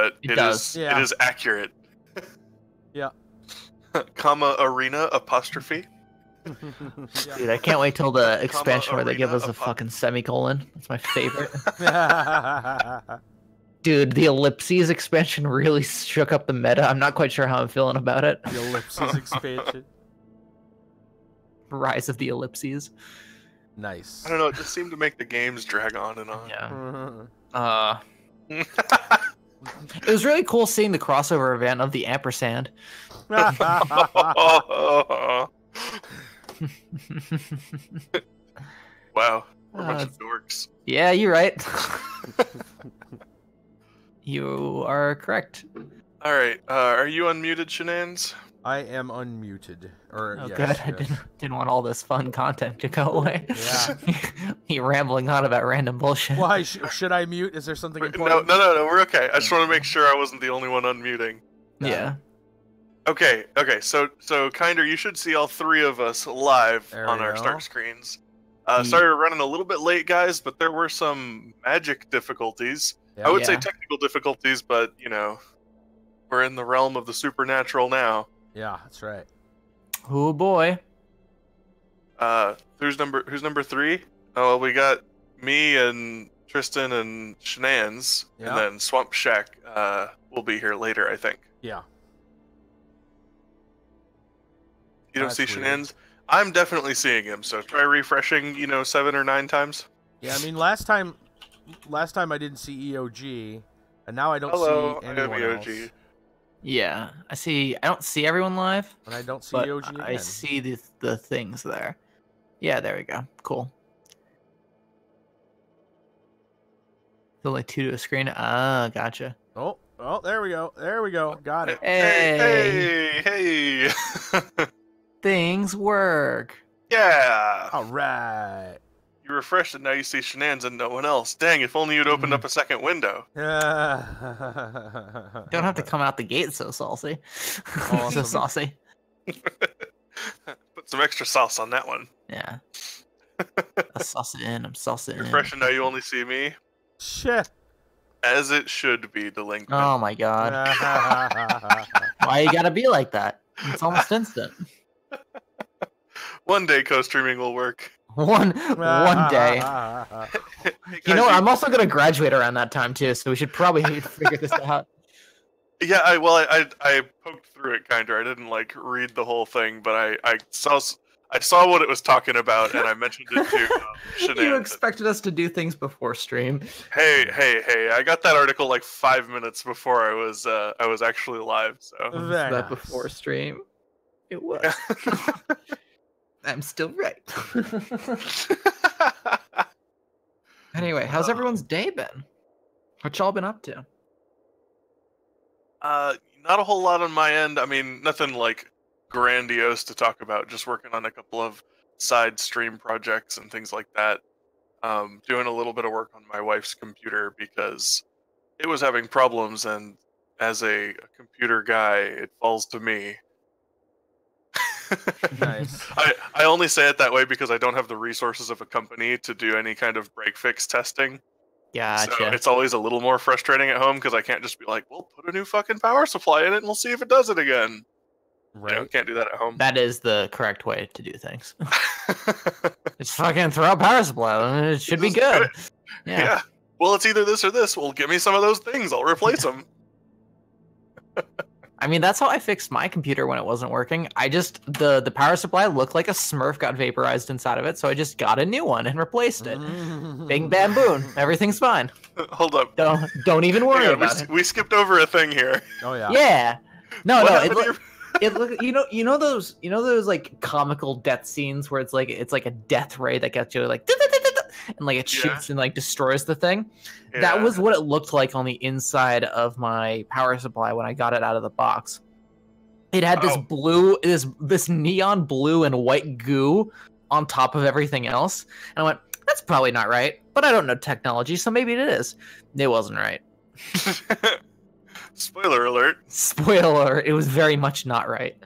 but It does. it is accurate. Yeah. Comma arena apostrophe. Yeah. Dude, I can't wait till the expansion where they give us arena a fucking semicolon. That's my favorite. Yeah. Dude, the ellipses expansion really shook up the meta. I'm not quite sure how I'm feeling about it. The ellipses expansion. Rise of the ellipses. Nice. I don't know. It just seemed to make the games drag on and on. Yeah. It was really cool seeing the crossover event of the ampersand. Wow, we're a bunch of dorks. Yeah, you're right. You are correct. All right, are you unmuted, Shenanz? I am unmuted. Or Oh, yes, good. I yes. didn't want all this fun content to go away. Yeah. You rambling on about random bullshit. Why should I mute? Is there something No, important? no, we're okay. I just want to make sure I wasn't the only one unmuting. Yeah. Okay. So Kinder, you should see all three of us live There on we our go. start screens. Sorry we're running a little bit late, guys, but there were some magic difficulties. Yeah. I would say Yeah. technical difficulties, but you know, we're in the realm of the supernatural now. Yeah, that's right. Oh boy. Who's number 3? Oh, well, we got me and Tristan and Shenanz, Yeah. and then Swamp Shack will be here later, I think. Yeah. You don't That's see weird. Shenanz? I'm definitely seeing him, so try refreshing, 7 or 9 times. Yeah, I mean last time I didn't see EOG, and now I don't Hello, see I am anyone EOG. else. Yeah. I don't see everyone live, And I don't see but EOG again. I see the things there. Yeah, there we go. Cool. There's only 2 to a screen. Ah, gotcha. Oh, there we go. There we go. Got it. Hey! Things work. Yeah! All right. You refreshed and now you see Shenanz and no one else. Dang, if only you'd opened up a second window. Yeah. Don't have to come out the gate so saucy. So Awesome. saucy. Put some extra sauce on that one. Yeah. I sauce it in. I'm saucing it in. Refresh and now you only see me. Shit. As it should be, delinquent. Oh my god. Why you gotta be like that? It's almost instant. One day co-streaming will work. One day. Hey, You know guys, what? I'm also gonna graduate around that time too, so we should probably figure this out. Yeah, I poked through it kinda. I didn't read the whole thing, but I saw what it was talking about, and I mentioned it to You Shenanz. expected us to do things before stream. Hey! I got that article 5 minutes before I was actually live. So Very That nice. before stream. It was. I'm still right. Anyway, how's everyone's day been? What y'all been up to? not a whole lot on my end. I mean, nothing grandiose to talk about. Just working on a couple of side stream projects and things like that. Doing a little bit of work on my wife's computer because it was having problems, and as a computer guy, it falls to me. Nice. I only say it that way because I don't have the resources of a company to do any kind of break fix testing. Gotcha. So it's always a little more frustrating at home because I can't just be like, well, put a new fucking power supply in it and we'll see if it does it again. Right. Can't do that at home. That is the correct way to do things. Just fucking throw out power supply. It should be good. Yeah. Well, it's either this or this. Well, give me some of those things. I'll replace them. I mean, that's how I fixed my computer when it wasn't working. I just, the power supply looked like a Smurf got vaporized inside of it, so I just got a new one and replaced it. Bing, bam, boom. Everything's fine. Hold up. Don't even worry Hang on, about it. we skipped over a thing here. Oh yeah. Yeah. No, What no. happened to your- It look, you know those like comical death scenes where it's like a death ray that gets you like and like it shoots and like destroys the thing. Yeah. That was what it looked like on the inside of my power supply when I got it out of the box. It had this blue, this neon blue and white goo on top of everything else. And I went, that's probably not right, but I don't know technology, so maybe it is. It wasn't right. Spoiler alert. Spoiler, it was very much not right.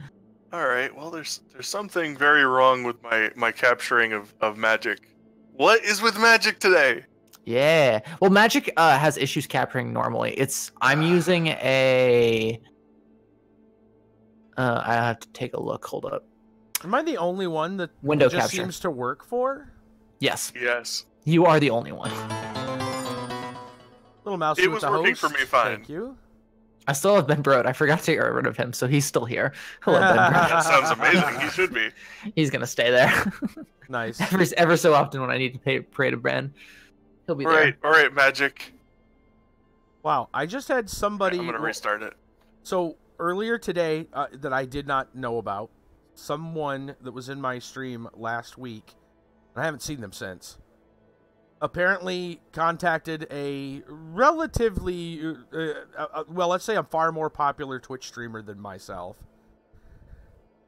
All right. Well, there's something very wrong with my capturing of magic. What is with magic today? Yeah. Well, Magic has issues capturing normally. I'm using a. I have to take a look. Hold up. Am I the only one that Window just capture. seems to work for? Yes. Yes. You are the only one. Little mouse. It was working for me fine. Thank you. I still have Ben Brode. I forgot to get rid of him, so he's still here. Hello, Ben That Brode. sounds amazing. He should be. He's gonna stay there. Nice. Ever so often when I need to pray to Ben, he'll be there. All right, Magic. Wow, I just had somebody. I'm gonna restart it. So earlier today, that I did not know about, someone that was in my stream last week, and I haven't seen them since, apparently contacted a relatively, well, let's say a far more popular Twitch streamer than myself,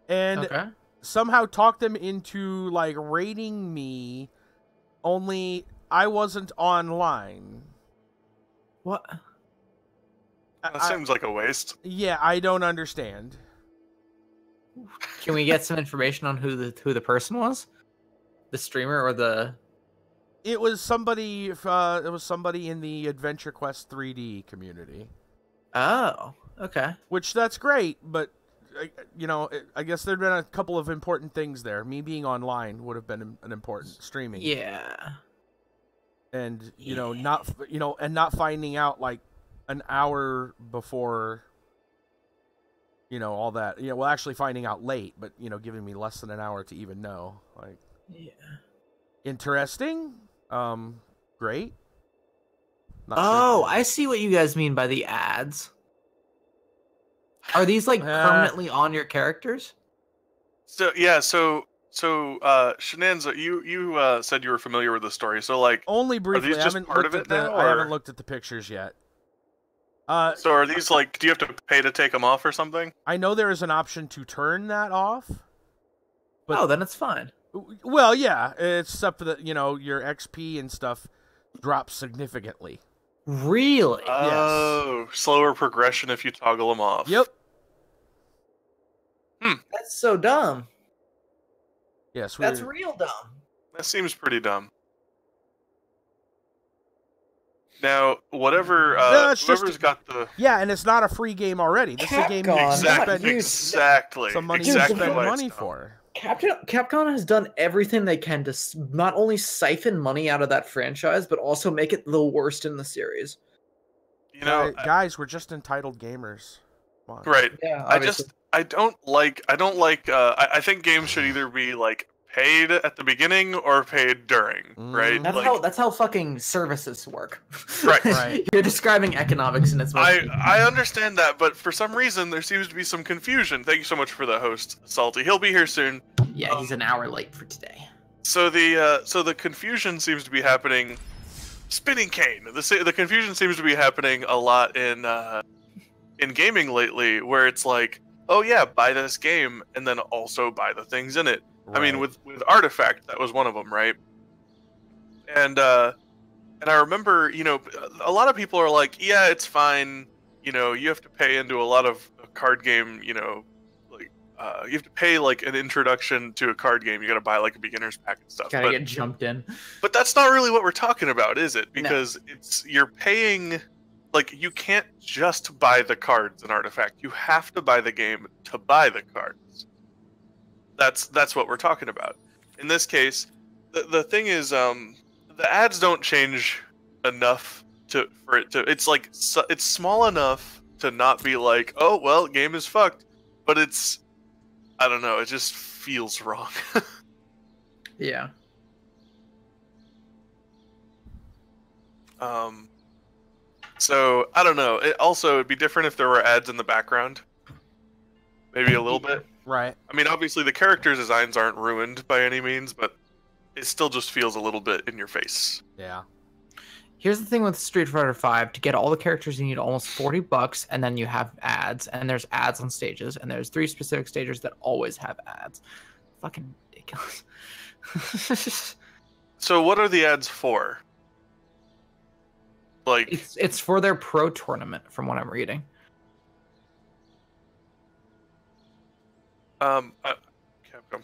and somehow talked them into like raiding me, only I wasn't online. What? That seems like a waste. Yeah, I don't understand. Can we get some information on who the person was? The streamer or the? It was somebody. It was somebody in the Adventure Quest 3D community. Oh, okay. Which that's great, but I guess there'd been a couple of important things there. Me being online would have been an important streaming. Yeah. And not finding out like an hour before. All that. Well, actually finding out late, but giving me less than an hour to even know. Like. Yeah. Interesting. Great. Not sure. I see what you guys mean by the ads. Are these like permanently on your characters? So yeah, so Shenanza, you said you were familiar with the story. So like, only briefly. Are these just part of it now? I haven't looked at the pictures yet. So are these like? Do you have to pay to take them off or something? I know there is an option to turn that off. But then it's fine. Well, yeah, except for that, your XP and stuff drops significantly. Really? Oh, yes. Slower progression if you toggle them off. Yep. That's so dumb. Yes, that's real dumb. That seems pretty dumb. Now, whoever's got the... Yeah, and it's not a free game already. This is a game exactly. Some money to spend money for. Capcom has done everything they can to not only siphon money out of that franchise, but also make it the worst in the series. Guys, we're just entitled gamers. Right. Yeah. I think games should either be like paid at the beginning or paid during, right? That's how fucking services work. Right. You're describing economics in its most I understand that, but for some reason there seems to be some confusion. Thank you so much for the host, Salty. He'll be here soon. Yeah, he's an hour late for today. So the confusion seems to be happening. Spinning cane. The confusion seems to be happening a lot in gaming lately, where it's like, oh yeah, buy this game and then also buy the things in it. Right. I mean, with Artifact, that was one of them, right? And I remember, a lot of people are like, yeah, it's fine. You have to pay into a lot of card game, like you have to pay like an introduction to a card game. You got to buy like a beginner's pack and stuff. Gotta get jumped in. But that's not really what we're talking about, is it? Because you're paying. Like, you can't just buy the cards in Artifact. You have to buy the game to buy the cards. That's what we're talking about. In this case, the thing is, the ads don't change enough for it to. It's like it's small enough to not be like, oh well, game is fucked. But it's, I don't know. It just feels wrong. Yeah. So, I don't know. It'd be different if there were ads in the background. Maybe a little bit. Right. I mean, obviously the character designs aren't ruined by any means, but it still just feels a little bit in your face. Yeah. Here's the thing with Street Fighter V. To get all the characters, you need almost $40, and then you have ads, and there's ads on stages, and there's 3 specific stages that always have ads. Fucking ridiculous. So what are the ads for? Like, it's for their pro tournament, from what I'm reading. Capcom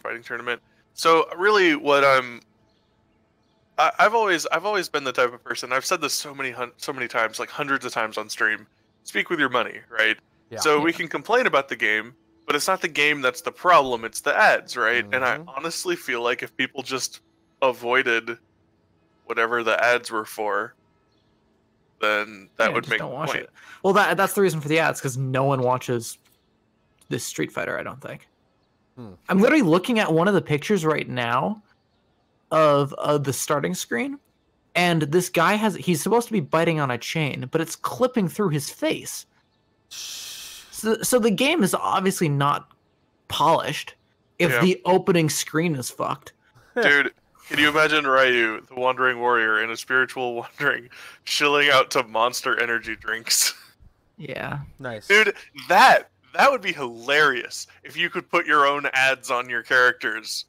Fighting Tournament. So really, what I'm I've always been the type of person. I've said this so many times, like hundreds of times on stream. Speak with your money, right? Yeah. So we can complain about the game, but it's not the game that's the problem. It's the ads, right? And I honestly feel like if people just avoided whatever the ads were for, then that would make don't the watch point. it. Well, that's the reason for the ads, because no one watches this Street Fighter, I don't think. I'm literally looking at one of the pictures right now of the starting screen, and this guy he's supposed to be biting on a chain, but it's clipping through his face. So the game is obviously not polished if the opening screen is fucked. Dude, can you imagine Ryu, the Wandering Warrior, in a spiritual wandering, shilling out to Monster energy drinks? Yeah. Nice. Dude, that would be hilarious if you could put your own ads on your characters.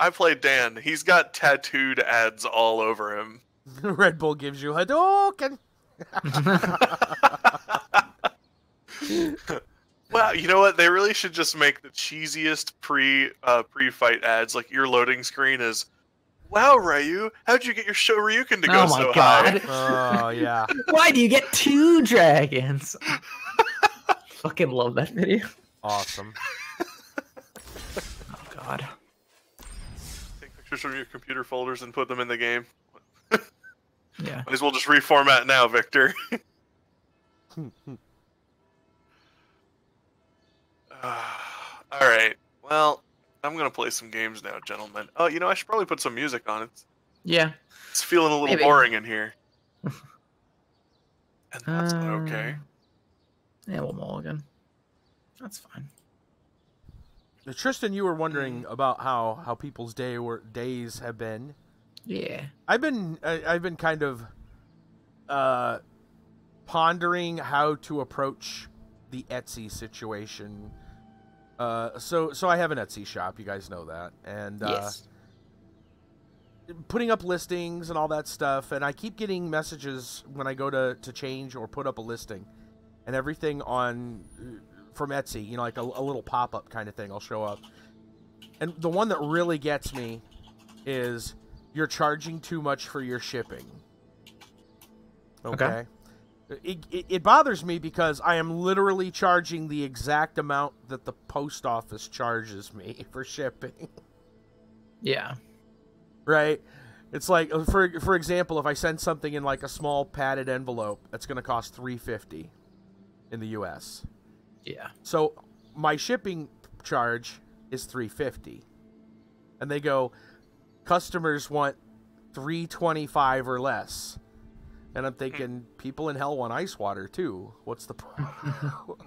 I play Dan. He's got tattooed ads all over him. Red Bull gives you Hadouken. Wow, you know what? They really should just make the cheesiest pre-fight ads. Like your loading screen is, "Wow, Ryu, how'd you get your Shoryuken to go so high?" Oh yeah. Why do you get 2 dragons? Fucking love that video. Awesome. Oh god. Take pictures from your computer folders and put them in the game. Yeah. Might as well just reformat now, Victor. Alright, well, I'm gonna play some games now, gentlemen. Oh, you know, I should probably put some music on it. It's feeling a little boring in here. And that's not okay. Yeah, we'll mulligan. That's fine. Tristan, you were wondering about how people's days have been. Yeah. I've been kind of pondering how to approach the Etsy situation. So I have an Etsy shop, you guys know that, and Yes. putting up listings and all that stuff, and I keep getting messages when I go to change or put up a listing, and everything from Etsy, you know, like a little pop-up kind of thing will show up. And the one that really gets me is, "You're charging too much for your shipping." Okay. It bothers me because I am literally charging the exact amount that the post office charges me for shipping. Yeah. Right? It's like, for example, if I send something in like a small padded envelope, that's going to cost $3.50 in the US. Yeah. So my shipping charge is $3.50. And they go, customers want $3.25 or less. And I'm thinking, people in hell want ice water too. What's the problem?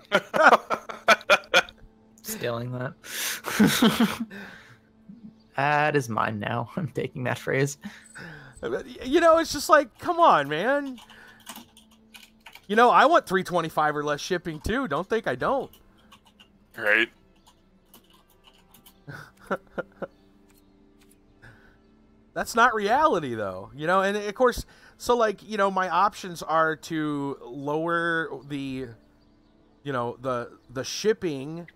Stealing that. That is mine now. I'm taking that phrase. You know, it's just like, come on, man. You know, I want $3.25 or less shipping too. Don't think I don't. Right. That's not reality, though. You know, and of course, so like, you know, my options are to lower the, you know, the shipping.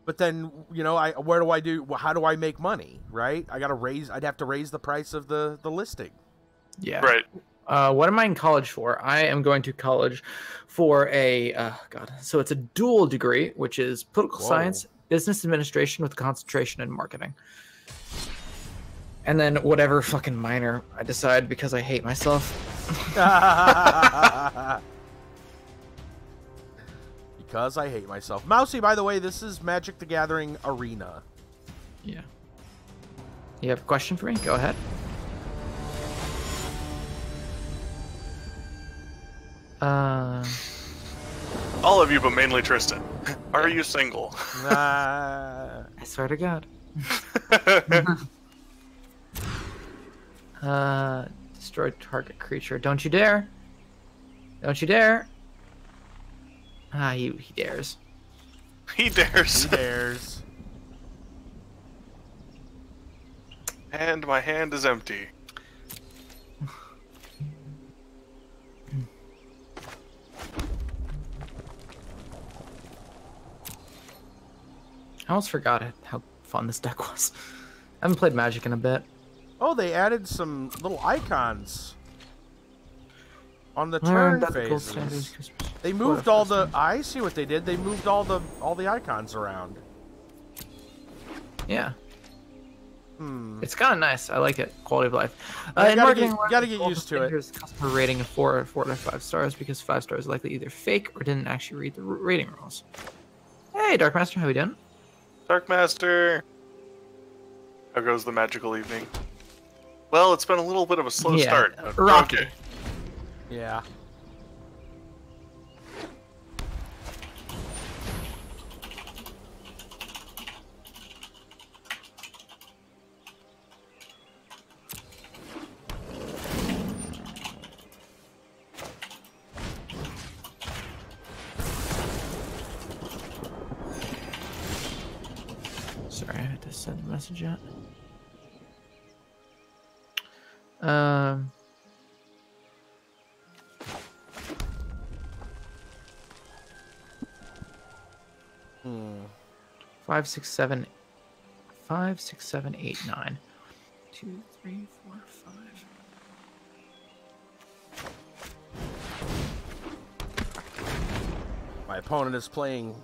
But then, you know, how do I make money, right? I'd have to raise the price of the listing. Yeah. Right. What am I in college for? I am going to college for so it's a dual degree, which is political science, business administration with concentration in marketing. And then whatever fucking minor I decide because I hate myself. Because I hate myself. Mousy, by the way, this is Magic the Gathering Arena. Yeah. You have a question for me? Go ahead. All of you, but mainly Tristan. Are you single? I swear to God. Destroy target creature. Don't you dare. Don't you dare. He dares. He dares. He dares. And my hand is empty. I almost forgot how fun this deck was. I haven't played Magic in a bit. Oh, they added some little icons on the turn phases. They moved all the. I see what they did. They moved all the icons around. Yeah. It's kind of nice. I like it. Quality of life. You gotta get used to it. Customer rating of 4 to 5 stars because 5 stars are likely either fake or didn't actually read the rating rules. Hey, Dark Master, how we doing? Dark Master. How goes the magical evening? Well, it's been a little bit of a slow start. But rocky. Okay. Yeah. Sorry, I had to send a message out. Five, six, seven, 8, 9. 2, 3, 4, 5. My opponent is playing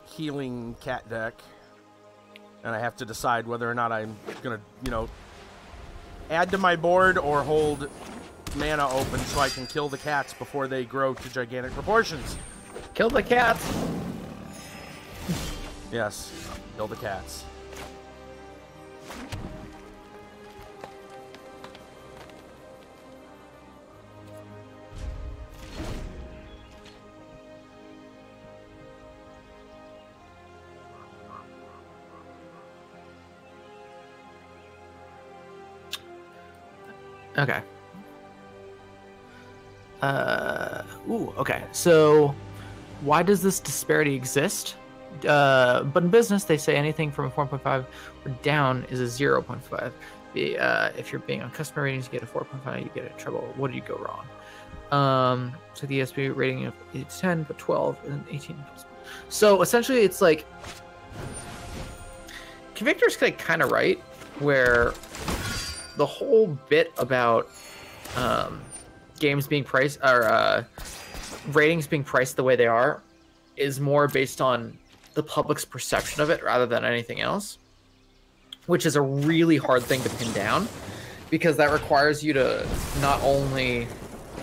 healing cat deck, and I have to decide whether or not I'm gonna, add to my board or hold mana open so I can kill the cats before they grow to gigantic proportions. Kill the cats. Yes, kill the cats. Okay. Okay. So, why does this disparity exist? But in business, they say anything from a 4.5 or down is a 0.5. If you're being on customer ratings, you get a 4.5, you get a treble. What did you go wrong? So the ESP rating of 8 to 10, but 12 and 18. So essentially, it's like Victor's kind of right, where the whole bit about games being priced or ratings being priced the way they are is more based on the public's perception of it rather than anything else, which is a really hard thing to pin down because that requires you to not only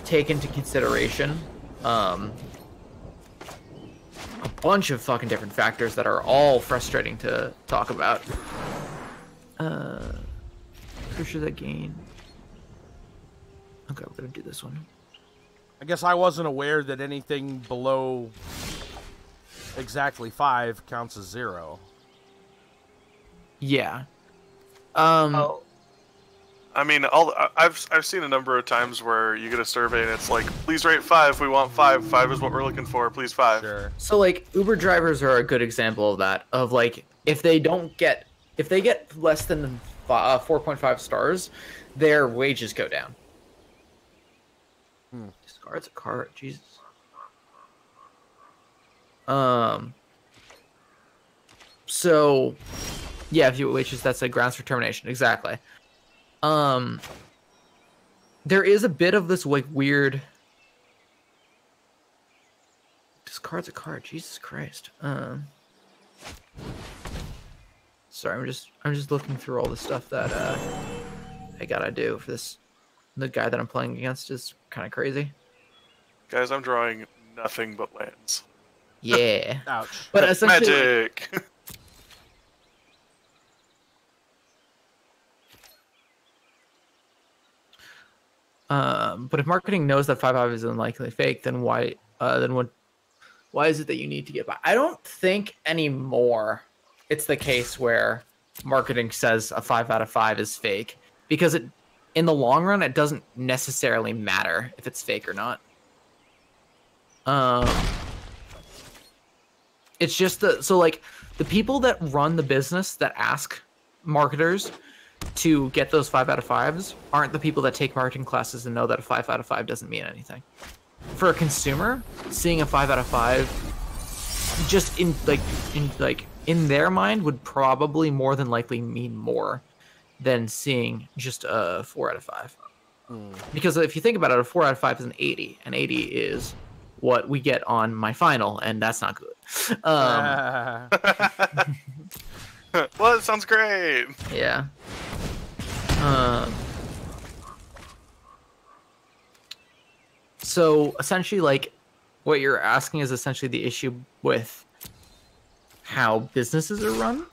take into consideration a bunch of fucking different factors that are all frustrating to talk about. Pretty that gain. Okay, we're gonna do this one. I guess I wasn't aware that anything below exactly 5 counts as 0. Yeah. I mean, I've seen a number of times where you get a survey and it's like, please rate 5. We want 5. 5 is what we're looking for. Please 5. Sure. So like Uber drivers are a good example of that. Of like if they get less than 4.5 stars, their wages go down. Discards a card. Jesus. So, yeah, if you wages, that's a grounds for termination. Exactly. There is a bit of this like weird. Discards a card. Jesus Christ. Sorry, I'm just looking through all the stuff that I gotta do for this. The guy that I'm playing against is kind of crazy. Guys, I'm drawing nothing but lands. Yeah. Ouch. But essentially, magic. But if marketing knows that 5.5 is unlikely fake, then why is it that you need to get by? I don't think anymore it's the case where marketing says a 5 out of 5 is fake, because in the long run it doesn't necessarily matter if it's fake or not. It's just so like the people that run the business that ask marketers to get those 5 out of 5s aren't the people that take marketing classes and know that a 5 out of 5 doesn't mean anything. For a consumer, seeing a 5 out of 5 just in in their mind would probably more than likely mean more than seeing just a 4 out of 5. Because if you think about it, a 4 out of 5 is an 80, and 80 is what we get on my final, and that's not good. Well, it sounds great. Yeah. So essentially, like, what you're asking is essentially the issue with how businesses are run,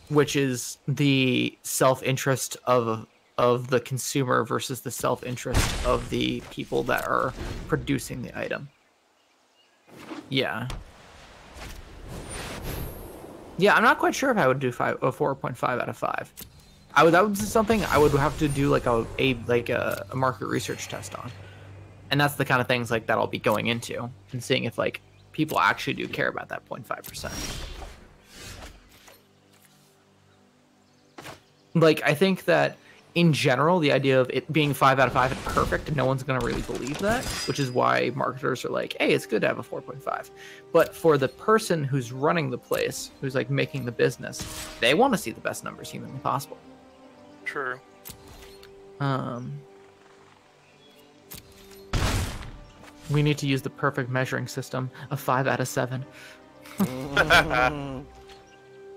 which is the self-interest of the consumer versus the self-interest of the people that are producing the item. Yeah. Yeah, I'm not quite sure if I would do a 4.5 out of 5. That would be something I would have to do like a market research test on. And that's the kind of things like that I'll be going into and seeing if like people actually do care about that 0.5%. Like, I think that in general, the idea of it being 5 out of 5 and perfect, no one's going to really believe that, which is why marketers are like, hey, it's good to have a 4.5. But for the person who's running the place, who's like making the business, they want to see the best numbers humanly possible. True. We need to use the perfect measuring system of 5 out of 7.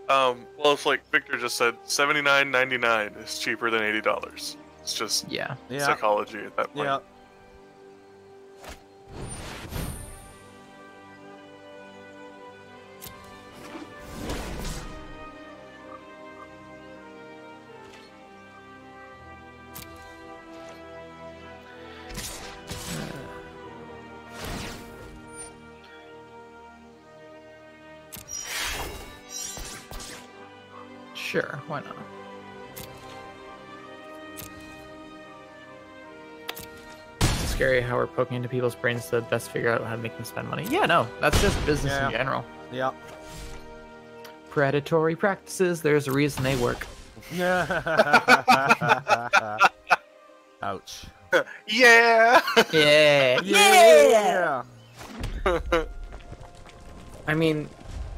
Well, it's like Victor just said, $79.99 is cheaper than $80. It's just psychology at that point. Yeah. Sure, why not? It's scary how we're poking into people's brains to best figure out how to make them spend money. Yeah, no, that's just business in general. Yeah. Predatory practices, there's a reason they work. Ouch. Yeah! Yeah! Yeah! I mean,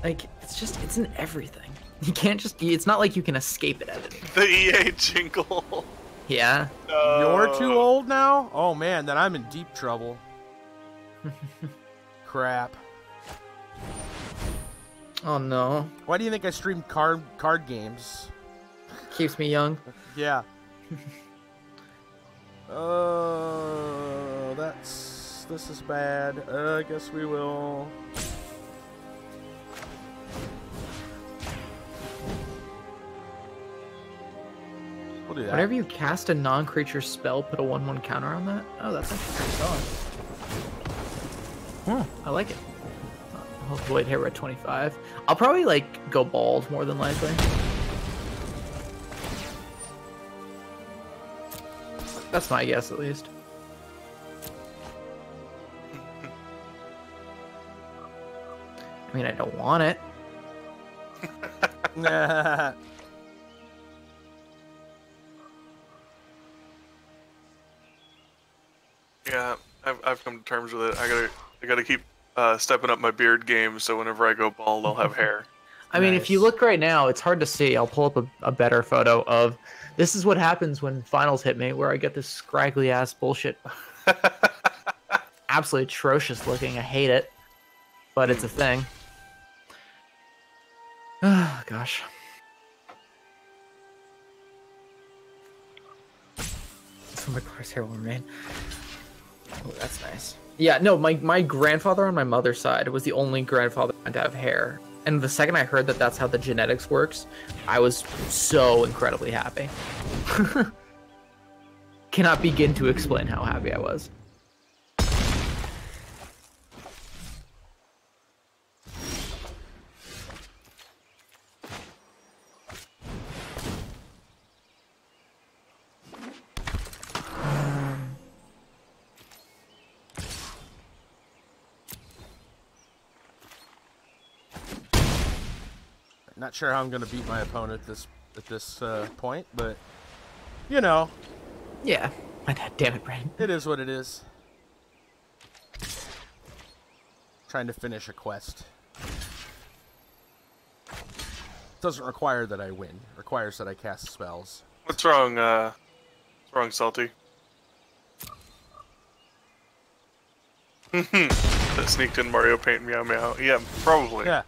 like, it's in everything. You can't just, it's not like you can escape it editing. The EA jingle. Yeah. You're too old now? Oh man, then I'm in deep trouble. Crap. Oh no. Why do you think I stream card games? Keeps me young. Yeah. This is bad. I guess we will. We'll do that. Whenever you cast a non-creature spell, put a 1/1 counter on that. Oh, that's actually pretty solid. I like it. I'll avoid here at 25. I'll probably like go bald more than likely. That's my guess, at least. I mean, I don't want it. Yeah, I've come to terms with it. I gotta keep stepping up my beard game, so whenever I go bald, I'll have hair. I mean, if you look right now, it's hard to see. I'll pull up a better photo of. This is what happens when finals hit me, where I get this scraggly ass bullshit. Absolutely atrocious looking. I hate it, but it's a thing. Oh gosh. That's what my car's hair will remain. Oh, that's nice. Yeah, no, my grandfather on my mother's side was the only grandfather to have hair. And the second I heard that that's how the genetics works, I was so incredibly happy. Cannot begin to explain how happy I was. Not sure how I'm gonna beat my opponent at this point, but you know. Yeah. Damn it, Brandon. It is what it is. Trying to finish a quest. Doesn't require that I win. Requires that I cast spells. What's wrong, Salty? That sneaked in Mario Paint Meow Meow. Yeah, probably. Yeah.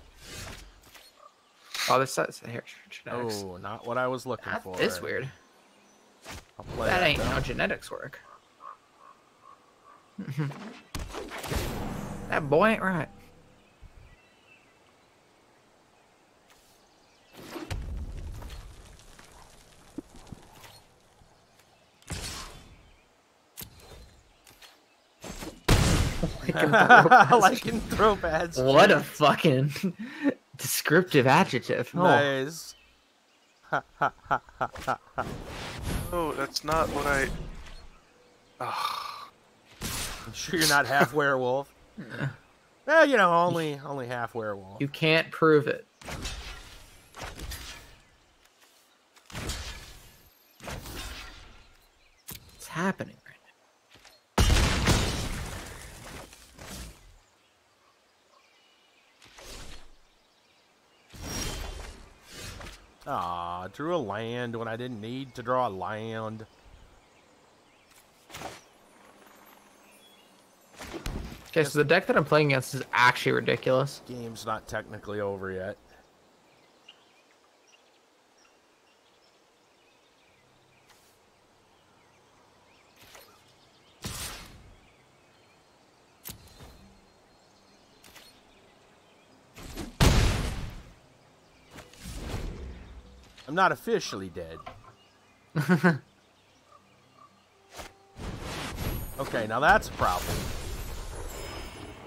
Oh, this is here. Genetics. Oh, not what I was looking for. That is weird. I'll play That ain't though. how genetics work. That boy ain't right. Lycanthropads. What a fucking descriptive adjective. Oh. Nice. Oh, that's not what I... I'm sure you're not half werewolf. Well, you know, only half werewolf. You can't prove it. What's happening right Aw, drew a land when I didn't need to draw a land. Okay, so the deck that I'm playing against is actually ridiculous. Game's not technically over yet. I'm not officially dead. Okay, now that's a problem.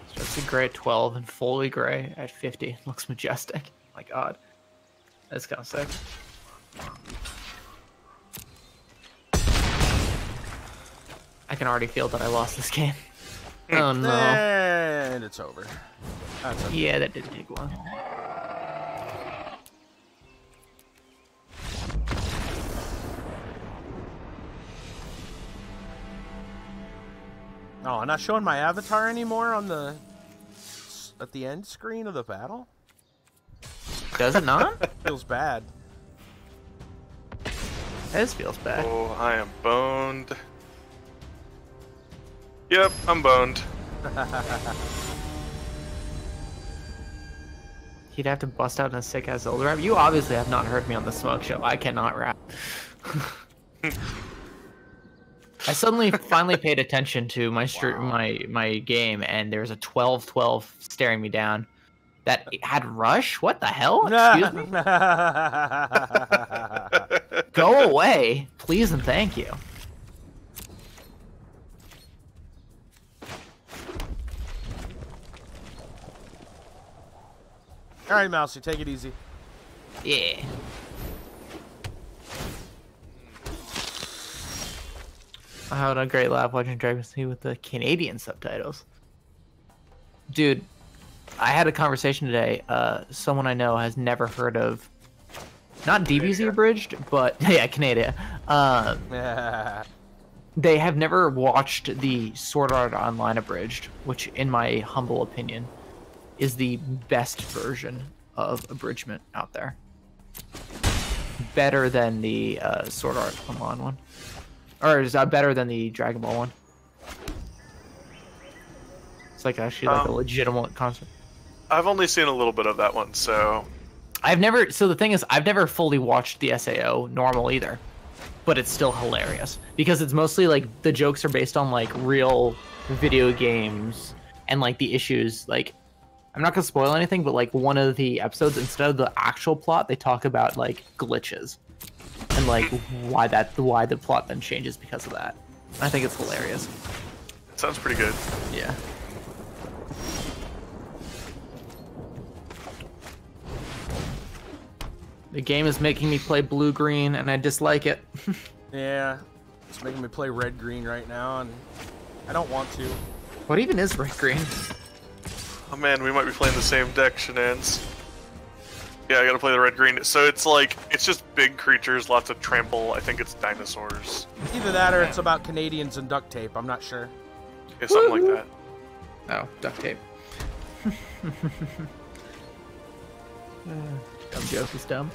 Starts gray at 12 and fully gray at 50. Looks majestic. My god. That's kind of sick. I can already feel that I lost this game. Oh no. And it's over. That's okay. Yeah, that did take long. Oh, I'm not showing my avatar anymore on the at the end screen of the battle? Does it not? Feels bad. This feels bad. Oh, I am boned. Yep, I'm boned. He'd have to bust out in a sick ass Zelda rap. You obviously have not heard me on the Smoke Show. I cannot rap. I suddenly finally paid attention to my my game, and there's a 12-12 staring me down. That had Rush? What the hell? Excuse me? Go away, please and thank you. All right, Mousy, take it easy. Yeah. I had a great laugh watching Dragon Sea with the Canadian subtitles. Dude, I had a conversation today. Someone I know has never heard of, not DBZ abridged, but yeah, Canada. They have never watched the Sword Art Online abridged, which, in my humble opinion, is the best version of abridgment out there. Better than the Sword Art Online one. Or is that better than the Dragon Ball one? It's like actually like a legitimate concept. I've only seen a little bit of that one, so... So the thing is, I've never fully watched the SAO normal either. But it's still hilarious. Because it's mostly like, the jokes are based on like real video games. And like the issues, like... I'm not gonna spoil anything, but like one of the episodes, instead of the actual plot, they talk about like glitches. And like why the plot then changes because of that. I think it's hilarious. Sounds pretty good. Yeah. The game is making me play blue-green, and I dislike it. Yeah, it's making me play red-green right now, and I don't want to. What even is red-green? Oh man, we might be playing the same deck, Shenanz. Yeah, I gotta play the red-green. So it's like, it's just big creatures, lots of trample. I think it's dinosaurs. Either that or it's about Canadians and duct tape. I'm not sure. Yeah, something like that. Oh, duct tape. Dumb joke is dumb.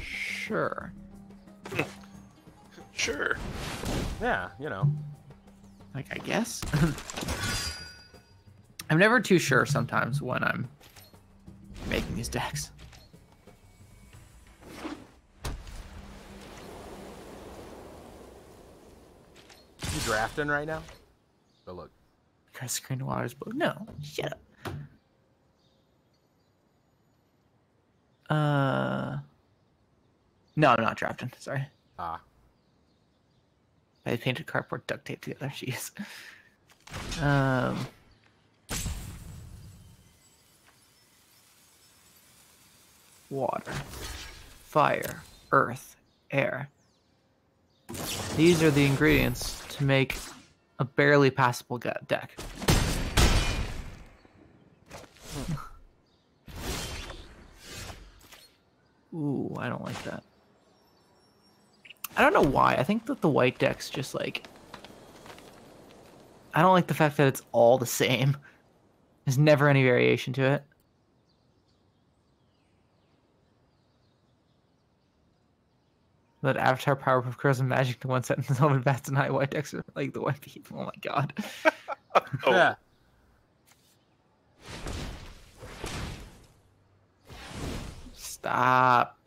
Sure. Sure. Yeah, you know. Like, I guess. I'm never too sure sometimes when I'm making these decks. You drafting right now? Oh, look. Press screen to waters blue. No, shut up. No, I'm not drafting. Sorry. Ah. I painted cardboard duct tape together. Jeez. Water, fire, earth, air. These are the ingredients to make a barely passable deck. Ooh, I don't like that. I don't know why. I think that the white deck's just like... I don't like the fact that it's all the same. There's never any variation to it. That Avatar, Powerpuff Girls, and Magic to one set and Zelda Bats and High White decks are like the white people. Oh my god. Oh. Yeah. Stop.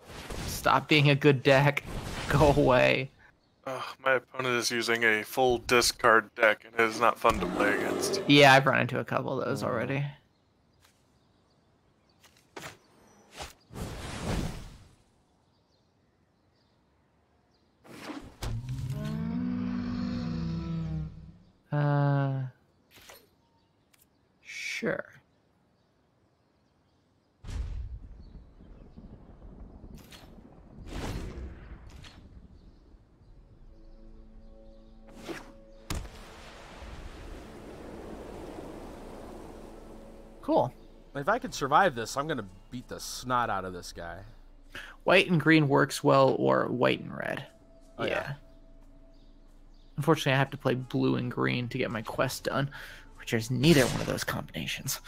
Stop being a good deck. Go away. My opponent is using a full discard deck, and it is not fun to play against. Yeah, I've run into a couple of those already. Sure. Cool. If I could survive this, I'm gonna beat the snot out of this guy. White and green works well, or white and red. Oh, yeah. Unfortunately, I have to play blue and green to get my quest done, which is neither one of those combinations.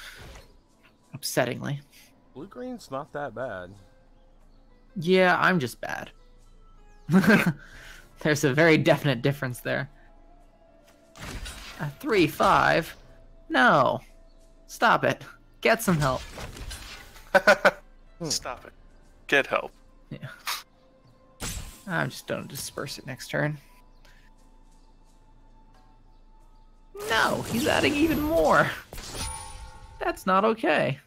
Upsettingly. Blue-green's not that bad. Yeah, I'm just bad. There's a very definite difference there. A 3-5? No. Stop it. Get some help. Stop it. Get help. Yeah. I'm just gonna disperse it next turn. No, he's adding even more. That's not okay.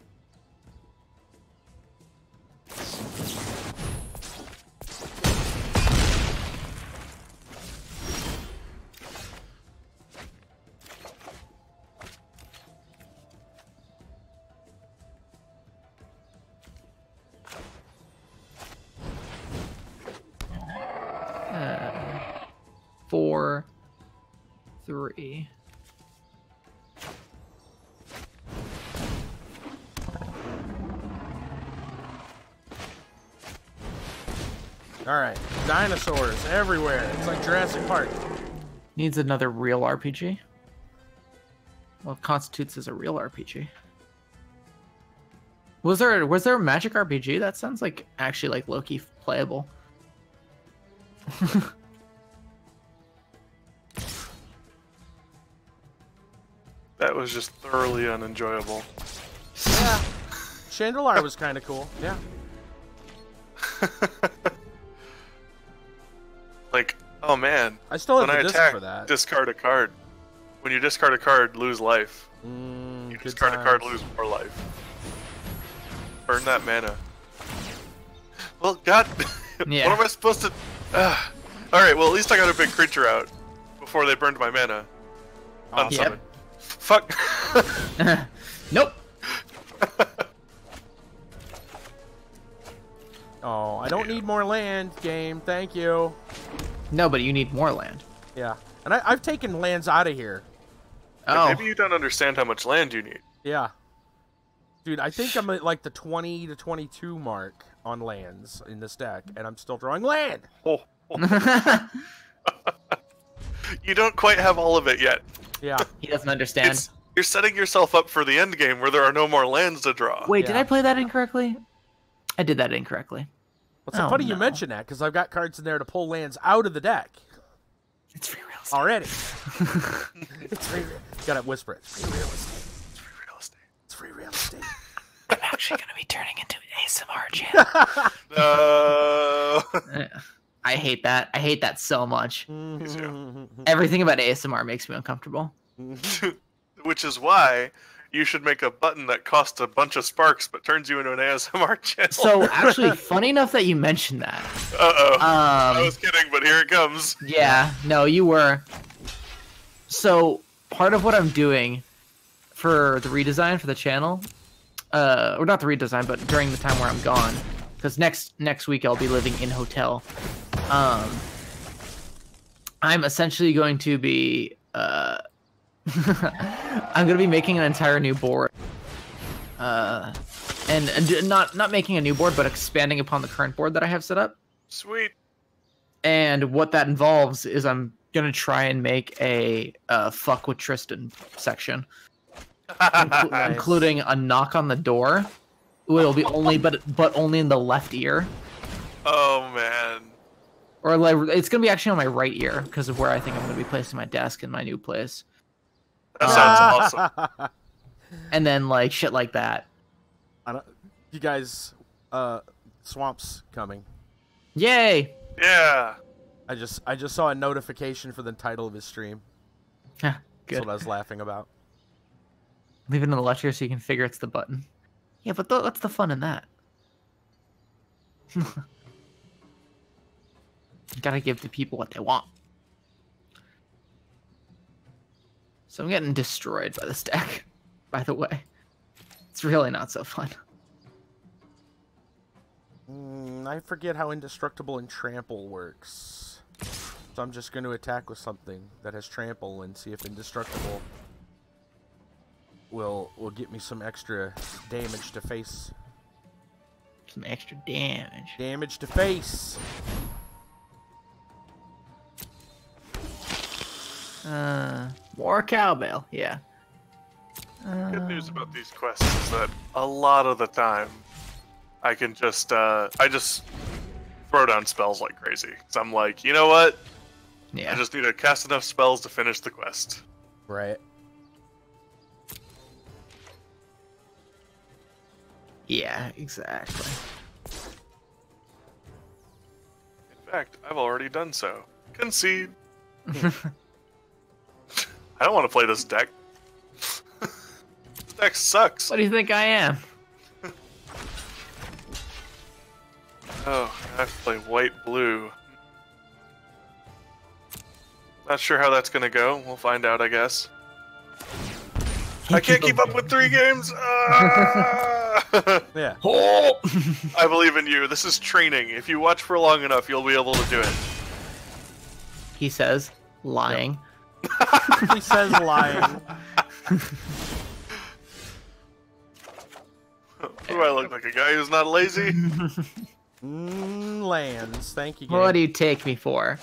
Uh, 4, 3. Alright. Dinosaurs everywhere. It's like Jurassic Park. Needs another real RPG. Well, it constitutes as a real RPG. Was there a magic RPG? That sounds like actually like low-key playable. That was just thoroughly unenjoyable. Yeah. Chandelar was kind of cool. Yeah. Like, oh man. I still have when the I disc attack, for that. discard a card. When you discard a card, lose life. You Good discard a card, times. lose more life. Burn that mana. Well, God, Yeah. what am I supposed to... Alright, well at least I got a big creature out before they burned my mana. Awesome. Unsummon. Fuck. Nope. Oh, I don't need more land, game. Thank you. No, but you need more land. Yeah. And I've taken lands out of here. Oh, Maybe you don't understand how much land you need. Yeah. Dude, I think I'm at like the 20 to 22 mark on lands in this deck, and I'm still drawing land. Oh. You don't quite have all of it yet. Yeah. He doesn't understand. You're setting yourself up for the end game where there are no more lands to draw. Wait, did I play that incorrectly? I did that incorrectly. Well, it's funny you mention that, because I've got cards in there to pull lands out of the deck. It's free real estate. Already. It's free real estate. Gotta whisper it. It's free real estate. It's free real estate. It's free real estate. I'm actually going to be turning into an ASMR channel. No. I hate that. I hate that so much. Mm-hmm. Everything about ASMR makes me uncomfortable. Which is why you should make a button that costs a bunch of sparks but turns you into an ASMR channel. So, actually, funny enough that you mentioned that. Uh-oh. I was kidding, but here it comes. Yeah, no, you were. So, part of what I'm doing for the redesign for the channel, or not the redesign, but during the time where I'm gone, because next week I'll be living in hotel. I'm essentially going to be I'm gonna be making an entire new board, and not making a new board, but expanding upon the current board that I have set up. Sweet. And what that involves is I'm gonna try and make a fuck with Tristan section, including a knock on the door. It'll be only, but only in the left ear. Oh man. Or like it's gonna be actually on my right ear because of where I think I'm gonna be placing my desk in my new place. That sounds awesome. And then like shit like that. You guys, Swamp's coming. Yay! Yeah. I just saw a notification for the title of his stream. Good. That's what I was laughing about. Leave it in the left ear so you can figure it's the button. Yeah, but what's the fun in that? You gotta give the people what they want. So I'm getting destroyed by this deck, by the way. It's really not so fun. I forget how indestructible and trample works. So I'm just going to attack with something that has trample and see if indestructible will get me some extra damage to face. Some extra damage. Damage to face. More cowbell, yeah. Good news about these quests is that a lot of the time I can just I just throw down spells like crazy. So I'm like, you know what? Yeah. I just need to cast enough spells to finish the quest. Right. Yeah, exactly. In fact, I've already done so. Concede. I don't want to play this deck. This deck sucks. What do you think I am? Oh, I have to play white-blue. Not sure how that's gonna go. We'll find out, I guess. I can't keep up with 3 games! Ah! Yeah. Oh! I believe in you. This is training. If you watch for long enough, you'll be able to do it. He says, lying. He says lying. Do I look like a guy who's not lazy? Lands. Thank you, game. What do you take me for?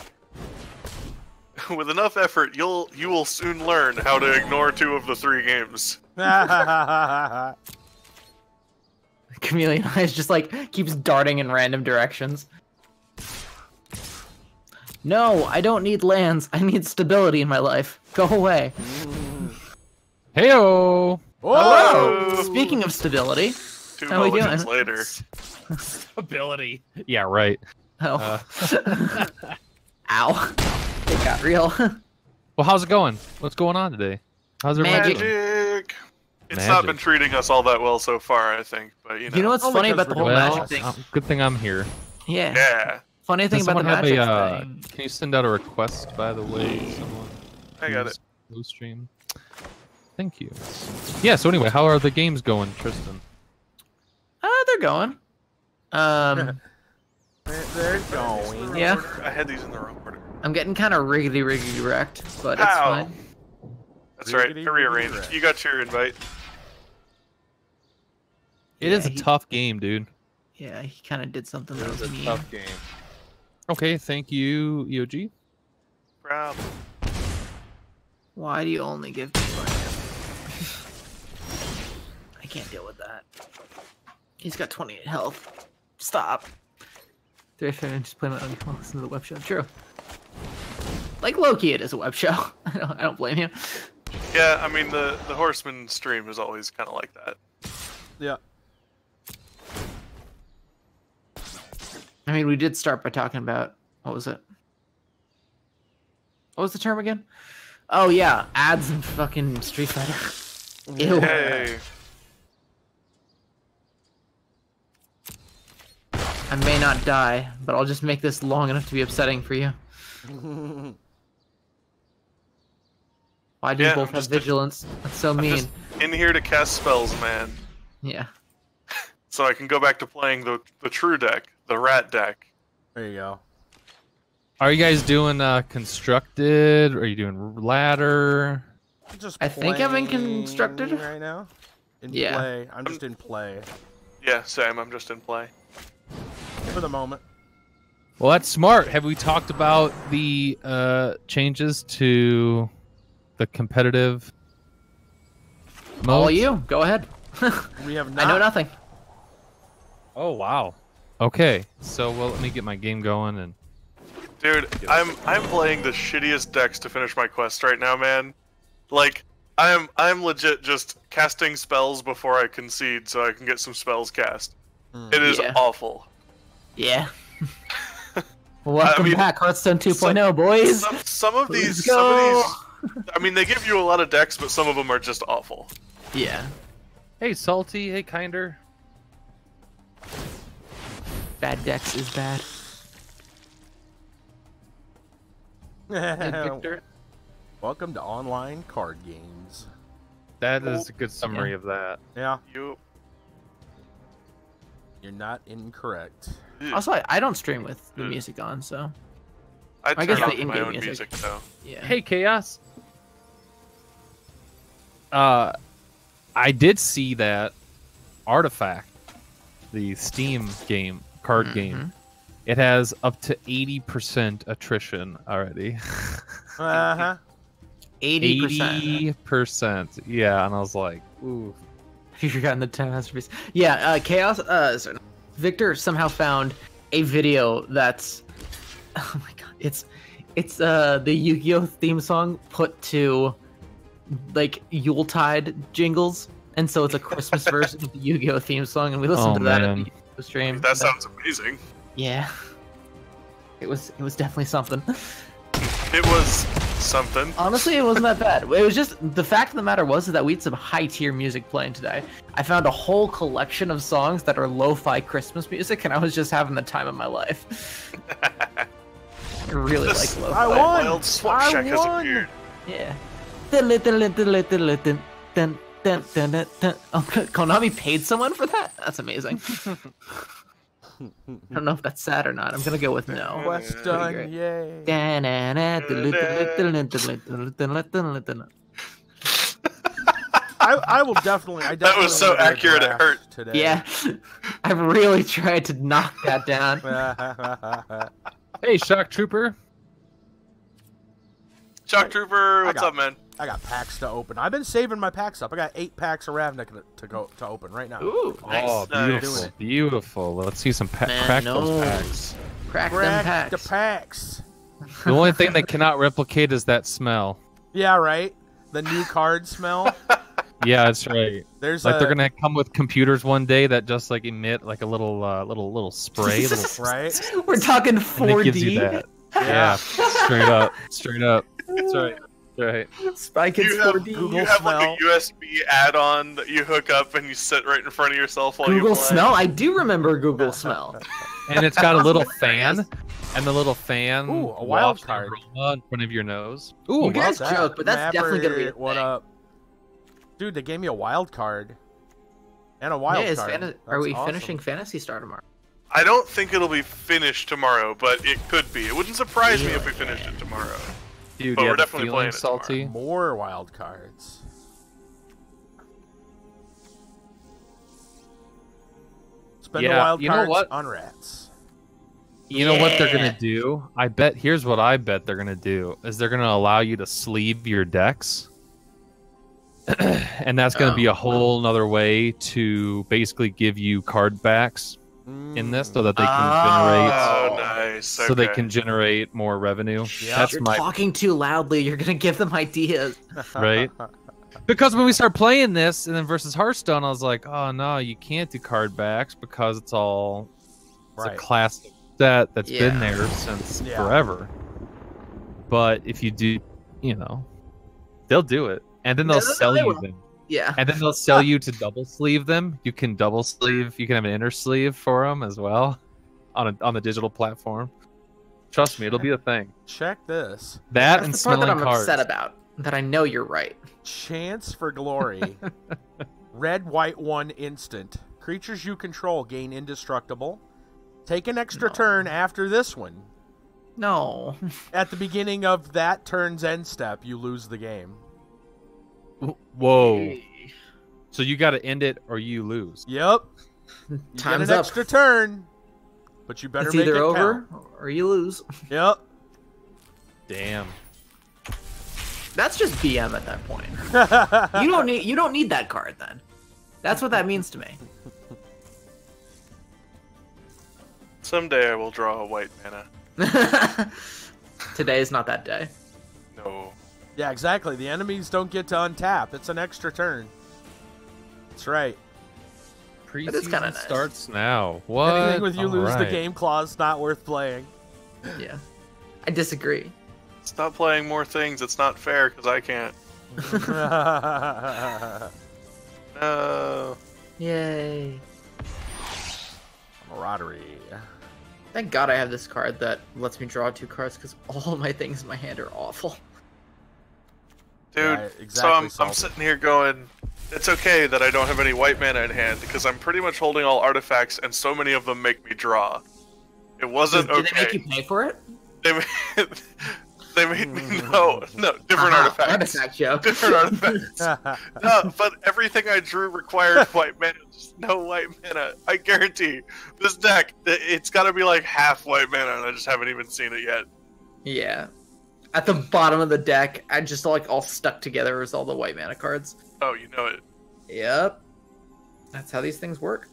With enough effort, you will soon learn how to ignore 2 of the 3 games. Chameleon Eyes just like keeps darting in random directions. No, I don't need lands. I need stability in my life. Go away. Heyo! Hello. Speaking of stability, 2 how we mulligans doing? later. Ability. Yeah, right. oh, ow, it got real. Well, how's it going? What's going on today? How's everyone Magic. doing? Magic! It's not been treating us all that well so far, I think, but you know. You know what's Only funny 'cause about the we're whole Well, magic thing? good thing I'm here. Yeah. Yeah, Funny thing Does about the someone have magic a, thing. Can you send out a request, by the way? Someone I got it. Blue stream. Thank you. Yeah. So anyway, how are the games going, Tristan? They're going. They're going. Yeah. I had these in the wrong order. I'm getting kind of riggedy wrecked, but it's Ow. fine. That's right. I Riggedy, rearranged. riggedy. You got your invite. It is a he- tough game, dude. Yeah, he kind of did something that It is was a mean. tough game. Okay, thank you, EOG. Problem. Why do you only give me fire? I can't deal with that. He's got 28 health. Stop. If I just play my own, listen to the web show. True. Like Loki, it is a web show. I don't blame you. Yeah, I mean the Horsemen stream is always kind of like that. Yeah. I mean, we did start by talking about what was it? What was the term again? Oh yeah, ads in fucking Street Fighter. Ew. Hey. I may not die, but I'll just make this long enough to be upsetting for you. Why do you both have vigilance? That's so mean. Just in here to cast spells, man. Yeah. So I can go back to playing the true deck, the rat deck. There you go. Are you guys doing constructed? Or are you doing ladder? I think I'm in constructed right now. In Yeah. play. I'm just in play Yeah, same. I'm just in play. for the moment. Well, that's smart. Have we talked about the changes to the competitive modes? All you. Go ahead. We have not. I know nothing. Oh wow. Okay, so well, let me get my game going and. Dude, I'm playing the shittiest decks to finish my quest right now, man. Like, I'm legit just casting spells before I concede so I can get some spells cast. It is awful. Yeah. Welcome back, Hearthstone 2.0, boys. Some of these, I mean, they give you a lot of decks, but some of them are just awful. Yeah. Hey, Salty. Hey, Kinder. Bad decks is bad. Hey, Victor. Welcome to online card games. That is a good summary of that. Yeah, You. you're not incorrect. Also, I don't stream with the music on, so I I turn guess the off my in-game own music. music though. yeah. Hey, Chaos. I did see that Artifact, the Steam game, card game, it has up to 80% attrition already. 80%. 80%. Yeah, and I was like, ooh. You forgot the 10 masterpiece. Yeah, Chaos. Sorry, Victor somehow found a video that's. Oh my god! It's the Yu-Gi-Oh theme song put to like Yuletide jingles, and so it's a Christmas version of the Yu-Gi-Oh theme song, and we listened to that at the stream. That sounds amazing. Yeah. It was definitely something. It was something. Honestly, it wasn't that bad. It was just the fact of the matter was that we had some high-tier music playing today. I found a whole collection of songs that are lo-fi Christmas music, and I was just having the time of my life. I really like lo-fi. I won! Wild Swap Shack has appeared. Yeah. Oh, Konami paid someone for that? That's amazing. I don't know if that's sad or not. I'm gonna go with no. Quest done, yay. I will definitely. That was so accurate, it hurt. Today. Yeah, I've really tried to knock that down. Hey, Shock Trooper. Shock Trooper, what's up, man? I got packs to open. I've been saving my packs up. I got 8 packs of Ravnik to open right now. Ooh, nice. Oh, beautiful, beautiful. Let's see some crack those packs. Crack them packs. The packs. The only thing they cannot replicate is that smell. Yeah, right. The new card smell. Yeah, that's right. There's like they're gonna come with computers one day that just like emit like a little spray. right. We're talking 4D. And it gives you that. Yeah, straight up. That's right. Right. Spy Kids 4D. Google You have Smell. like a USB add-on that you hook up and you sit right in front of yourself while Google you play. Smell? I do remember Google Smell. And it's got a little fan, and the little fan Ooh, a wild wafts card. aroma in front of your nose. Ooh, You guys Love that. joke, but that's definitely gonna be a What thing. up? Dude, they gave me a wild card. And a wild Yeah, card. are we That's awesome. finishing Phantasy Star tomorrow? I don't think it'll be finished tomorrow, but it could be. It wouldn't surprise me if we finished it tomorrow. dude, but you we're have the definitely feeling playing it tomorrow. salty. More wild cards. Spend the Yeah, wild you know cards what? on rats. You know what they're gonna do? I bet. Here's what I bet they're gonna do: is they're gonna allow you to sleeve your decks, and that's gonna be a whole nother way to basically give you card backs in this, so that they can generate. Oh, nice. So they can generate more revenue. Yeah. That's You're my talking too loudly. You're gonna give them ideas. right. Because when we start playing this, and then versus Hearthstone, I was like, oh no, you can't do card backs because it's a classic set that's been there since forever. But if you do, they'll do it, and then they'll sell you them. Yeah. And then they'll sell you to double sleeve them. You can double sleeve. You can have an inner sleeve for them as well, on the digital platform. Trust me, it'll be a thing. Check this. That That's and the part smelling that I'm cards. upset about. That I know you're right. Chance for glory. Red, white, 1 instant. Creatures you control gain indestructible. Take an extra turn after this one. No. At the beginning of that turn's end step, you lose the game. Whoa. So you got to end it or you lose. Yep. You Time's get an up. extra turn, but you better It's make either it over count. or you lose. Yep. Damn. That's just BM at that point. You don't need that card then. That's what that means to me. Someday I will draw a white mana. Today is not that day. No. Yeah, exactly. The enemies don't get to untap. It's an extra turn. That's right. Preseason kinda nice. starts now. What? Anything with you All lose the right. game clause not worth playing. Yeah. I disagree. Stop playing more things. It's not fair because I can't. No. Yay. Camaraderie. Thank God I have this card that lets me draw 2 cards because all my things in my hand are awful. Dude, Yeah, so exactly, I'm sitting here going, it's okay that I don't have any white mana in hand because I'm pretty much holding all artifacts and so many of them make me draw. It wasn't Did okay. they make you pay for it? They made me no, different artifacts. Artifact joke. Different artifacts. No, but everything I drew required white mana. Just no white mana. I guarantee this deck, it's got to be like half white mana, and I just haven't even seen it yet. Yeah. At the bottom of the deck, I just like all stuck together is all the white mana cards. Oh, you know it. Yep. That's how these things work.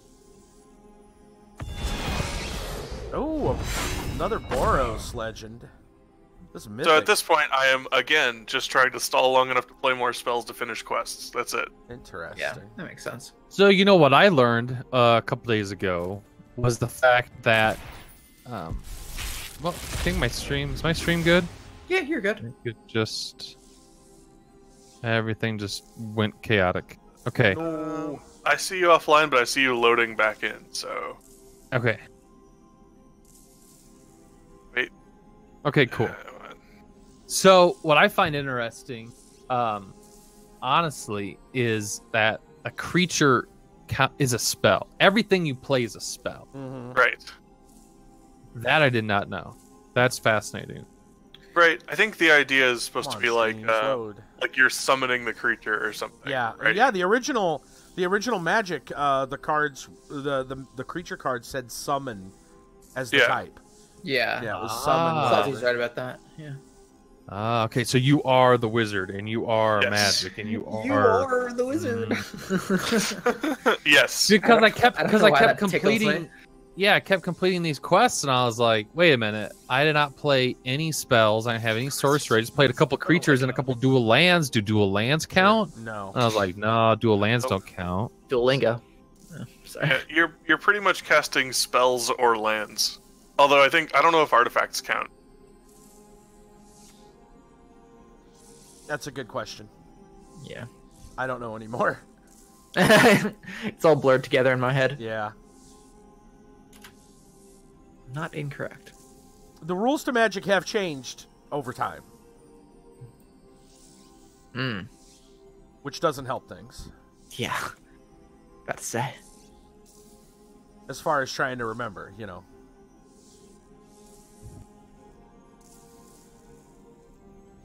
Oh, another Boros legend. This is mythic. So at this point, I am again just trying to stall long enough to play more spells to finish quests. That's it. Interesting. Yeah, that makes sense. So you know what I learned a couple days ago was the fact that, well, I think my stream is my stream good. Yeah, you're good. Everything just went chaotic. Okay. I see you offline, but I see you loading back in. So Okay. wait. Okay. Cool. So what I find interesting, honestly, is that a creature is a spell. Everything you play is a spell. Mm-hmm. Right. That I did not know. That's fascinating. Right. I think the idea is supposed to be like load. like you're summoning the creature or something. Yeah, Right. yeah. The original Magic, the cards, the creature card said summon as the type. Yeah. Yeah, it was summon. Salty's right about that. Yeah. Okay, so you are the wizard, and you are Yes. magic, and you are. You are the wizard. Yes. Because I kept I don't know why kept that tickles completing. me. Yeah, I kept completing these quests, and I was like, wait a minute. I did not play any spells. I didn't have any sorcery. I just played a couple creatures and a couple dual lands. Do dual lands count? No. And I was like, no, dual lands don't count. Duolingo. Oh, sorry. Yeah, you're pretty much casting spells or lands. Although I don't know if artifacts count. That's a good question. Yeah. I don't know anymore. It's all blurred together in my head. Yeah. Not incorrect. The rules to Magic have changed over time, which doesn't help things. Yeah. About to say. As far as trying to remember, you know.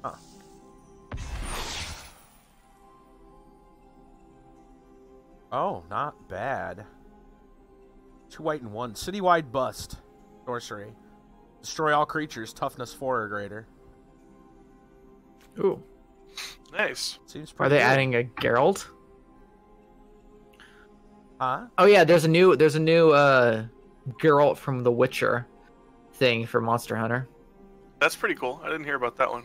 Huh. Oh, not bad. 2 white and 1. Citywide bust. Sorcery. Destroy all creatures, toughness 4 or greater. Ooh. Nice. Seems Are pretty they good. adding a Geralt? Huh? Oh yeah, there's a new Geralt from The Witcher thing for Monster Hunter. That's pretty cool. I didn't hear about that one.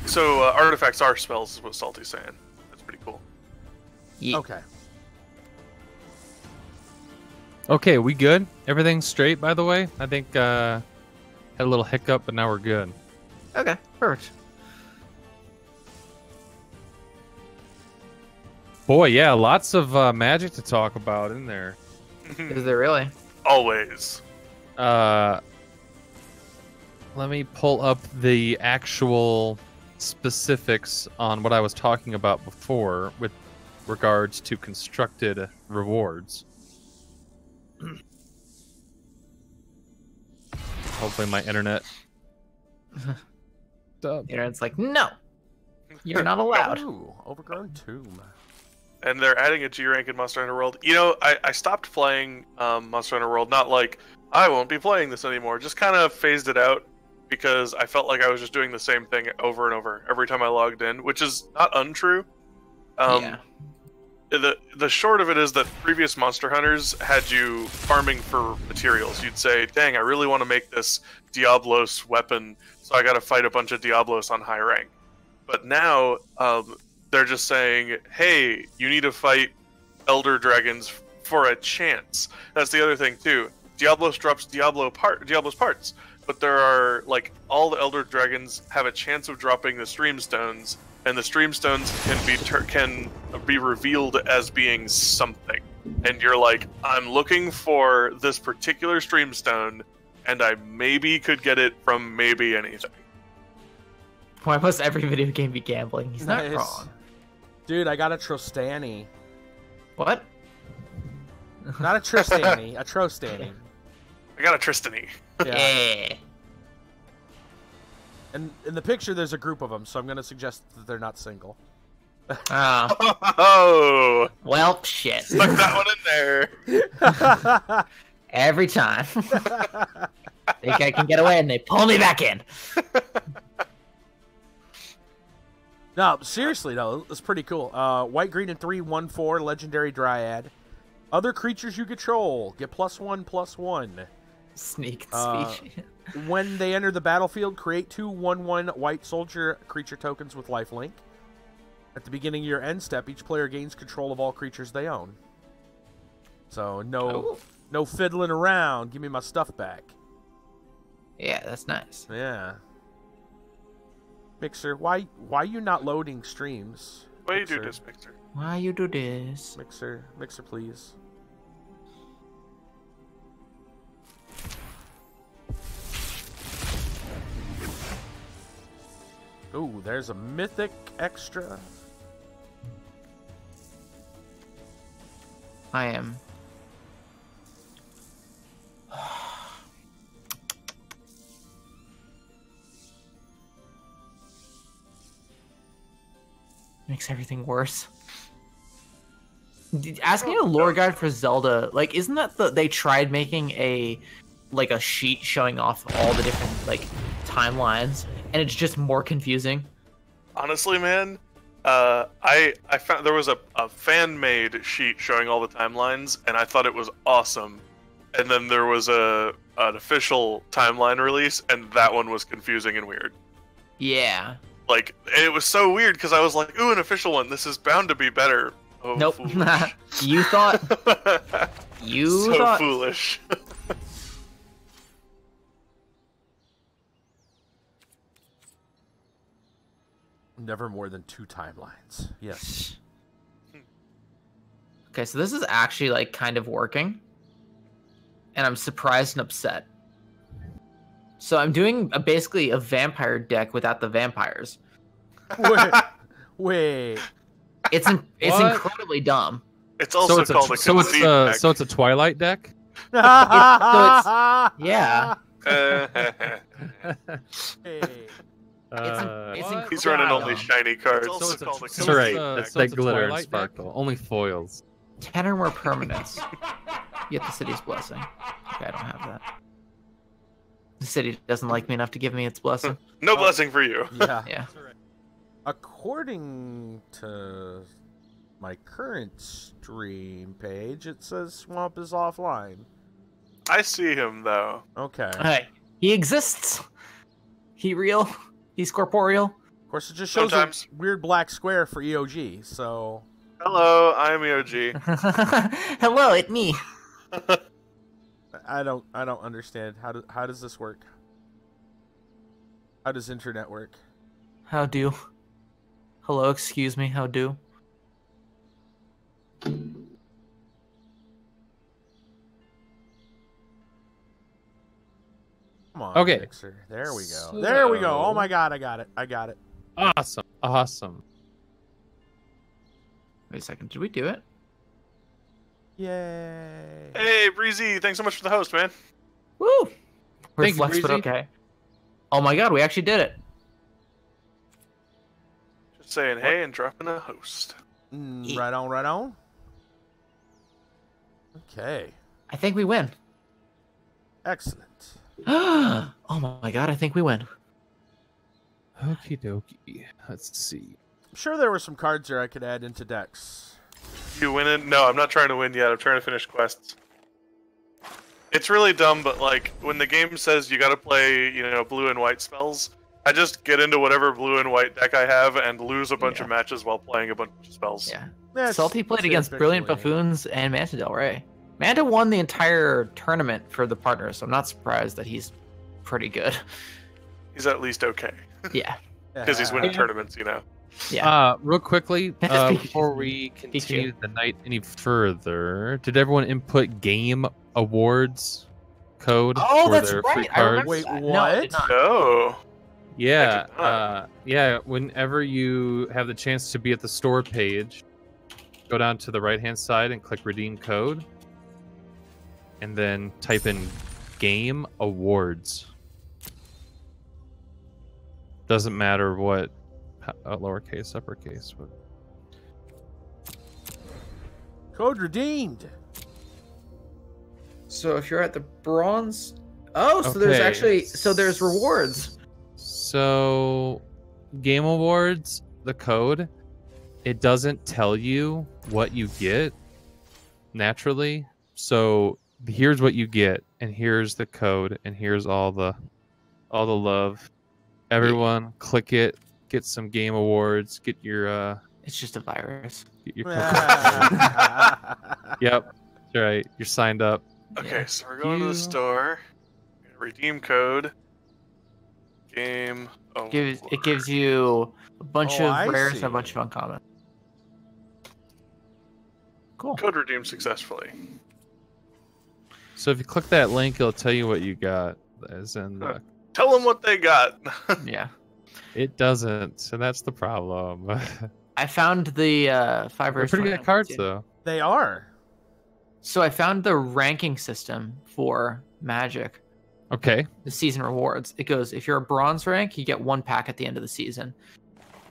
So artifacts are spells, is what Salty's saying. That's pretty cool. Yeah. Okay. Okay, we good? Everything's straight, by the way? I think had a little hiccup, but now we're good. Okay, perfect. Boy, yeah, lots of magic to talk about in there. Is there really? Always. Let me pull up the actual specifics on what I was talking about before with regards to constructed rewards. Hopefully my internet. Internet's like, no, you're not allowed. Ooh, overgrown tomb. And they're adding a G rank in Monster Hunter World. You know, I stopped playing Monster Hunter World, not like, I won't be playing this anymore. Just kind of phased it out because I felt like I was just doing the same thing over and over every time I logged in, which is not untrue. Yeah. The short of it is that previous Monster Hunters had you farming for materials. You'd say, dang, I really want to make this Diablos weapon, so I got to fight a bunch of Diablos on high rank. But now, they're just saying, hey, you need to fight Elder Dragons for a chance. That's the other thing, too. Diablos drops Diablos parts, but there are, like, all the Elder Dragons have a chance of dropping the Stream Stones, and the Stream Stones can be revealed as being something. And you're like, I'm looking for this particular Stream Stone, and I maybe could get it from maybe anything. Why must every video game be gambling? He's not Nice. wrong. Dude, I got a Trostani. What? Not a Tristani, a Trostani. I got a Tristany. Yeah. And in the picture, there's a group of them, so I'm going to suggest that they're not single. Oh, Oh, well, shit. stuck that one in there. Every time. Think I can get away, and they pull me back in. No, seriously, though, it's pretty cool. White, green, and 3/1/4 legendary dryad. Other creatures you control get +1/+1. Sneak Uh, speech. When they enter the battlefield, create 2 1/1 white soldier creature tokens with lifelink. At the beginning of your end step, each player gains control of all creatures they own. So no fiddling around. Give me my stuff back. Yeah, that's nice. Yeah. Mixer, why you not loading streams? Why do you do this, Mixer? Why you do this? Mixer, please. Ooh, there's a mythic extra. I am. Makes everything worse. Asking a lore guide for Zelda, like, isn't that they tried making a sheet showing off all the different timelines, and it's just more confusing. Honestly, man, I found there was a fan-made sheet showing all the timelines, and I thought it was awesome. And then there was an official timeline release, and that one was confusing and weird. Yeah. Like, it was so weird because I was like, "Ooh, an official one! This is bound to be better." Oh, Nope. foolish. You thought. You so thought. foolish. Never more than 2 timelines. Yes. Okay, so this is actually kind of working, and I'm surprised and upset. So I'm doing basically a vampire deck without the vampires. Wait. It's incredibly dumb. It's also called a conceit deck. So it's a Twilight deck. Yeah. He's running only shiny cards. So it's called a That's right. conceit deck. They glitter and sparkle. Only foils. 10 or more permanents. You get the city's blessing. Okay, I don't have that. The city doesn't like me enough to give me its blessing. No blessing for you. Yeah. Yeah. According to my current stream page, it says Swamp is offline. I see him though. Okay. Hey, he exists. He real. He's corporeal. Of course, it just shows Sometimes. a weird black square for EOG, so... Hello, I'm EOG. Hello, it's me. I don't understand. How does this work? How does internet work? How do? Hello, excuse me, how do? Come on, Okay. Mixer. There we go. So- There we go. Oh my god, I got it. Awesome. Awesome. Wait a second, did we do it? Yay. Hey, Breezy, thanks so much for the host, man. Woo! Thank you, Reflex, but Breezy. okay. Oh my god, we actually did it. Just saying hey and dropping a host. Right on, right on. Okay. I think we win. Excellent. Oh my god, I think we win. Okie dokie. Let's see. I'm sure there were some cards there I could add into decks. You winning? No, I'm not trying to win yet. I'm trying to finish quests. It's really dumb, but like when the game says you gotta play, blue and white spells, I just get into whatever blue and white deck I have and lose a bunch of matches while playing a bunch of spells. Yeah. Yeah, Salty played against Brilliant typically- Buffoons and Manta Del Rey. Manta won the entire tournament for the partners, so I'm not surprised that he's pretty good. He's at least okay Yeah. because he's winning tournaments. Yeah. Real quickly, Speak- before we speak continue the night any further, did everyone input game awards code Oh, for that's their free right. I remember cards? Wait, that. No, I did what? not. Oh, Yeah, I did not. yeah. Whenever you have the chance to be at the store page, go down to the right-hand side and click redeem code, and then type in game awards. Doesn't matter what lowercase, uppercase. But... Code redeemed. So if you're at the bronze... Oh, so there's Okay. actually... So there's rewards. So, Game Awards, the code, it doesn't tell you what you get naturally. So here's what you get, and here's the code, and here's all the love. Everyone, click it, get some Game Awards, get your It's just a virus. get your. Yep, that's right. You're signed up. okay. Yeah. So we're going to You- the store. Redeem code. Game. Oh, It gives you a bunch Oh, of I rares see. and a bunch of uncommon. Cool. code redeemed successfully. So if you click that link, it'll tell you what you got. As in, Tell them what they got. Yeah. it doesn't, and that's the problem. I found the 5 They're rares. pretty good cards, though. They are. So I found the ranking system for Magic, Okay. the season rewards. It goes, if you're a bronze rank, you get 1 pack at the end of the season.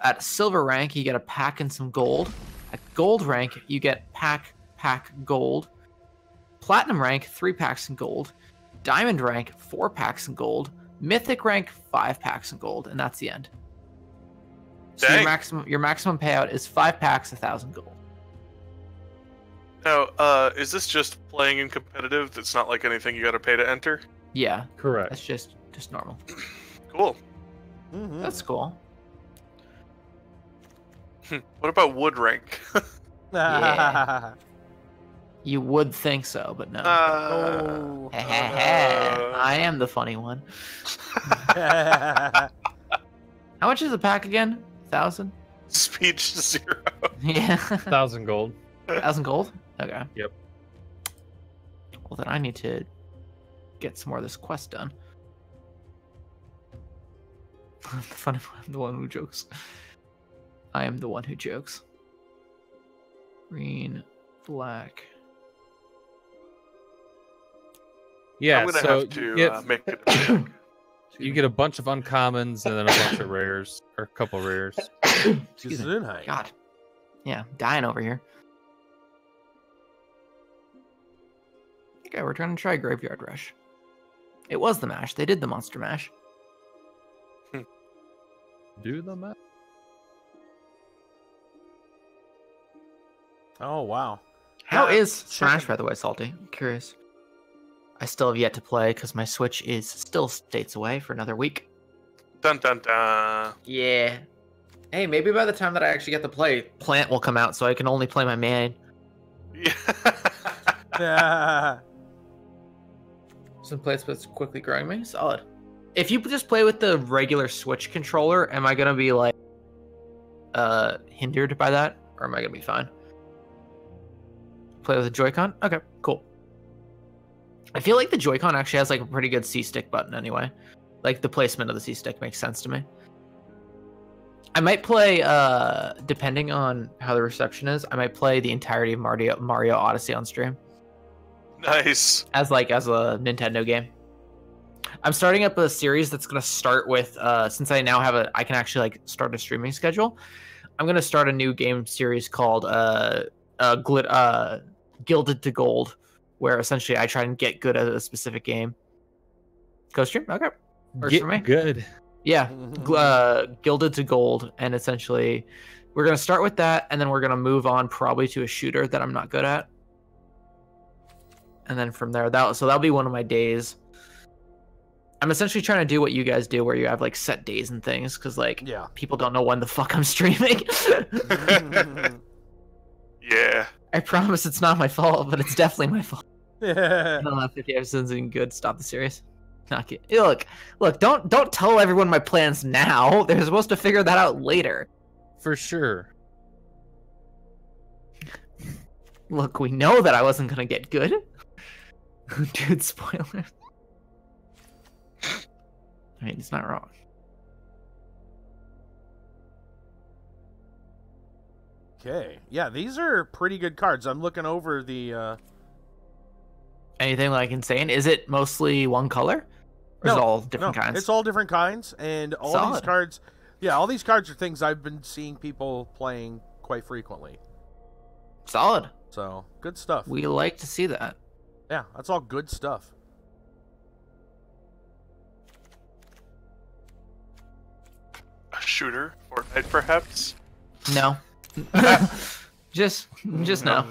At silver rank, you get a pack and some gold. At gold rank, you get pack gold. Platinum rank, 3 packs and gold. Diamond rank, 4 packs and gold. Mythic rank, 5 packs and gold, and that's the end. So Dang. your maximum payout is 5 packs, 1,000 gold. Now, is this just playing in competitive? That's not like anything you got to pay to enter. Yeah, Correct. that's just normal. Cool. Mhm. That's cool. What about wood rank? Yeah. You would think so, but no. Oh. I am the funny one. How much is a pack again? 1,000? Speech 0. Yeah. 1,000 gold. 1,000 gold? Okay. Yep. Well, then I need to get some more of this quest done. The funny one, I'm the one who jokes. I am the one who jokes. Green, black. Yeah, I'm gonna so have to you, get, make it. A check. you get a bunch of uncommons and then a bunch of rares, or a couple rares. Excuse me. Gesundheit. God. Yeah, dying over here. Okay, we're trying to try Graveyard Rush. It was the mash. They did the monster mash. Do the math. Oh, wow. How Yeah, is Smash, checking- by the way, Salty? I'm curious. I still have yet to play because my Switch is still states away for another week. Dun dun dun. Yeah. Hey, maybe by the time that I actually get to play, Plant will come out so I can only play my main. Yeah. Yeah. Some place that's quickly growing me. Solid. If you just play with the regular Switch controller, am I gonna be like hindered by that? Or am I gonna be fine? Play with a Joy-Con? Okay, cool. I feel like the Joy-Con actually has like a pretty good C-stick button anyway. Like the placement of the C-stick makes sense to me. I might play, depending on how the reception is, I might play the entirety of Mario Odyssey on stream. Nice. As a Nintendo game. I'm starting up a series that's gonna start with since I now have I can actually like start a streaming schedule. I'm gonna start a new game series called Gilded to Gold, where essentially I try and get good at a specific game. Costream? Okay. Works Get for me. good. Yeah. Gilded to Gold, and essentially we're gonna start with that, and then we're gonna move on probably to a shooter that I'm not good at. And then from there, that'll be one of my days. I'm essentially trying to do what you guys do, where you have like set days and things, because like people don't know when the fuck I'm streaming. Yeah. I promise it's not my fault, but it's definitely my fault. Yeah. I don't know if 50 episodes isn't good. Stop the series. Not good. Look. Don't tell everyone my plans now. They're supposed to figure that out later. For sure. Look, we know that I wasn't gonna get good. Dude, spoiler. I mean, it's not wrong. Okay. Yeah, these are pretty good cards. I'm looking over the. Anything like insane? Is it mostly one color? Or is it all different kinds? It's all different kinds, and all these Solid. cards. Yeah, all these cards are things I've been seeing people playing quite frequently. Solid. So good stuff. We like to see that. Yeah, that's all good stuff. A shooter, Fortnite perhaps. No. just no.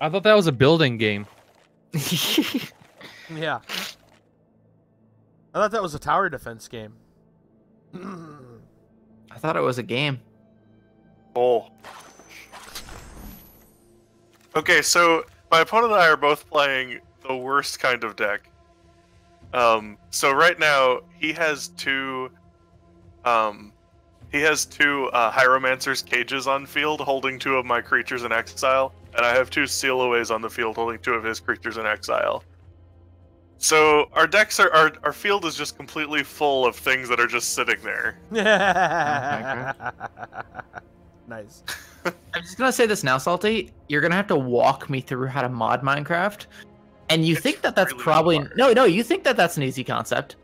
I thought that was a building game. Yeah. I thought that was a tower defense game. I thought it was a game. Oh. Okay, so my opponent and I are both playing the worst kind of deck. So right now he has two Hieromancer's cages on field holding two of my creatures in exile, and I have two Sealaways on the field holding two of his creatures in exile. So our decks our field is just completely full of things that are just sitting there. Nice. I'm just gonna say this now, Salty. You're gonna have to walk me through how to mod Minecraft, and you It's think that's really probably hard. no. You think that's an easy concept.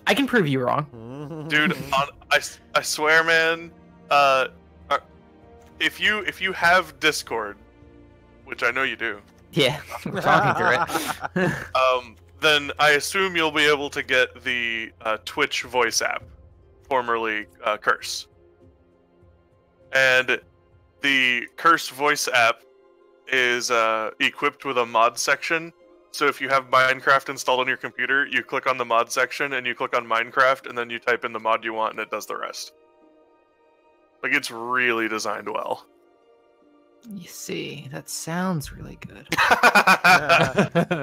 I can prove you wrong. Dude, I swear, man. If you have Discord, which I know you do, Yeah, we're talking through it. then I assume you'll be able to get the Twitch voice app, formerly Curse. And the Curse voice app is equipped with a mod section. So if you have Minecraft installed on your computer, you click on the mod section and you click on Minecraft, and then you type in the mod you want, and it does the rest. Like, it's really designed well. You see, that sounds really good,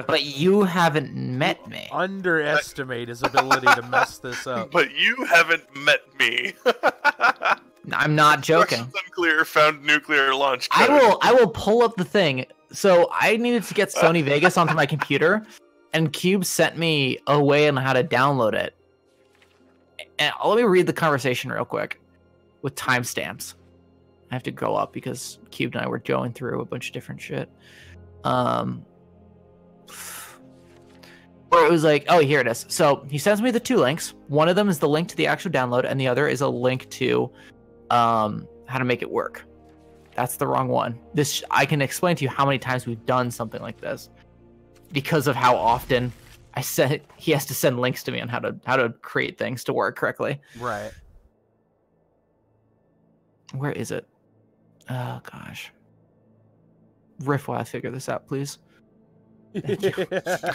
but you haven't met me. Underestimate his ability to mess this up. But you haven't met me. I'm not joking. Questions unclear, found nuclear launch code. I will pull up the thing. So I needed to get Sony Vegas onto my computer, and Cube sent me a way on how to download it. And let me read the conversation real quick with timestamps. I have to go up because Cube and I were going through a bunch of different shit. Where it was like, oh, here it is. So he sends me the two links. One of them is the link to the actual download, and the other is a link to how to make it work. That's the wrong one. This I can explain to you how many times we've done something like this because of how often he has to send links to me on how to create things to work correctly. Right. Where is it? Oh gosh. Riff while I figure this out, please. Thank you. Here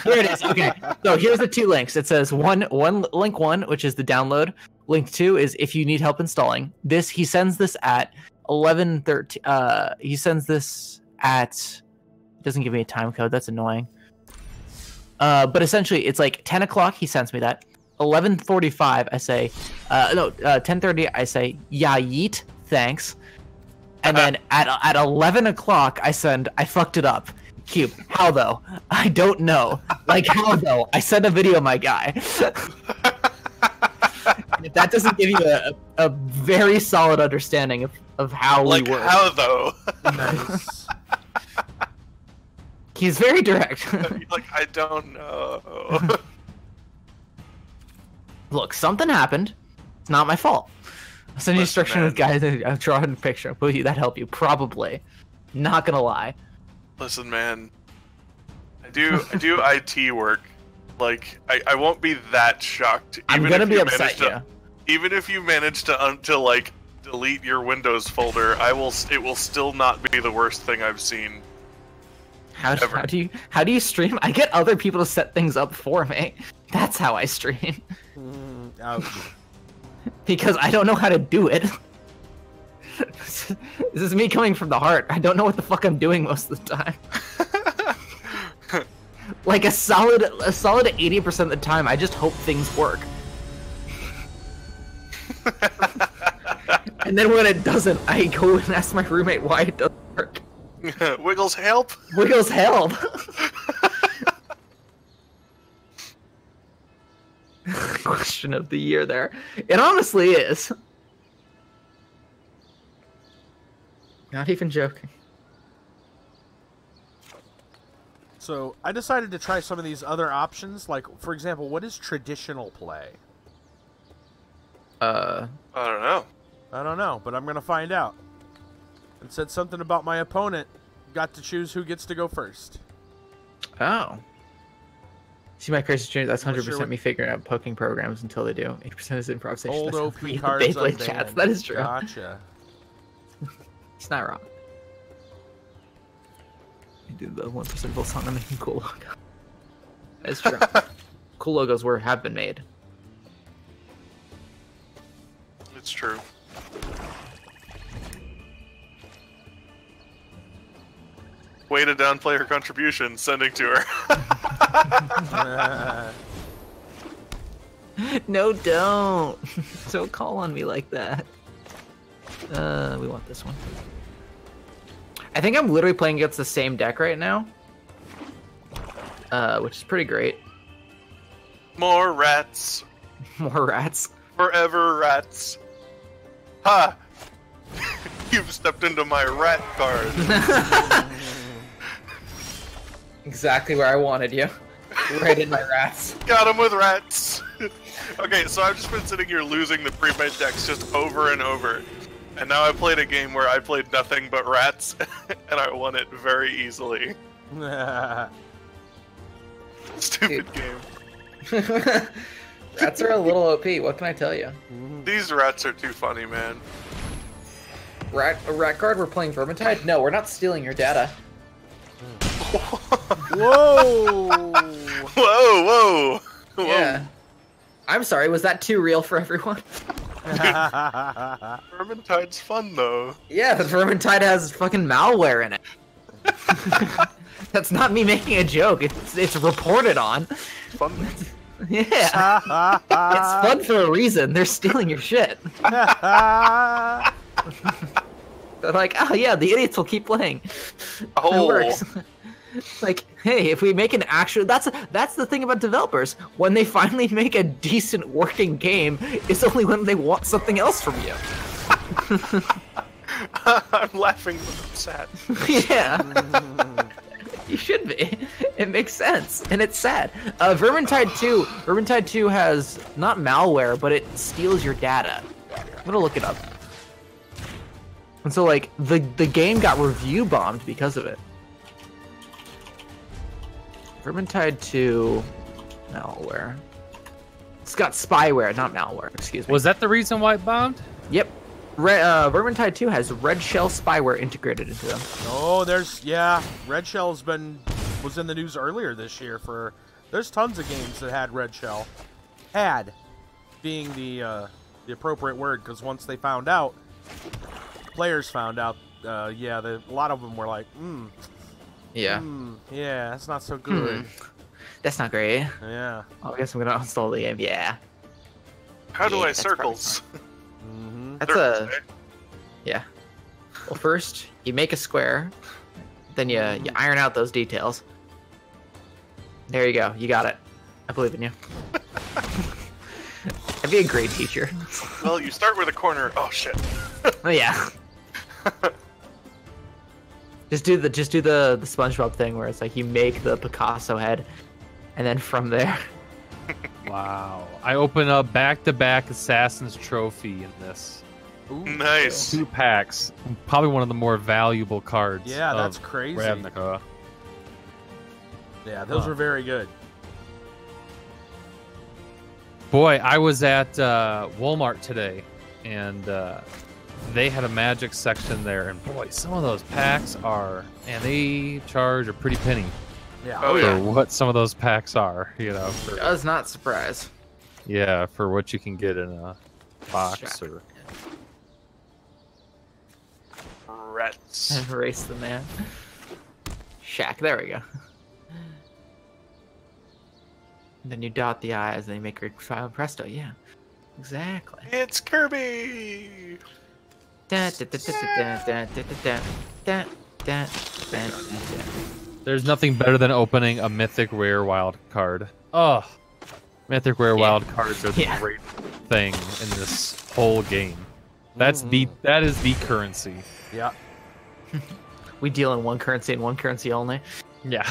it is. Okay. So here's the 2 links. It says link 1, which is the download. Link 2 is if you need help installing. He sends this at 11:13. He sends this at. It doesn't give me a time code. That's annoying. But essentially, it's like 10 o'clock. He sends me that. 11:45. I say, 10:30. I say, yeah, yeet, thanks. And then at 11 o'clock, I fucked it up. Cube, how though? I don't know. Like, how though? I sent a video, my guy. If that doesn't give you a very solid understanding of how we work. Like, how though? Nice. He's very direct. Like, I don't know. Look, something happened. It's not my fault. I'll send you instruction with guys. I'll draw a picture. Will that help you? Probably. Not gonna lie. Listen, man. I do IT work. Like, I won't be that shocked. I'm gonna be upset, yeah. Even if you manage to like delete your Windows folder, it will still not be the worst thing I've seen. How do you stream? I get other people to set things up for me. That's how I stream. Ouch. Because I don't know how to do it. This is me coming from the heart. I don't know what the fuck I'm doing most of the time. Like a solid 80% of the time, I just hope things work. And then when it doesn't, I go and ask my roommate why it doesn't work. Wiggles help. Wiggles help. Question of the year there. It honestly is. Not even joking. So I decided to try some of these other options. Like, for example, what is traditional play? I don't know. I don't know, but I'm gonna find out. It said something about my opponent got to choose who gets to go first. Oh. See my crazy stream? That's 100% me figuring out poking programs until they do. 8% is improvisation. Old That's OP the cards Beyblade unbanned. chats. That is true. Gotcha. It's not wrong. I did the 1% full song on making cool logo. That's true. Cool logos have been made. It's true. Way to downplay her contribution, sending to her. No, don't. Don't call on me like that. We want this one. I think I'm literally playing against the same deck right now. Which is pretty great. More rats. More rats. Forever rats. Ha! You've stepped into my rat card. Exactly where I wanted you. Right in my rats. Got him with rats. Okay, so I've just been sitting here losing the pre-made decks just over and over. And now I played a game where I played nothing but rats, and I won it very easily. Stupid game. Rats are a little OP, what can I tell you? These rats are too funny, man. A rat card, we're playing Vermintide? No, we're not stealing your data. Whoa! Whoa! Yeah. I'm sorry, was that too real for everyone? Vermintide's fun, though. Yeah, but Vermintide has fucking malware in it. That's not me making a joke. It's reported on. Fun. Yeah. It's fun for a reason. They're stealing your shit. They're like, oh yeah, the idiots will keep playing. Oh. It works. Like, hey, if we make an actual... That's the thing about developers. When they finally make a decent working game, it's only when they want something else from you. I'm laughing, but I'm sad. Yeah. You should be. It makes sense, and it's sad. Vermintide 2 has not malware, but it steals your data. I'm gonna look it up. And so like the game got review bombed because of it. Vermintide 2 malware. It's got spyware, not malware. Excuse me. Was that the reason why it bombed? Yep. Vermintide 2 has red shell spyware integrated into them. Oh, Red Shell's was in the news earlier this year for. There's tons of games that had red shell. Had being the appropriate word, because once they found out, players found out. A lot of them were like, Yeah. Yeah, that's not so good. That's not great. Yeah. Oh, I guess I'm gonna install the game. Yeah. How do I that's probably circles? That's a. Yeah. Well, first you make a square, then you iron out those details. There you go. You got it. I believe in you. I'd be a great teacher. Well, you start with a corner. Oh shit. Oh yeah. Just do the SpongeBob thing where it's like you make the Picasso head, and then from there. Wow. I open up back-to-back Assassin's Trophy in this. Ooh, Nice. 2 packs. Probably one of the more valuable cards. Yeah, that's of crazy. Ravnica. Yeah, those were very good. Boy, I was at Walmart today, and they had a Magic section there, and boy, some of those packs and they charge a pretty penny Yeah. Oh for yeah. what some of those packs are, Does not surprise. Yeah, for what you can get in a box Sure. or... Rats. Erase the man. Shack. There we go. And then you dot the I's, and then you make your file presto. Yeah, exactly. It's Kirby. There's nothing better than opening a Mythic Rare Wild card. Oh, Mythic Rare Wild cards are the great thing in this whole game. That is the currency. Yeah. We deal in one currency and one currency only. Yeah.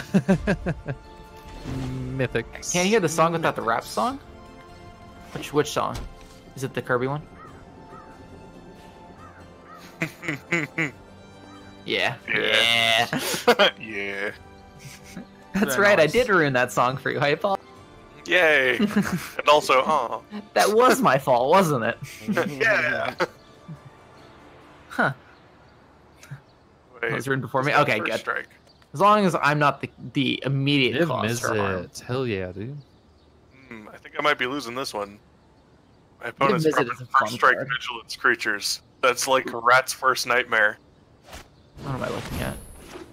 Mythic. Can't you hear the song without the rap song? Which song? Is it the Kirby one? Yeah. Yeah. Yeah. Yeah. That's Very right. nice. I did ruin that song for you. I apologize. Yay. And also, oh. That was my fault, wasn't it? Yeah. Huh. Wait, Was written before me? who's got Okay, first good. Strike? As long as I'm not the immediate Niv cause for harm. Mizzet. Hell yeah, dude. I think I might be losing this one. My opponent's Mizzet probably is a fun first strike card. vigilance creatures. That's like Rat's first nightmare. What am I looking at?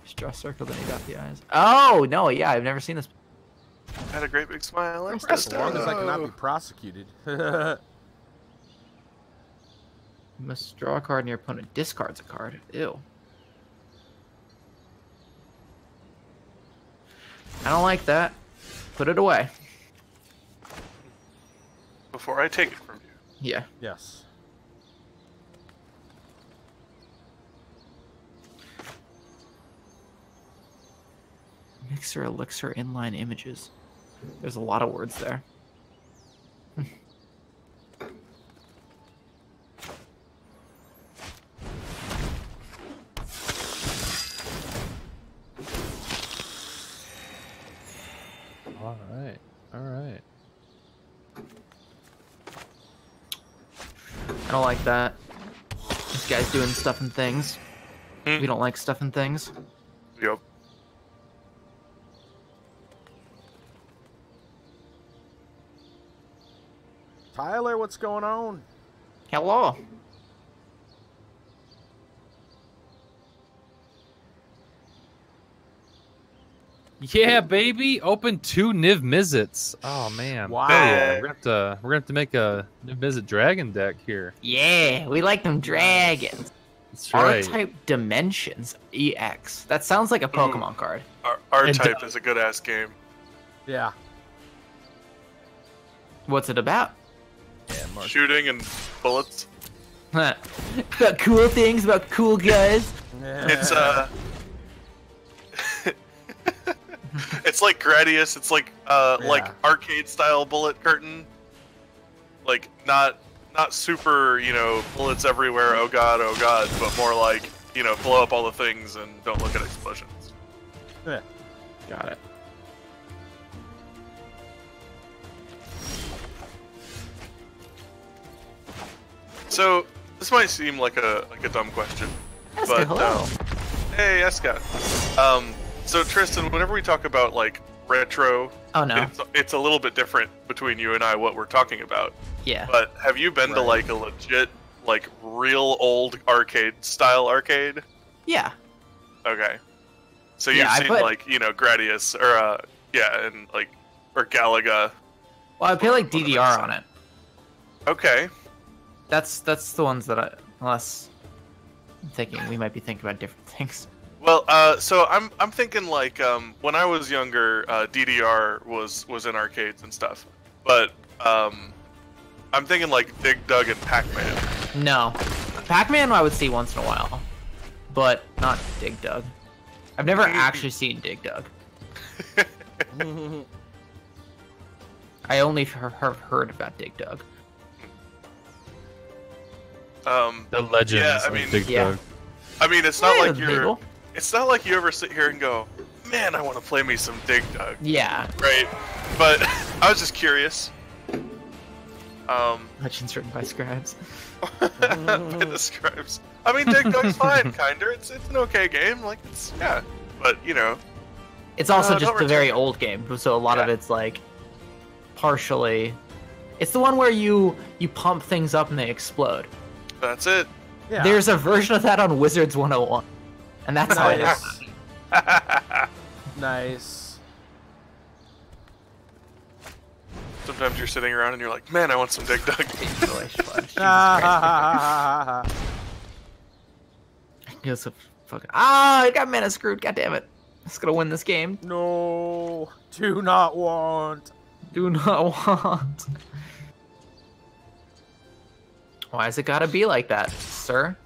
Just draw a circle, then you got the eyes. Oh, no, yeah, I've never seen this. Had a great big smile. And As long as I cannot be prosecuted. You must draw a card and your opponent discards a card. Ew. I don't like that. Put it away. Before I take it from you. Yeah. Yes. Mixer, elixir, inline images. There's a lot of words there. All right. All right. I don't like that. This guy's doing stuff and things. Hmm. We don't like stuff and things. Yep. Tyler, what's going on? Hello. Yeah, baby. Open 2 Niv Mizzets. Oh man. Wow. Hell yeah. We're gonna have to make a Niv Mizzet dragon deck here. Yeah, we like them dragons. That's right. R-type dimensions. EX. That sounds like a Pokemon card. R-Type is a good ass game. Yeah. What's it about? Shooting and bullets. About cool things about cool guys. It's it's like Gradius. It's like like arcade style bullet curtain. Like not not super, you know, bullets everywhere, oh god, but more like, you know, blow up all the things and don't look at explosions. Yeah. Got it. So this might seem like a dumb question, but hello. hey, Eska. So Tristan, whenever we talk about like retro, Oh no. it's a little bit different between you and I what we're talking about. Yeah. But have you been to like a legit, like real old arcade style arcade? Yeah. Okay. So you've seen like, you know, Gradius or yeah, and like or Galaga. Well, I play like DDR on it. Okay. That's the ones that I, unless I'm thinking we might be thinking about different things. Well, so I'm thinking like when I was younger, DDR was in arcades and stuff, but I'm thinking like Dig Dug and Pac-Man. No, Pac-Man I would see once in a while, but not Dig Dug. I've never actually seen Dig Dug. I only have heard about Dig Dug. The legends yeah, I of mean, Dig yeah. Dug. I mean, it's not like you're. Legal. It's not like you ever sit here and go, "Man, I want to play me some Dig Dug." Yeah. Right. But I was just curious. Legends written by scribes. By the scribes. I mean, Dig Dug's fine, kinda. It's an okay game. Like it's yeah, but you know. It's also don't just a return very it. old game, so a lot of Yeah. it's like partially. It's the one where you pump things up and they explode. That's it. Yeah. There's a version of that on Wizards 101, and that's how it is. Nice. Nice. Sometimes you're sitting around and you're like, "Man, I want some Dig Dug." Jesus Christ. It's a fucking I got mana screwed. God damn it! I'm just gonna win this game. No, do not want. Do not want. Why has it gotta be like that, sir?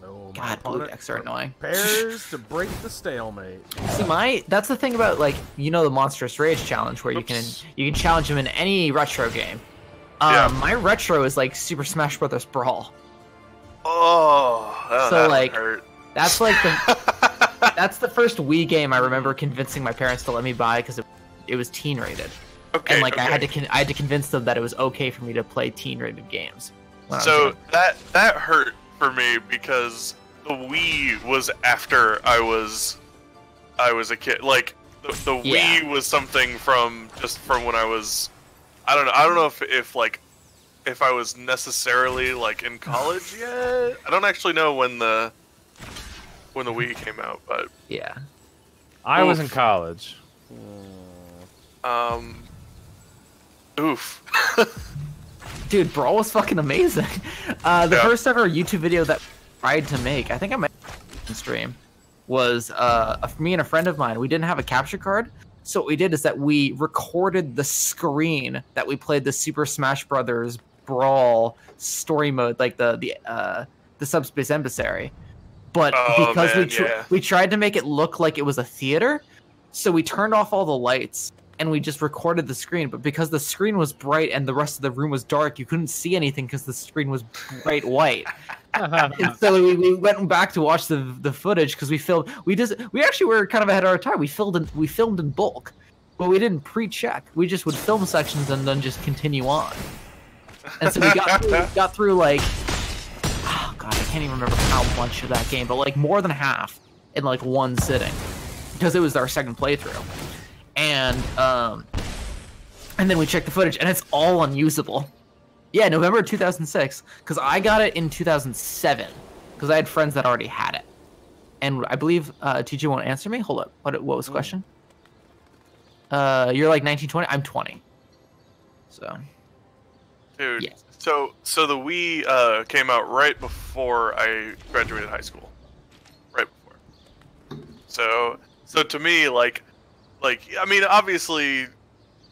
No, God, blue decks are annoying. Prepares to break the stalemate. See, that's the thing about like the Monstrous Rage challenge where Oops. you can challenge him in any retro game. Yeah. My retro is like Super Smash Brothers Brawl. Oh, So, that like, hurt. That's like that's the first Wii game I remember convincing my parents to let me buy because it was teen rated. Okay. And like okay. I had to convince them that it was okay for me to play teen rated games. when I was So young. that hurt for me because the Wii was after I was a kid. Like the Yeah. Wii was something from when I was. I don't know if I was necessarily like in college yet. I don't actually know when the Wii came out, but Yeah. I was in Oof. college. oof. Dude, Brawl was fucking amazing. The Yeah. first ever YouTube video that I tried to make, I think I might stream, was me and a friend of mine. We didn't have a capture card, so what we did is that we recorded the screen that we played the Super Smash Brothers Brawl story mode, like the Subspace Emissary. But Oh, because man, yeah. we tried to make it look like it was a theater, so we turned off all the lights and we just recorded the screen. But because the screen was bright and the rest of the room was dark, you couldn't see anything because the screen was bright white. And so we went back to watch the footage because we actually were kind of ahead of our time. We filmed in bulk, but we didn't pre-check. We just would film sections and then just continue on. And so we got through like, oh god, I can't even remember how much of that game, but like more than half in like one sitting because it was our second playthrough. And then we checked the footage and it's all unusable. Yeah, November 2006, because I got it in 2007, because I had friends that already had it. And I believe TJ won't answer me. Hold up, what was the question? You're like 1920. I'm 20. So. Dude, Yes. so the Wii came out right before I graduated high school. Right before. So to me, like I mean, obviously,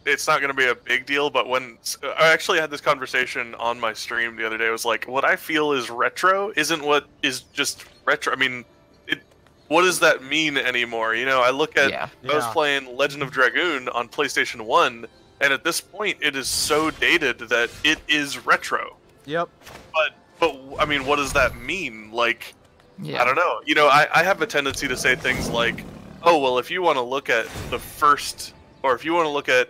it's not going to be a big deal. But when I actually had this conversation on my stream the other day, I was like, what I feel is retro isn't what is just retro. I mean, what does that mean anymore? You know, I look at I was playing Legend of Dragoon on PlayStation 1, and at this point it is so dated that it is retro. Yep. But I mean, what does that mean? Like, I don't know. You know, I have a tendency to say things like, oh, well, if you want to look at the first, or if you want to look at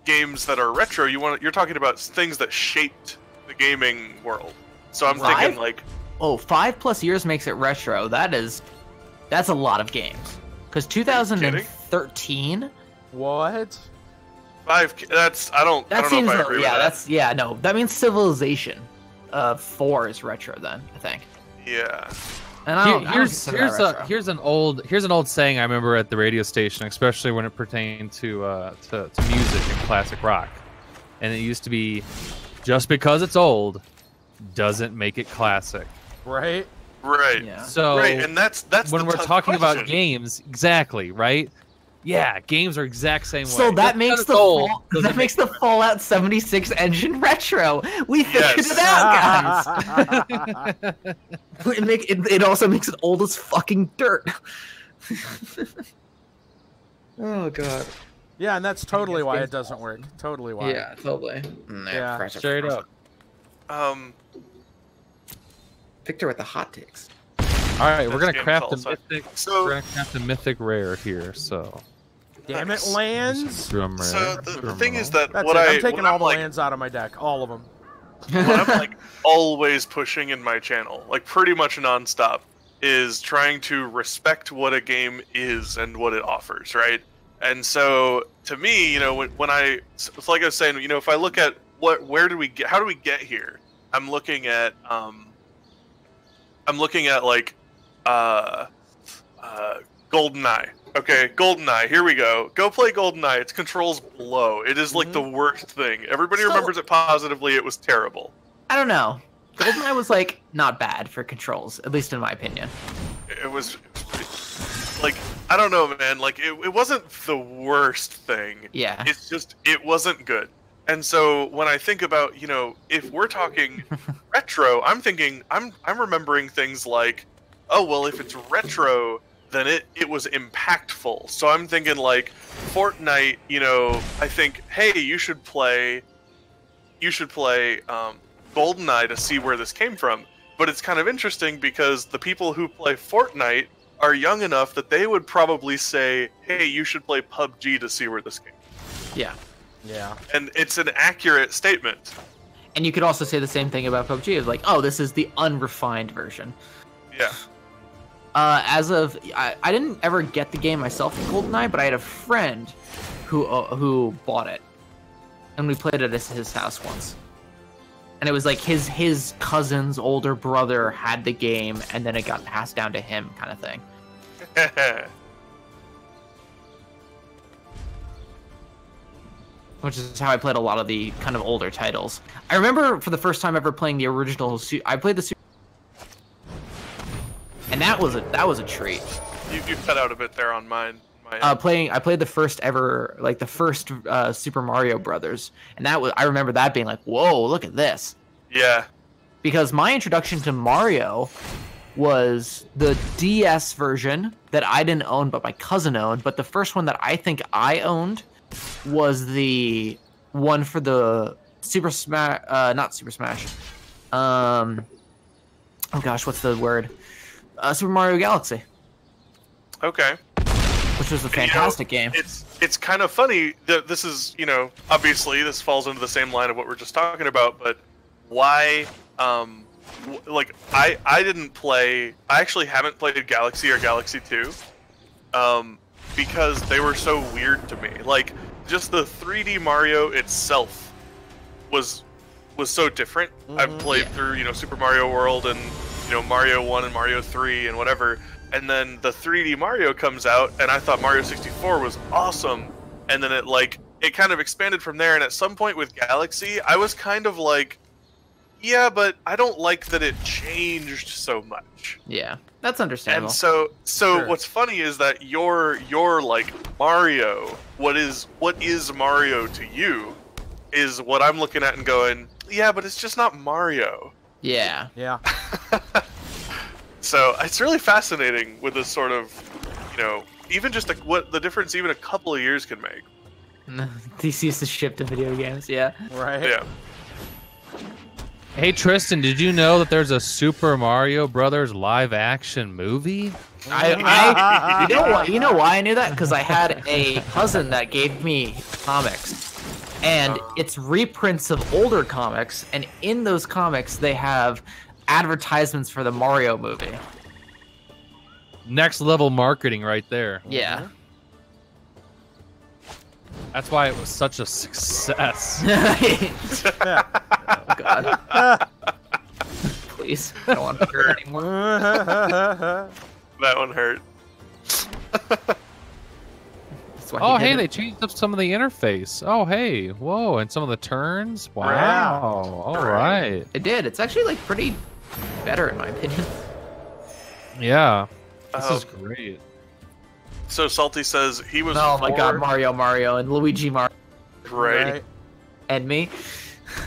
games that are retro, you're talking about things that shaped the gaming world. So I'm thinking like, oh, 5+ years makes it retro. That's a lot of games. Because 2013. What? 5. That's I don't know if I agree with that. No. That means Civilization 4 is retro then, I think. Yeah. And here's an old saying I remember at the radio station, especially when it pertained to music and classic rock. And it used to be, just because it's old doesn't make it classic. Right? Right. Yeah. So and that's when we're talking about games, exactly, right? Yeah, games are exact same way. So that makes the Fallout 76 engine retro. We figured it out, guys. It also makes it old as fucking dirt. Oh god. Yeah, and that's totally why it doesn't work. Totally why. Yeah, totally. Yeah, straight up. Victor with the hot takes. All right, we're gonna craft a mythic. We're gonna craft a mythic rare here. So. Damn it, lands! So the thing is that I'm taking all the lands out of my deck, all of them. What I'm like always pushing in my channel, like pretty much nonstop, is trying to respect what a game is and what it offers, right? And so to me, you know, when it's like I was saying, you know, if I look at how do we get here? I'm looking at like GoldenEye. Okay, GoldenEye, here we go. Go play GoldenEye. Its controls blow. It is like the worst thing. Everybody remembers it positively. It was terrible. I don't know. GoldenEye was like not bad for controls, at least in my opinion. It was like, I don't know, man. Like it wasn't the worst thing. Yeah. It's just it wasn't good. And so when I think about, you know, if we're talking retro, I'm thinking I'm remembering things like, oh well, if it's retro, then it was impactful. So I'm thinking like Fortnite, you know, I think, hey, you should play GoldenEye to see where this came from. But it's kind of interesting because the people who play Fortnite are young enough that they would probably say, hey, you should play PUBG to see where this came from. Yeah. Yeah. And it's an accurate statement. And you could also say the same thing about PUBG. It's like, oh, this is the unrefined version. Yeah. I didn't ever get the game myself in GoldenEye, but I had a friend who bought it, and we played it at his house once. And it was like his cousin's older brother had the game, and then it got passed down to him, kind of thing. Which is how I played a lot of the kind of older titles. I remember for the first time ever playing the original. I played the. And that was a treat. You cut out a bit there on mine. I played the first ever, like the first Super Mario Brothers, and I remember that being like, whoa, look at this. Yeah. Because my introduction to Mario was the DS version that I didn't own, but my cousin owned. But the first one that I think I owned was the one for the Super Smash, not Super Smash. Oh gosh, what's the word? Super Mario Galaxy. Okay. Which was a fantastic game. It's kind of funny that this is, you know, obviously this falls into the same line of what we're just talking about, but why, like, I actually haven't played Galaxy or Galaxy 2, because they were so weird to me. Like, just the 3D Mario itself was so different. I've played through, you know, Super Mario World and, you know, Mario 1 and Mario 3 and whatever, and then the 3D Mario comes out, and I thought Mario 64 was awesome, and then it kind of expanded from there, and at some point with Galaxy, I was kind of like, yeah, but I don't like that it changed so much. Yeah, that's understandable. And so Sure. What's funny is that you're like, Mario, what is Mario to you, is what I'm looking at and going, yeah, but it's just not Mario. Yeah. Yeah. So it's really fascinating with this sort of, even just what the difference even a couple of years can make. DC used to ship to video games, yeah. Right. Yeah. Hey Tristan, did you know that there's a Super Mario Brothers live action movie? You know why I knew that? Because I had a cousin that gave me comics, and it's reprints of older comics, and in those comics they have advertisements for the Mario movie. Next level marketing right there. Yeah. That's why it was such a success. Oh God. Please, I don't want to hear it anymore. That one hurt. Oh, hey, they changed up some of the interface. Oh, hey, whoa, and some of the turns. Wow. All right. It did. It's actually like pretty better in my opinion. Yeah. This is great. So Salty says he was. Oh my God, Mario, and Luigi Mario. Right. And me.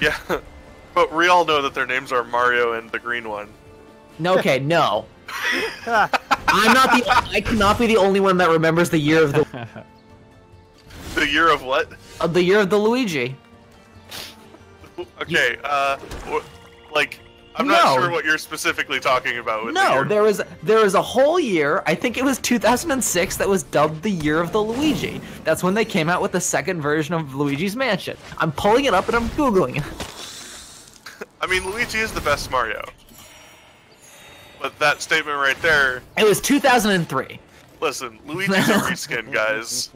Yeah. But we all know that their names are Mario and the green one. No, okay, no. I cannot be the only one that remembers the year of the. The year of what? The year of the Luigi. Okay. I'm not sure what you're specifically talking about. With there was a whole year. I think it was 2006 that was dubbed the year of the Luigi. That's when they came out with the second version of Luigi's Mansion. I'm pulling it up and I'm googling it. I mean, Luigi is the best Mario. But that statement right there. It was 2003. Listen, Luigi's a reskin, guys.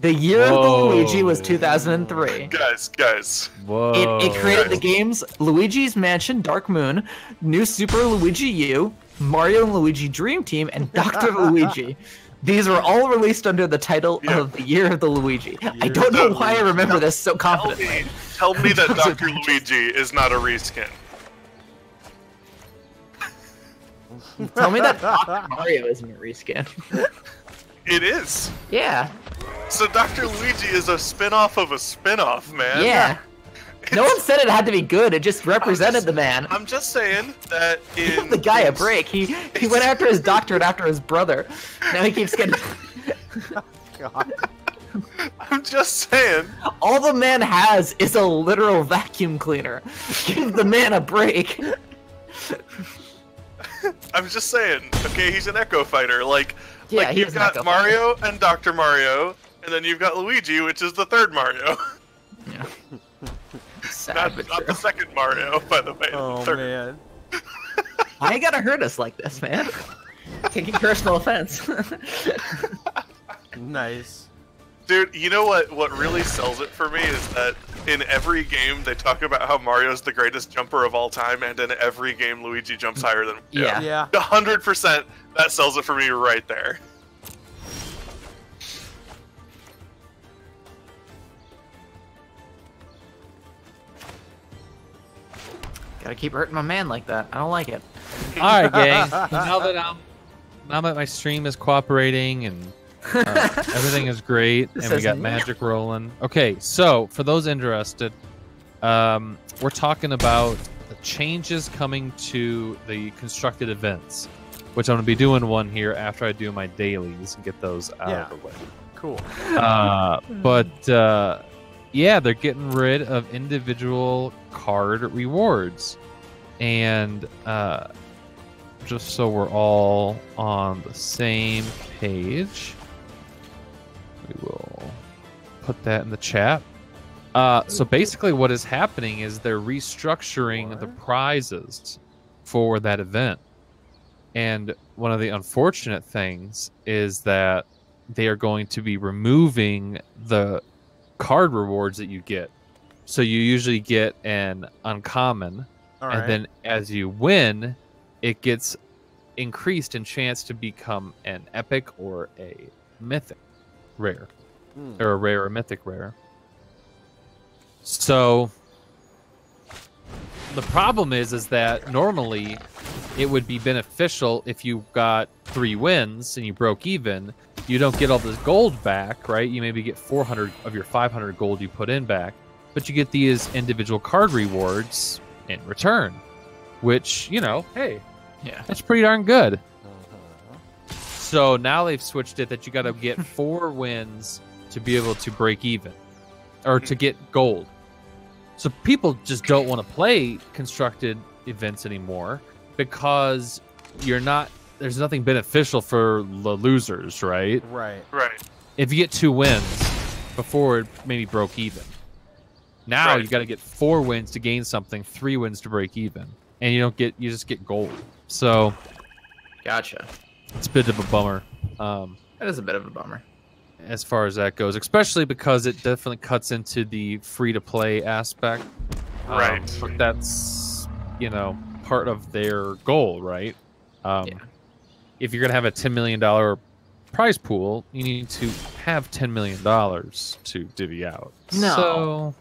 The year of the Luigi was 2003. Guys. Whoa. It created the games Luigi's Mansion Dark Moon, New Super Luigi U, Mario and Luigi Dream Team, and Dr. Luigi. These were all released under the title of the Year of the Luigi. I don't know why I remember this so confidently. Tell me that Dr. Luigi is not a reskin. Tell me that Dr. Mario isn't a reskin. It is. Yeah. So Dr. Luigi is a spin-off of a spin-off, man. Yeah. No one said it had to be good. It just represented the man. I'm just saying that Give the guy a break. He went after his doctorate after his brother. Now he keeps getting. God. I'm just saying. All the man has is a literal vacuum cleaner. Give the man a break. I'm just saying. Okay, he's an Echo Fighter. Yeah, you've got Mario and Dr. Mario, and then you've got Luigi, which is the third Mario. Yeah. Sad, not the second Mario, by the way. Oh, man. Why you gotta hurt us like this, man? Taking personal offense. Nice. Dude, you know what really sells it for me is that in every game they talk about how Mario's the greatest jumper of all time, and in every game Luigi jumps higher than Yeah. Yeah. 100%. That sells it for me right there. Gotta keep hurting my man like that. I don't like it. All right, gang. now that my stream is cooperating and everything is great, and we got magic rolling. Okay, so for those interested, we're talking about the changes coming to the constructed events, which I'm gonna be doing one here after I do my dailies and get those out of the way. Cool. Yeah, they're getting rid of individual card rewards, and just so we're all on the same page, we will put that in the chat. So basically what is happening is they're restructuring the prizes for that event. And one of the unfortunate things is that they are going to be removing the card rewards that you get. So you usually get an uncommon, and then as you win, it gets increased in chance to become an epic or a mythic rare, or a rare or mythic rare. So the problem is that normally it would be beneficial if you got 3 wins and you broke even. You don't get all this gold back, right? You maybe get 400 of your 500 gold you put in back, but you get these individual card rewards in return, which, you know, hey, Yeah. That's pretty darn good. So now they've switched it that you got to get 4 wins to be able to break even, or to get gold. So people just don't want to play constructed events anymore because there's nothing beneficial for the losers, right? Right. Right. If you get 2 wins, before it maybe broke even. Now Right. you got to get 4 wins to gain something, 3 wins to break even, and you just get gold. So Gotcha. it's a bit of a bummer. That is a bit of a bummer. As far as that goes, especially because it definitely cuts into the free-to-play aspect. Right. But that's, part of their goal, right? Yeah. If you're going to have a $10 million prize pool, you need to have $10 million to divvy out. No. So,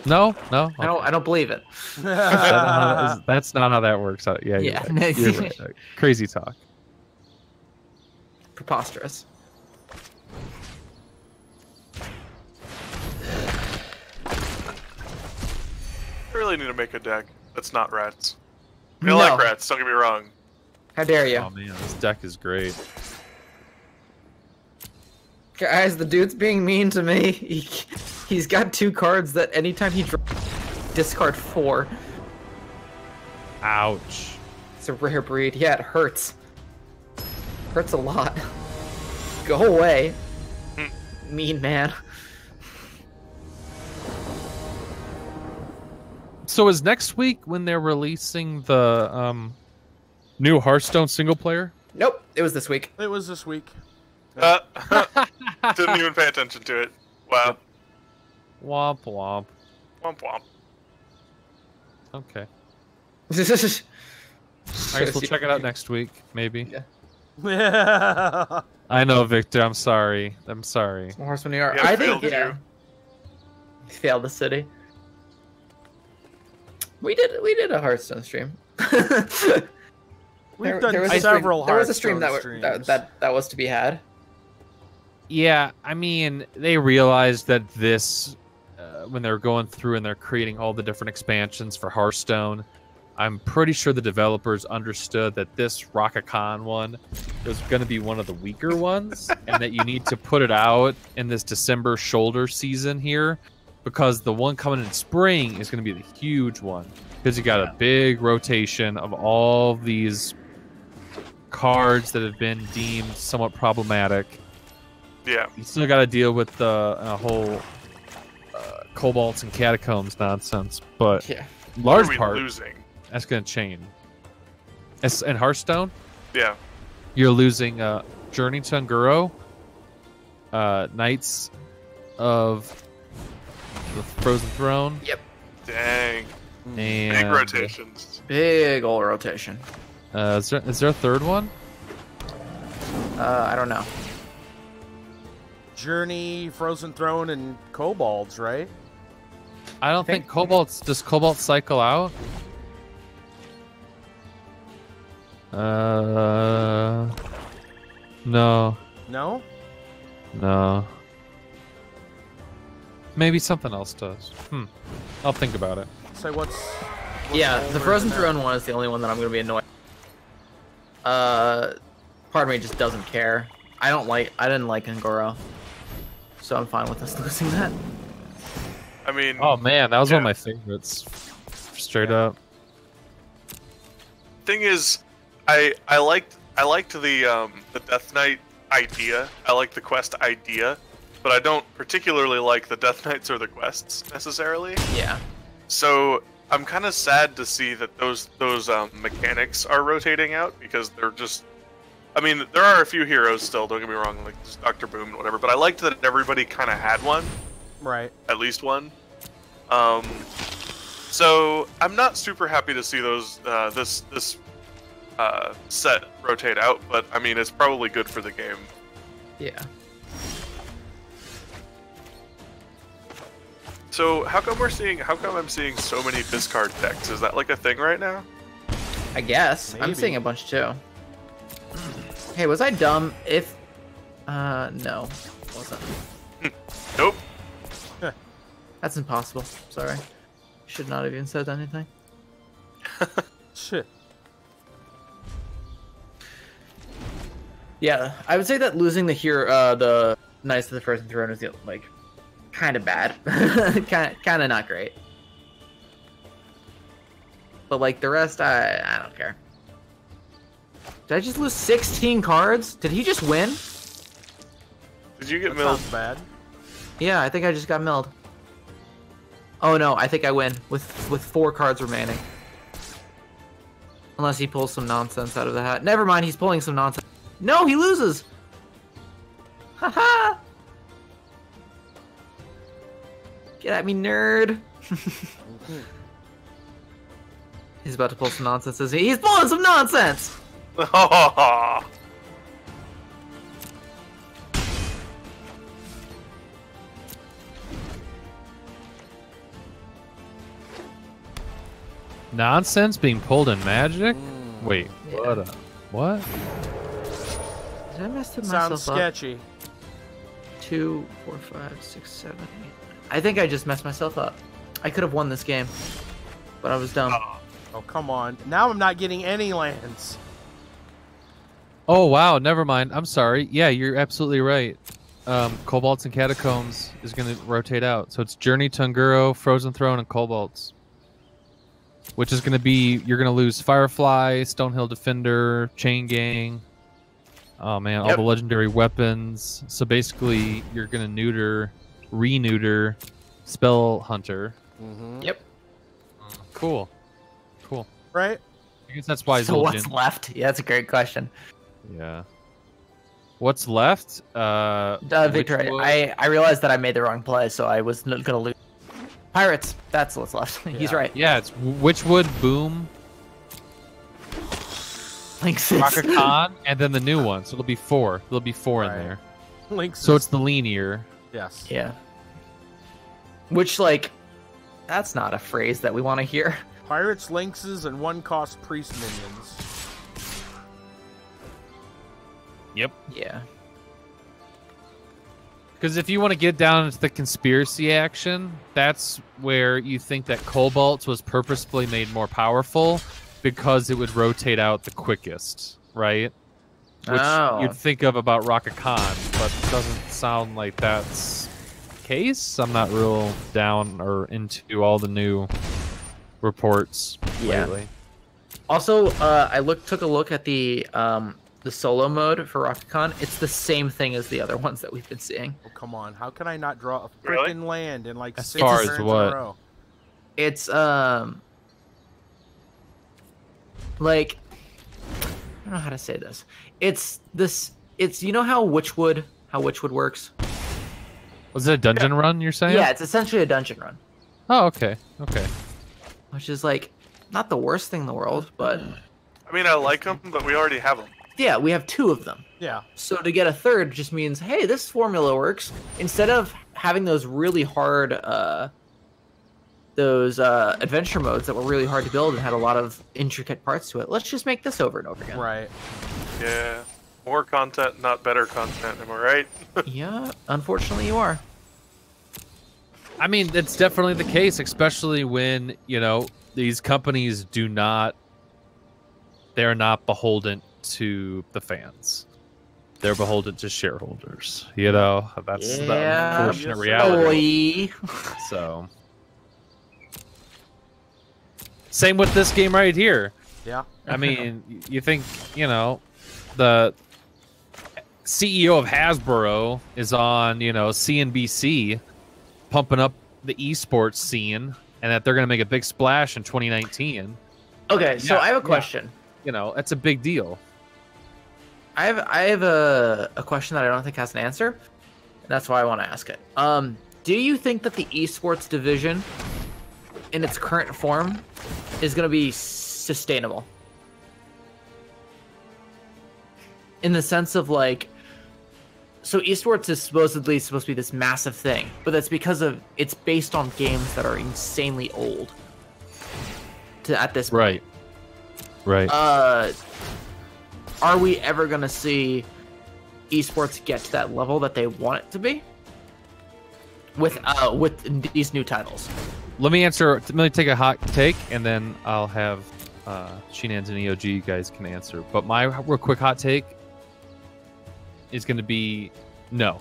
no? I don't believe it. That's not how that works out. Yeah, Yeah. You're right. You're right. Crazy talk. Preposterous. I really need to make a deck that's not rats. I like rats, don't get me wrong. How dare you? Oh man, this deck is great. Guys, the dude's being mean to me. He's got 2 cards that anytime he discard 4. Ouch. It's a rare breed. Yeah, it hurts. Hurts a lot. Go away. Mean man. So is next week when they're releasing the new Hearthstone single player? Nope, it was this week. It was this week. Didn't even pay attention to it. Wow. Womp womp. Womp womp. Okay. I guess we'll check it out next week, maybe. Yeah. I know, Victor. I'm sorry. Horsemen, New York. Yeah, I failed think you. Failed the city. We did a Hearthstone stream. We've done was several there was a stream Hearthstone that was to be had. Yeah, I mean, they realized that this, when they're going through and they're creating all the different expansions for Hearthstone, I'm pretty sure the developers understood that this Rakakan one was going to be one of the weaker ones, and that you need to put it out in this December shoulder season here, because the one coming in spring is going to be the huge one, because you got a big rotation of all these cards that have been deemed somewhat problematic. Yeah. You still got to deal with the whole Cobalts and Catacombs nonsense, but Yeah. large What are we part losing? that's going to change. In Hearthstone, Yeah. you're losing Journey to Unguro, Knights of the Frozen Throne, Yep. Dang. and Big rotations. Big ol' rotation. is there a third one? I don't know. Journey, Frozen Throne, and Kobolds, right? I don't think Cobalts. Does Cobalt cycle out? No. No? No. Maybe something else does. I'll think about it. So what's Yeah, the older Frozen than that? Throne one is the only one that I'm going to be annoyed. Part of me just doesn't care. I didn't like Ngoro, so I'm fine with us losing that. I mean, Oh man, that was Yeah. one of my favorites. Straight up. thing is, I liked the Death Knight idea. I like the quest idea, but I don't particularly like the Death Knights or the quests necessarily. Yeah. So I'm kind of sad to see that those mechanics are rotating out, because they're just. I mean, there are a few heroes still. Don't get me wrong, like just Dr. Boom and whatever. But I liked that everybody kind of had one, Right. at least one. So I'm not super happy to see those this set rotate out, but I mean it's probably good for the game. Yeah. So how come I'm seeing so many discard decks? Is that like a thing right now? I guess. I'm Maybe. seeing a bunch too. Hey, was I dumb? If no, wasn't. Nope. That's impossible. Sorry. Should not have even said anything. Shit. Yeah, I would say that losing the Knights of the Frozen Throne is like kind of bad, kind of not great. But like the rest, I don't care. Did I just lose 16 cards? Did he just win? Did you get That milled? sounds bad. Yeah, I think I just got milled. Oh no, I think I win with 4 cards remaining. Unless he pulls some nonsense out of the hat. Never mind, he's pulling some nonsense. No, he loses! Haha! Get at me, nerd! He's about to pull some nonsense, isn't he? He's pulling some nonsense! Nonsense being pulled in Magic? Wait, Yeah. what? Did I mess Sounds myself up? sketchy. 2, 4, 5, 6, 7, 8. I think I just messed myself up. I could have won this game, but I was dumb. Oh, come on. Now I'm not getting any lands. Oh wow, never mind. I'm sorry. Yeah, you're absolutely right. Cobalts and Catacombs is going to rotate out. So it's Journey, Tunguro, Frozen Throne, and Cobalts. Which is going to be, you're going to lose Firefly, Stonehill Defender, Chain Gang. Oh man, all the legendary weapons. So basically, you're going to neuter, re-neuter, Spell Hunter. Yep. Cool. Right? I guess that's why. So what's left? Yeah, that's a great question. Yeah. What's left? Victor, I realized that I made the wrong play, so I was gonna lose. Pirates. That's what's left. He's right. Yeah, it's Witchwood, Boom, Links. Raka Khan, and then the new one. So it'll be 4. There'll be 4 in Right. there. Links. So it's the linear. Yes. Yeah. Which, like, that's not a phrase that we want to hear. Pirates, Lynxes, and 1-cost Priest minions. Yep. Yeah. Because if you want to get down into the conspiracy action, that's where you think that Cobalts was purposefully made more powerful because it would rotate out the quickest, right? Which you'd think of about Raka Khan, but it doesn't sound like that's the case. I'm not real down or into all the new reports lately. Also, I took a look at the solo mode for Raka Khan. It's the same thing as the other ones that we've been seeing. Oh, come on. How can I not draw a Really? freaking land in like As 6 far as turns in what? a row? It's like, I don't know how to say this. It's you know how Witchwood works? Was it a dungeon run, you're saying? Yeah, it's essentially a dungeon run. Oh, okay. Okay. Which is like not the worst thing in the world, but I mean, I like them, but we already have them. yeah, we have 2 of them. Yeah. So to get a third just means, hey, this formula works. Instead of having those really hard adventure modes that were really hard to build and had a lot of intricate parts to it, let's just make this over and over again. Right. Yeah. More content, not better content. Am I right? Yeah, unfortunately you are. I mean, it's definitely the case, especially when, these companies they're not beholden to the fans. They're beholden to shareholders. That's the unfortunate reality. So, same with this game right here. Yeah. I mean, you think, the CEO of Hasbro is on, CNBC pumping up the esports scene and that they're going to make a big splash in 2019. Okay, so I have a question. That's a big deal. I have a question that I don't think has an answer. And that's why I want to ask it. Do you think that the esports division in its current form is going to be sustainable? In the sense of like, so esports is supposed to be this massive thing, but that's because it's based on games that are insanely old at this point. Right. Are we ever going to see esports get to that level that they want it to be with these new titles? Let me take a hot take, and then I'll have Shenans and EOG guys can answer. But my real quick hot take, is going to be no,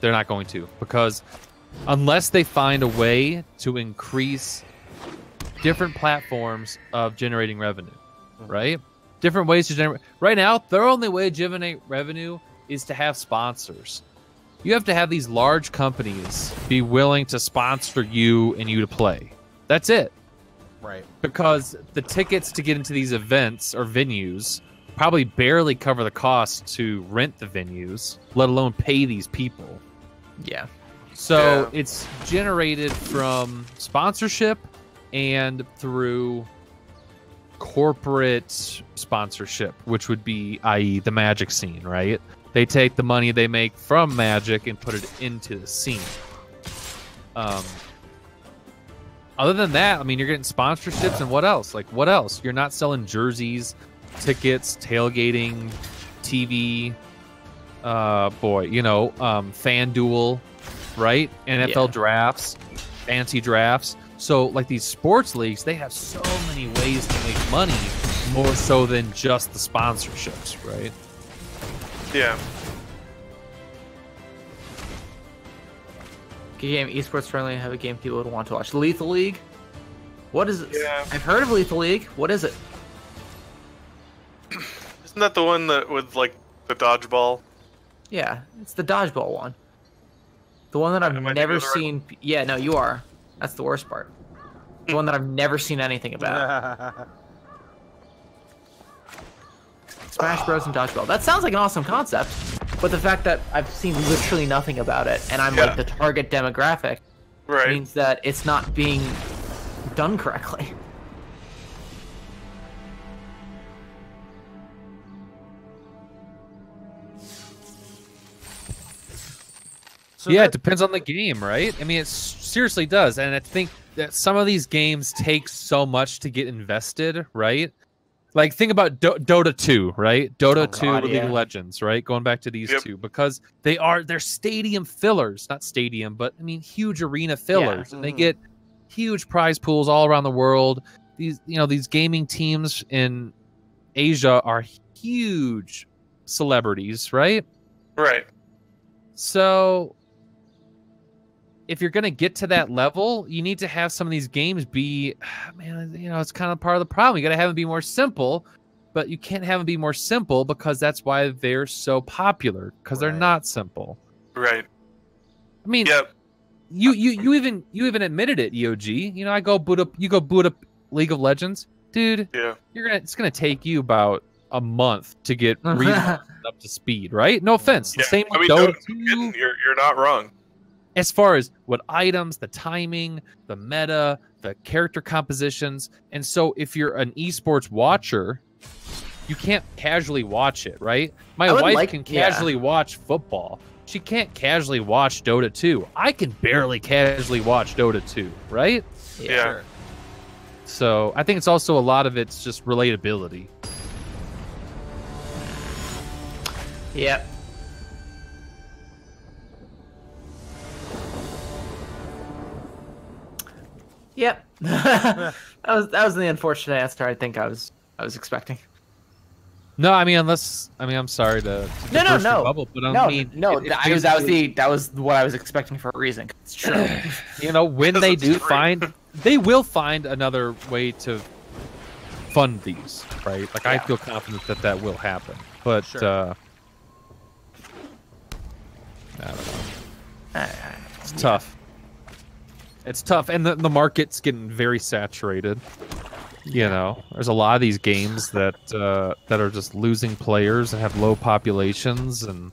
they're not going to, because unless they find a way to increase different platforms of generating revenue, right? Different ways to generate. Right now, their only way to generate revenue is to have sponsors. You have to have these large companies be willing to sponsor you and you to play. That's it. Right. Because the tickets to get into these events or venues probably barely cover the cost to rent the venues, let alone pay these people. Yeah. So it's generated from sponsorship and through corporate sponsorship, which would be, i.e., the Magic scene, right? They take the money they make from Magic and put it into the scene. Other than that, I mean, you're getting sponsorships and what else? Like, what else? You're not selling jerseys, tickets, tailgating, TV, FanDuel, right? NFL drafts, fancy drafts. So, like, these sports leagues, they have so many ways to make money, more so than just the sponsorships, right? Yeah. Game esports friendly, have a game people would want to watch. Lethal League? What is it? Yeah. I've heard of Lethal League. What is it? Isn't that the one that with like the dodgeball? Yeah, it's the dodgeball one. The one that I've never seen. Yeah, no, you are. That's the worst part. The one that I've never seen anything about. Smash Bros. And dodgeball. That sounds like an awesome concept, but the fact that I've seen literally nothing about it, and I'm like the target demographic, means that it's not being done correctly. So yeah, it depends on the game, right? I mean, it seriously does. And I think that some of these games take so much to get invested, right? Like, think about Dota 2, right? Dota 2 with League of Legends, right? Going back to these two, because they're stadium fillers. Not stadium, but, I mean, huge arena fillers. And they get huge prize pools all around the world. These gaming teams in Asia are huge celebrities, right? Right. So if you're going to get to that level, you need to have some of these games be, man, it's kind of part of the problem. You got to have them be more simple, but you can't have them be more simple because that's why they're so popular, because they're not simple. Right. I mean, you even admitted it, EOG. You go boot up League of Legends, dude. Yeah. It's going to take you about a month to get up to speed, right? No offense. Yeah. The same with Dota 2. You're not wrong. As far as what items, the timing, the meta, the character compositions. And so if you're an esports watcher, you can't casually watch it, right? My wife can casually watch football. She can't casually watch Dota 2. I can barely casually watch Dota 2, right? Yeah. Sure. So I think it's also a lot of it's just relatability. Yep. Yep. that was the unfortunate answer I think I was expecting. No, I mean, I'm sorry to burst your bubble, but that was what I was expecting for a reason. It's true. When they they will find another way to fund these, right? Like, I feel confident that will happen, but I don't know. It's tough. It's tough, and the market's getting very saturated. There's a lot of these games that are just losing players and have low populations, and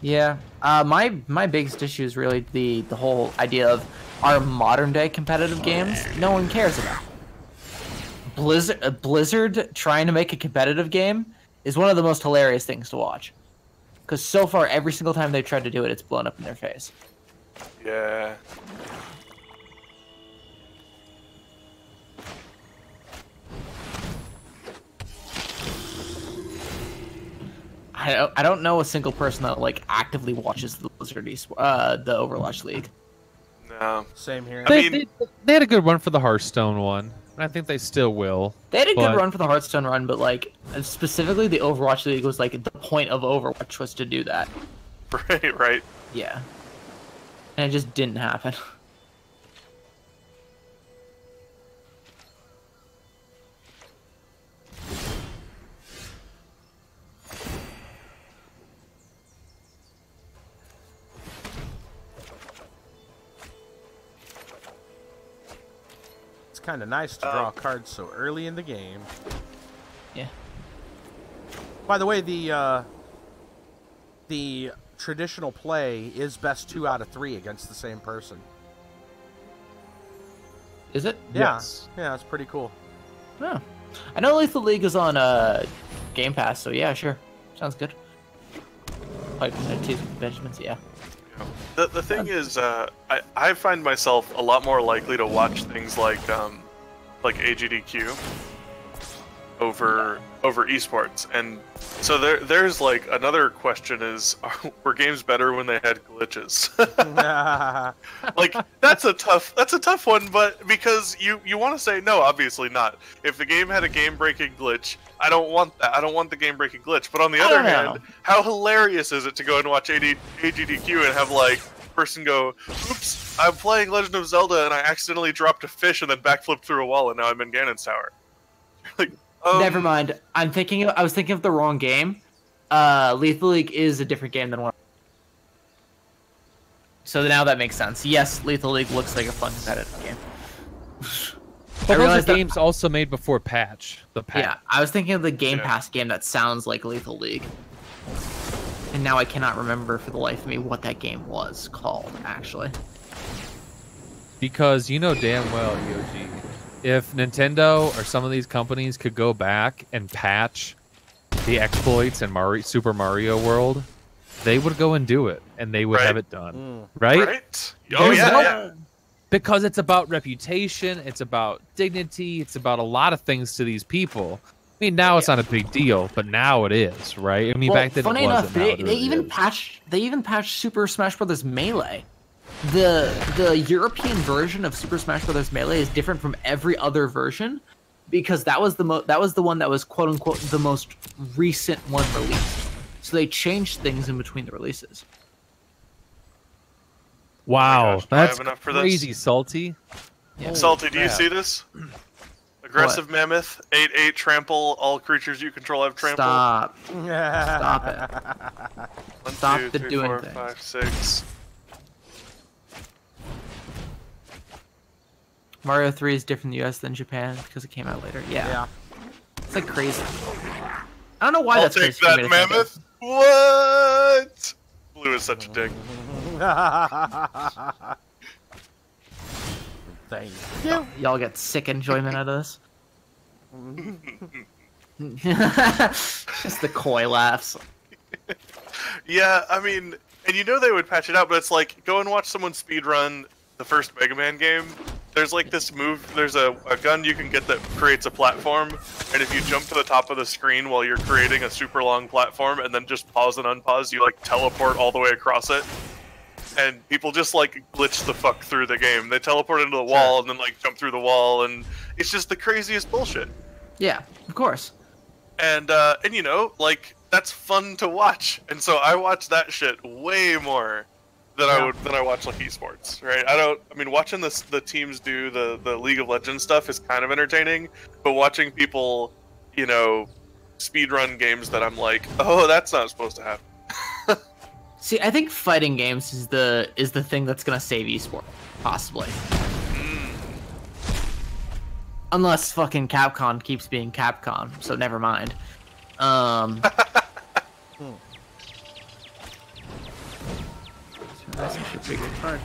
my biggest issue is really the whole idea of our modern day competitive games. No one cares about. Blizzard trying to make a competitive game is one of the most hilarious things to watch, because so far every single time they've tried to do it, it's blown up in their face. Yeah. I don't know a single person that actively watches the Blizzard the Overwatch League. No. Same here. They had a good one for the Hearthstone one, I think they still will. They had a but- good run for the Hearthstone run, but like specifically the Overwatch League was like the point of Overwatch was to do that. Right. Yeah. And it just didn't happen. It's kind of nice to draw cards so early in the game. Yeah. By the way, the traditional play is best 2 out of 3 against the same person. Is it? Yeah. Yes. Yeah, it's pretty cool. Oh. I know Lethal League is on Game Pass, so yeah, sure. Sounds good. Like Benjamin's, yeah. The thing is, I find myself a lot more likely to watch things like AGDQ over esports, and so there's like another question is, were games better when they had glitches? Like that's a tough one, but because you want to say no, obviously not. If the game had a game-breaking glitch, I don't want that. I don't want the game-breaking glitch. But on the other hand, how hilarious is it to go and watch AGDQ and have like person go, "Oops, I'm playing Legend of Zelda and I accidentally dropped a fish and then backflipped through a wall and now I'm in Ganon's tower." Like, never mind. I was thinking of the wrong game. Lethal League is a different game than one. So now that makes sense. Yes, Lethal League looks like a fun competitive game. But those are games also made before patch. The patch. Yeah, I was thinking of the Game Pass game that sounds like Lethal League. And now I cannot remember for the life of me what that game was called, actually. Because you know damn well, EOG, if Nintendo or some of these companies could go back and patch the exploits in Super Mario World, they would go and do it, and they would have it done. Right? Oh, yeah. Because it's about reputation, it's about dignity, it's about a lot of things to these people. I mean, now it's not a big deal, but now it is, right? I mean, back then funny it enough, wasn't. they even patched Super Smash Bros. Melee. The European version of Super Smash Bros. Melee is different from every other version because that was the one that was quote unquote the most recent one released. So they changed things in between the releases. Wow, gosh, do I that's have enough for crazy, this? Salty. Yeah. Salty, do you see this? Aggressive Mammoth, 8/8 trample. All creatures you control have trample. Stop. Stop it. 1, Stop 2, the 3, doing 4, things. 5, 6. Mario 3 is different in the US than Japan because it came out later. Yeah. It's like crazy. I don't know why I'll that's take crazy. for me that, to think of. Mammoth. What? Blue is such a dick. Thank you. Y'all get sick enjoyment out of this. Just the coy laughs. Yeah, I mean, and you know they would patch it out, but it's like, go and watch someone speedrun the first Mega Man game. There's like this move, there's a gun you can get that creates a platform, and if you jump to the top of the screen while you're creating a super long platform and then just pause and unpause, you like teleport all the way across it. And people just like glitch the fuck through the game. They teleport into the wall and then like jump through the wall, and it's just the craziest bullshit. Yeah, of course. And you know, like, that's fun to watch. And so I watch that shit way more than I watch like esports, right? I mean, watching the teams do the League of Legends stuff is kind of entertaining, but watching people, you know, speedrun games that I'm like, oh, that's not supposed to happen. See, I think fighting games is the thing that's gonna save esport, possibly. Unless fucking Capcom keeps being Capcom, so never mind. That's a pretty good card.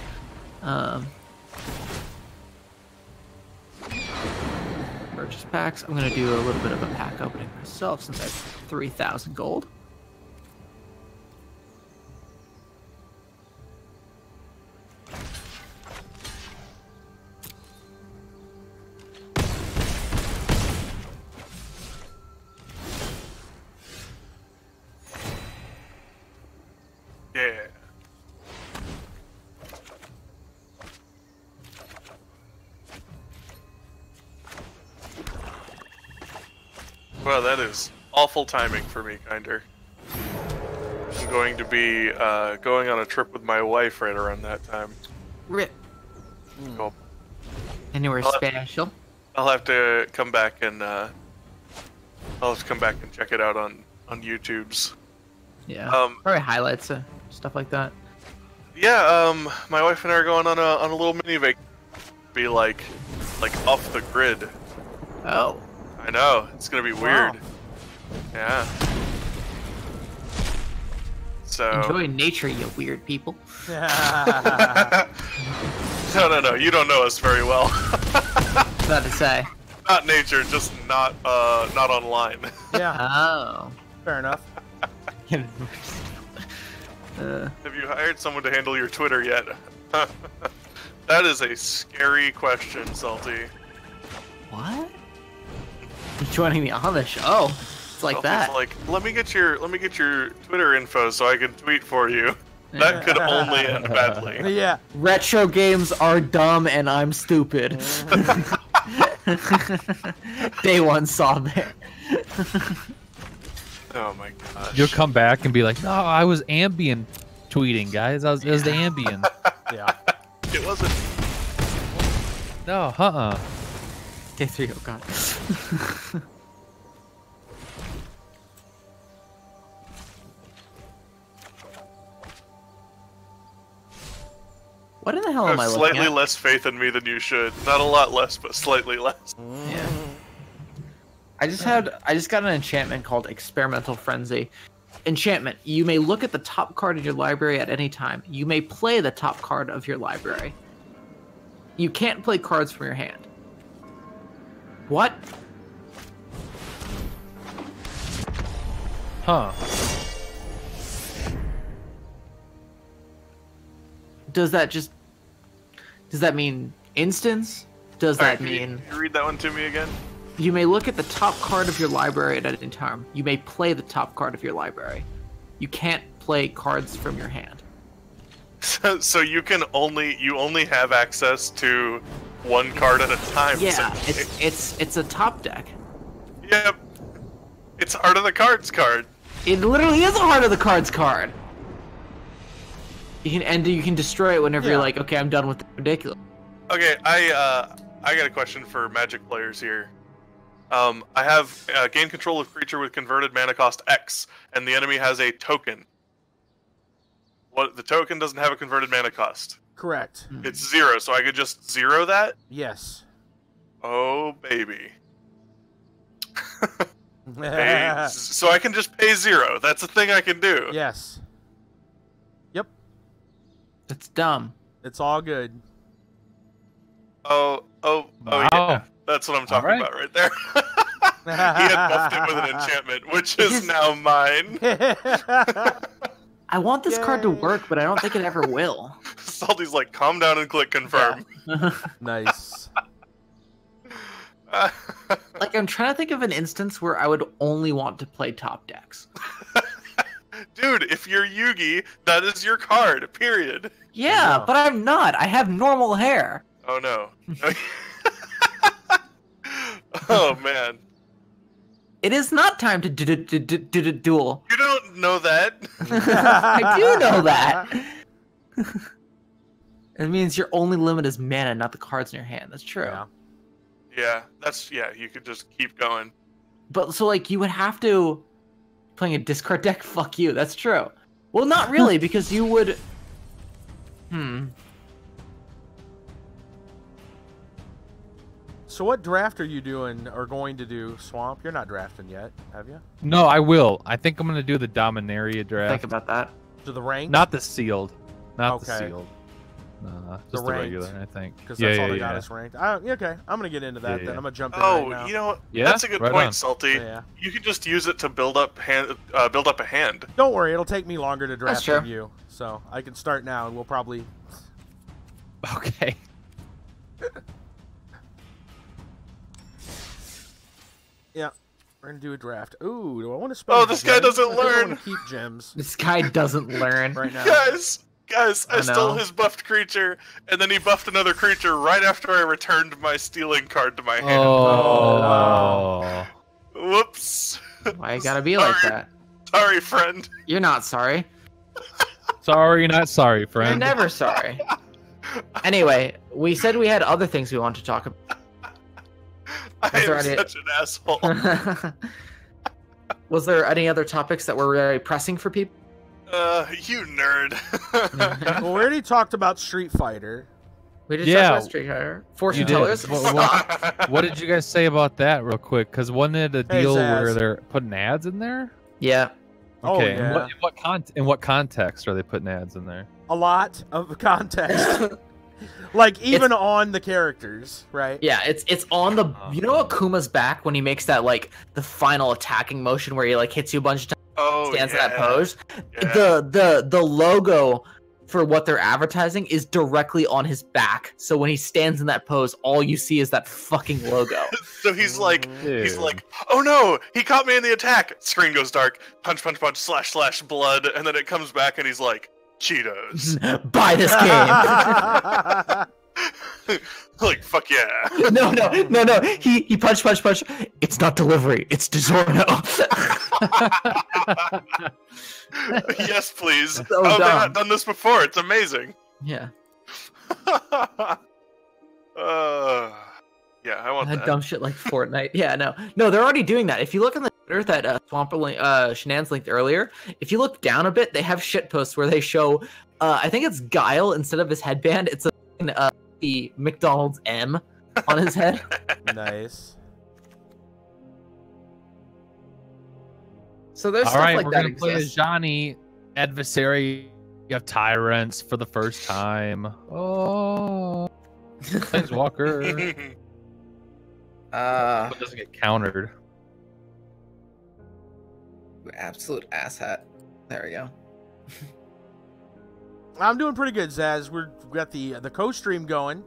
Purchase packs. I'm gonna do a little bit of a pack opening myself since I have 3,000 gold. Yeah. Well, that is awful timing for me, kinder. I'm going to be going on a trip with my wife right around that time. Rip. Cool. Anywhere special? I'll have to come back and check it out on YouTube's. Yeah. Probably highlights, stuff like that. Yeah. My wife and I are going on a little mini vacation. Be like off the grid. Oh. I know, it's gonna be weird. Wow. Yeah. So Enjoy nature, you weird people. no, you don't know us very well. About to say. Not nature, just not online. Yeah, Oh. fair enough. Have you hired someone to handle your Twitter yet? That is a scary question, Salty. What? You're joining the Amish? Oh, it's like Salty's that. Like, let me get your Twitter info so I can tweet for you. That could only end badly. Yeah. Retro games are dumb and I'm stupid. Day one saw there. Oh my gosh. You'll come back and be like, no, I was Ambien tweeting, guys. It was the Ambien. Yeah. It wasn't. No, Day three, oh god. What in the hell You am I have looking slightly at? less faith in me than you should. Not a lot less, but slightly less. Yeah. I just got an enchantment called Experimental Frenzy. Enchantment. You may look at the top card in your library at any time. You may play the top card of your library. You can't play cards from your hand. What? huh. Does that mean instance? Does Alright, that mean can you read that one to me again? you may look at the top card of your library at any time? You may play the top card of your library. You can't play cards from your hand. So you only have access to one card at a time. Yeah, essentially. it's a top deck. Yep. It's Heart of the Cards card. It literally is a Heart of the Cards card. You can destroy it whenever you're like, okay, I'm done with the ridiculous. Okay, I got a question for Magic players here. I have gain control of creature with converted mana cost X, and the enemy has a token. What the token doesn't have a converted mana cost. Correct. It's 0, so I could just 0 that. Yes. Oh baby. So I can just pay 0. That's a thing I can do. Yes. Yep. That's dumb. It's all good. Oh Wow. yeah. That's what I'm talking about right there. He had buffed it with an enchantment, which is now mine. I want this card to work, but I don't think it ever will. Salty's like, calm down and click confirm. Nice. Like, I'm trying to think of an instance where I would only want to play top decks. Dude, if you're Yugi, that is your card, period. Yeah, Yeah. but I'm not. I have normal hair. Oh no. Oh man. It is not time to duel. You don't know that. I do know that. It means your only limit is mana, not the cards in your hand. That's true. Yeah. Yeah, you could just keep going. But so like you would have to playing a discard deck. Fuck you. That's true. Well, not really, because you would. So what draft are you doing or going to do, Swamp? You're not drafting yet, have you? No, I will. I think I'm gonna do the Dominaria draft. Think about that. To the rank? Not the sealed. Not the Okay. sealed. Just The the ranked. regular, I think. Because Yeah, that's all yeah, they got yeah. is ranked. Okay, I'm gonna get into that Yeah, then. yeah. I'm gonna jump in Oh, right now. you know what? Yeah, That's a good right point, on. Salty. Yeah. You could just use it to build up a hand. Don't worry, it'll take me longer to draft true. than you. So I can start now and we'll probably... Okay. Yeah, we're gonna do a draft. Ooh, do I want to spend Oh, this guy gems? doesn't I think I learn. want to keep gems This guy doesn't learn. right now. Guys, I I stole know. his buffed creature, and then he buffed another creature right after I returned my stealing card to my hand. Oh. wow. Whoops. Why you gotta be like that? Sorry, friend. You're not sorry. Sorry, not sorry, You're friend. never sorry. Anyway, we said we had other things we want to talk about. I am there any- such an asshole. Was there any other topics that were very pressing for people? You nerd. Well, we already talked about Street Fighter. We just Yeah. talked about Street Fighter. Fortune You did. tellers. What did you guys say about that, real quick? Because wasn't it a Hey, deal Zaz. where they're putting ads in there? Yeah. Oh, Okay. yeah. In what context are they putting ads in there? A lot of context. Like, even on the characters, right? Yeah, it's on the. You know Akuma's back when he makes that like the final attacking motion where he like hits you a bunch of times, stands in that pose. Yeah. The logo for what they're advertising is directly on his back. So when he stands in that pose, all you see is that fucking logo. So he's like, Dude. oh no, he caught me in the attack. Screen goes dark. Punch, punch, punch. Slash, slash. Blood. And then it comes back, and he's like, Cheetos. Buy this game. Like, fuck yeah. No. He punch. It's not delivery. It's DiGiorno. Yes, please. So oh, they've dumb. not done this before. It's amazing. Yeah. Yeah, I want that. Dumb shit like Fortnite. Yeah, no, they're already doing that. If you look on the Twitter that Shenan's linked earlier, if you look down a bit, they have shit posts where they show, I think it's Guile instead of his headband. It's the McDonald's M on his head. Nice. So there's All stuff right, like we're that gonna play as exists. Johnny, adversary of tyrants for the first time. Oh, Planeswalker. But doesn't get countered. Absolute asshat. There we go. I'm doing pretty good, Zaz. We've got the co-stream going.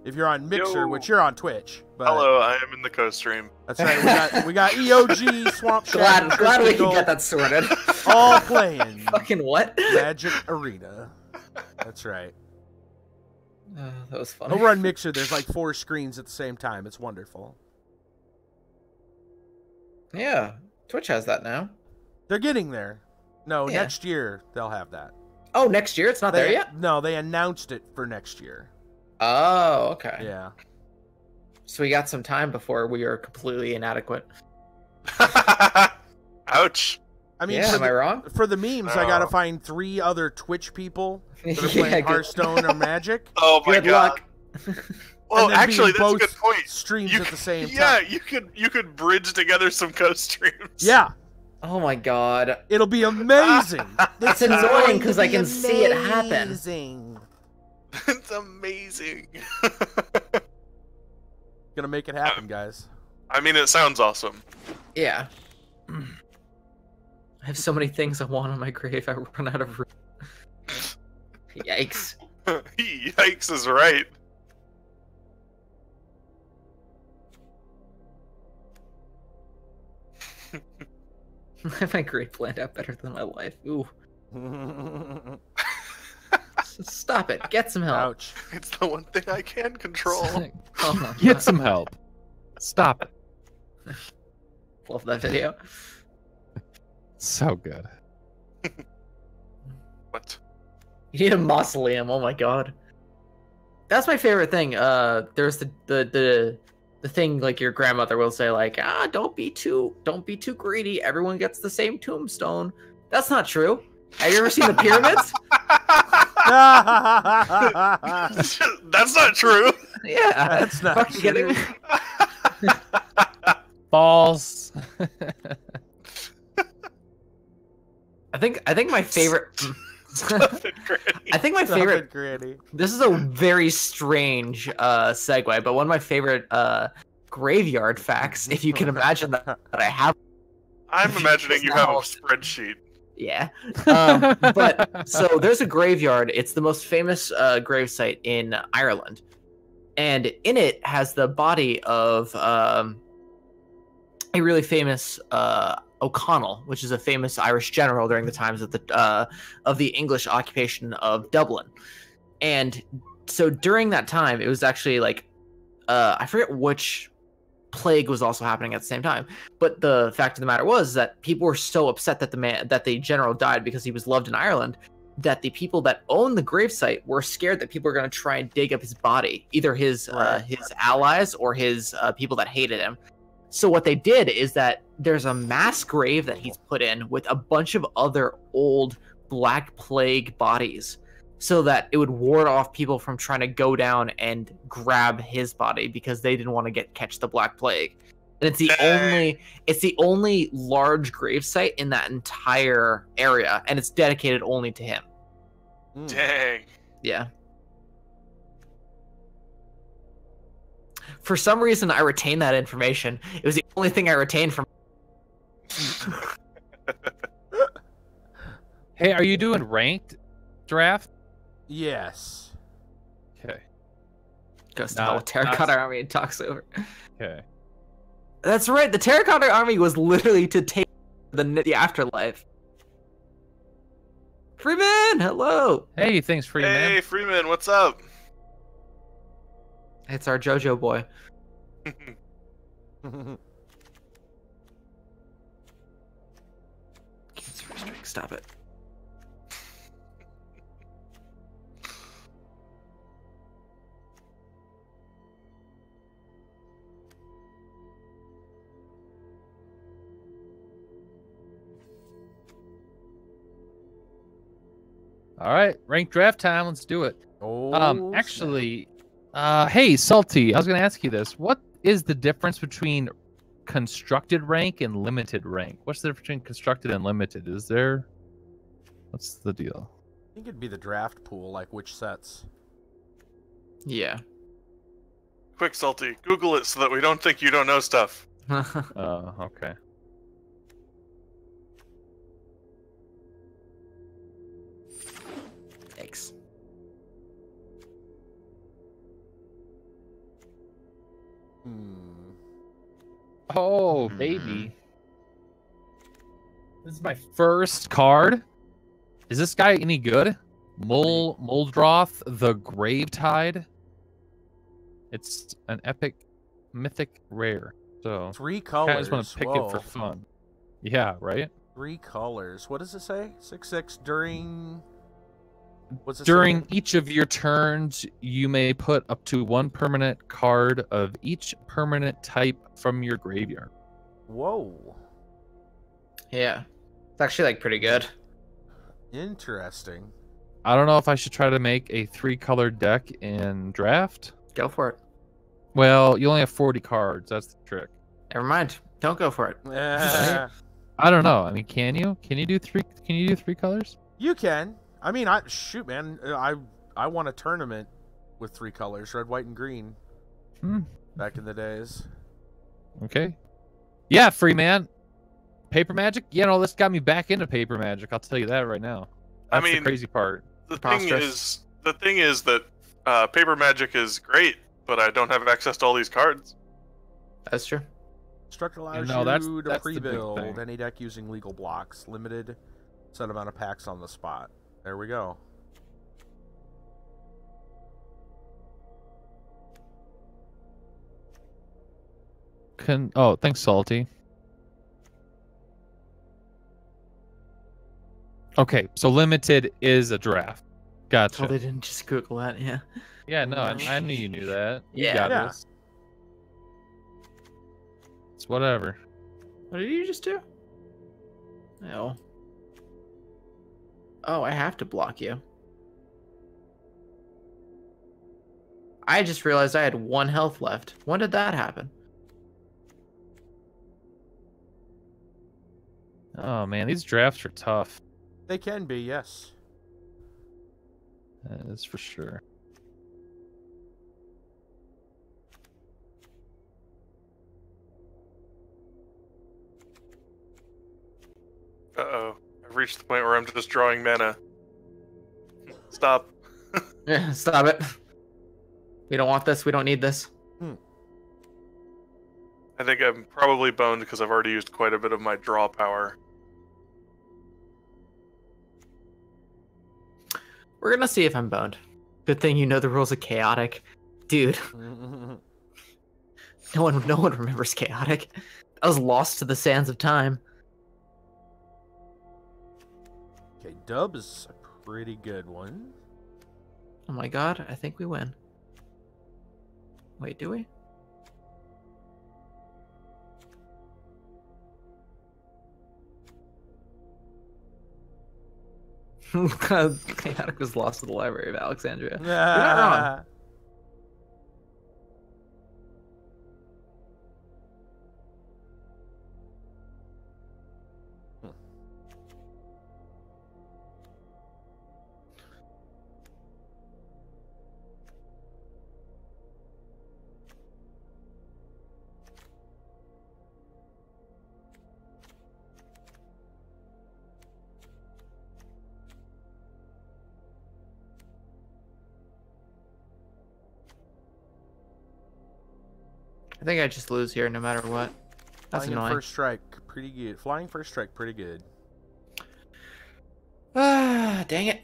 If you're on Mixer, Yo. which you're on Twitch. But Hello, I am in the co-stream. That's right. We got EOG, Swamp Shack, and Glad we Crystal can get that sorted. all playing Fucking what? Magic Arena. That's right. That was funny. Over on Mixer, there's like 4 screens at the same time. It's wonderful. Yeah, Twitch has that now. They're getting there. No, Yeah. next year they'll have that. Oh, next year? It's not there yet? No, they announced it for next year. Oh, okay. Yeah. So we got some time before we are completely inadequate. Ouch. I mean, Yeah, am I wrong? for the memes, I No. gotta find 3 other Twitch people that are Yeah, playing good- Hearthstone or Magic. Oh my Good god. luck. Well, and then actually, being that's a both good point. Streams You at the same Yeah, time. you could bridge together some co-streams. Yeah, Oh my god. it'll be amazing. It's annoying because I can see it happen. Amazing. It's amazing. Gonna make it happen, guys. I mean, it sounds awesome. Yeah. I have so many things I want on my grave, I run out of room. Yikes. Yikes is right. My grave planned out better than my life. Ooh. Stop it. Get some help. Ouch. It's the one thing I can control. Oh my Get God. some help. Stop it. Love that video. So good. What? You need a mausoleum. Oh my god. That's my favorite thing. There's the thing like your grandmother will say like, don't be too greedy. Everyone gets the same tombstone. That's not true. Have you ever seen the pyramids? That's not true. Yeah. That's not Fucking kidding true. me? False. I think my favorite Nothing great. I think my Stop favorite it, Granny. this is a very strange segue, but one of my favorite graveyard facts, if you can imagine that I have. I'm imagining you have a spreadsheet. Yeah. But so there's a graveyard. It's the most famous gravesite in Ireland. And in it has the body of a really famous O'Connell, which is a famous Irish general during the times of the English occupation of Dublin. And so during that time, it was actually like I forget which plague was also happening at the same time. But the fact of the matter was that people were so upset that the general died because he was loved in Ireland, that the people that owned the gravesite were scared that people were going to try and dig up his body, either his allies or his people that hated him. So what they did is that there's a mass grave that he's put in with a bunch of other old Black Plague bodies, so that it would ward off people from trying to go down and grab his body because they didn't want to catch the Black Plague. And it's the only large gravesite in that entire area, and it's dedicated only to him. Dang. Yeah. For some reason, I retained that information. It was the only thing I retained from. Hey, are you doing ranked draft? Yes. Okay. Goes to hell with Terracotta Army and talks over. Okay. That's right. The Terracotta Army was literally to take the afterlife. Freeman, hello. Hey, thanks, Freeman. Hey, Freeman, what's up? It's our JoJo boy. Stop it. All right, ranked draft time. Let's do it. Oh, actually, hey, Salty, I was going to ask you this. What is the difference between constructed rank and limited rank? What's the difference between constructed and limited? What's the deal? I think it'd be the draft pool, like which sets. Yeah. Quick, Salty, Google it so that we don't think you don't know stuff. Oh, okay. Thanks. Oh, baby. This is my first card. Is this guy any good? Muldroth the Gravetide. It's an epic mythic rare. So 3 colors. I just want to pick it for fun. Yeah, right? 3 colors. What does it say? 6/6 during... What's it During say? each of your turns, you may put up to 1 permanent card of each permanent type from your graveyard. Whoa. Yeah. It's actually like pretty good. Interesting. I don't know if I should try to make a 3-color deck in draft. Go for it. Well, you only have 40 cards. That's the trick. Never mind. Don't go for it. I don't know. I mean, can you? Can you do 3? Can you do 3 colors? You can. I mean, shoot, man. I won a tournament with 3 colors, red, white, and green. Back in the days. Okay. Yeah, free man. Paper Magic? Yeah, no, this got me back into Paper Magic. I'll tell you that right now. That's the crazy part. The thing is that Paper Magic is great, but I don't have access to all these cards. That's true. Structure allows you to pre-build any deck using legal blocks. Limited set amount of packs on the spot. There we go. Oh, thanks, Salty. Okay, so limited is a draft. Gotcha. Oh, they didn't just Google that, yeah. Yeah, no, I knew you knew that. You Yeah. got this. It's whatever. What did you just do? No. Oh, I have to block you. I just realized I had 1 health left. When did that happen? Oh man, these drafts are tough. They can be, yes. That is for sure. Uh-oh. I've reached the point where I'm just drawing mana. Stop. Yeah, stop it. We don't want this. We don't need this. I think I'm probably boned because I've already used quite a bit of my draw power. We're gonna see if I'm boned. Good thing you know the rules of chaotic. Dude. No one remembers chaotic. I was lost to the sands of time. Okay, dub is a pretty good one. Oh my god, I think we win. Wait, do we? Chaotic was lost to the Library of Alexandria. You're not wrong. I think I just lose here no matter what. That's Flying annoying. first strike, pretty good. Flying first strike, pretty good. Ah, dang it.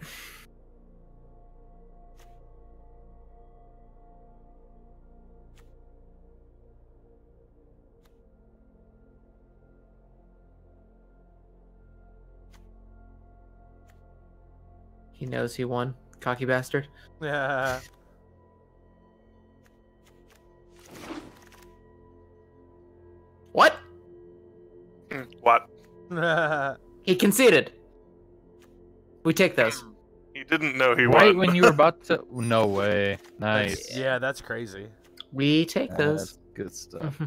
He knows he won. Cocky bastard. Yeah. What? What? He conceded. We take those. He didn't know he Right won. when you were about to. No way. Nice. Yeah, that's crazy. We take those. That's good stuff.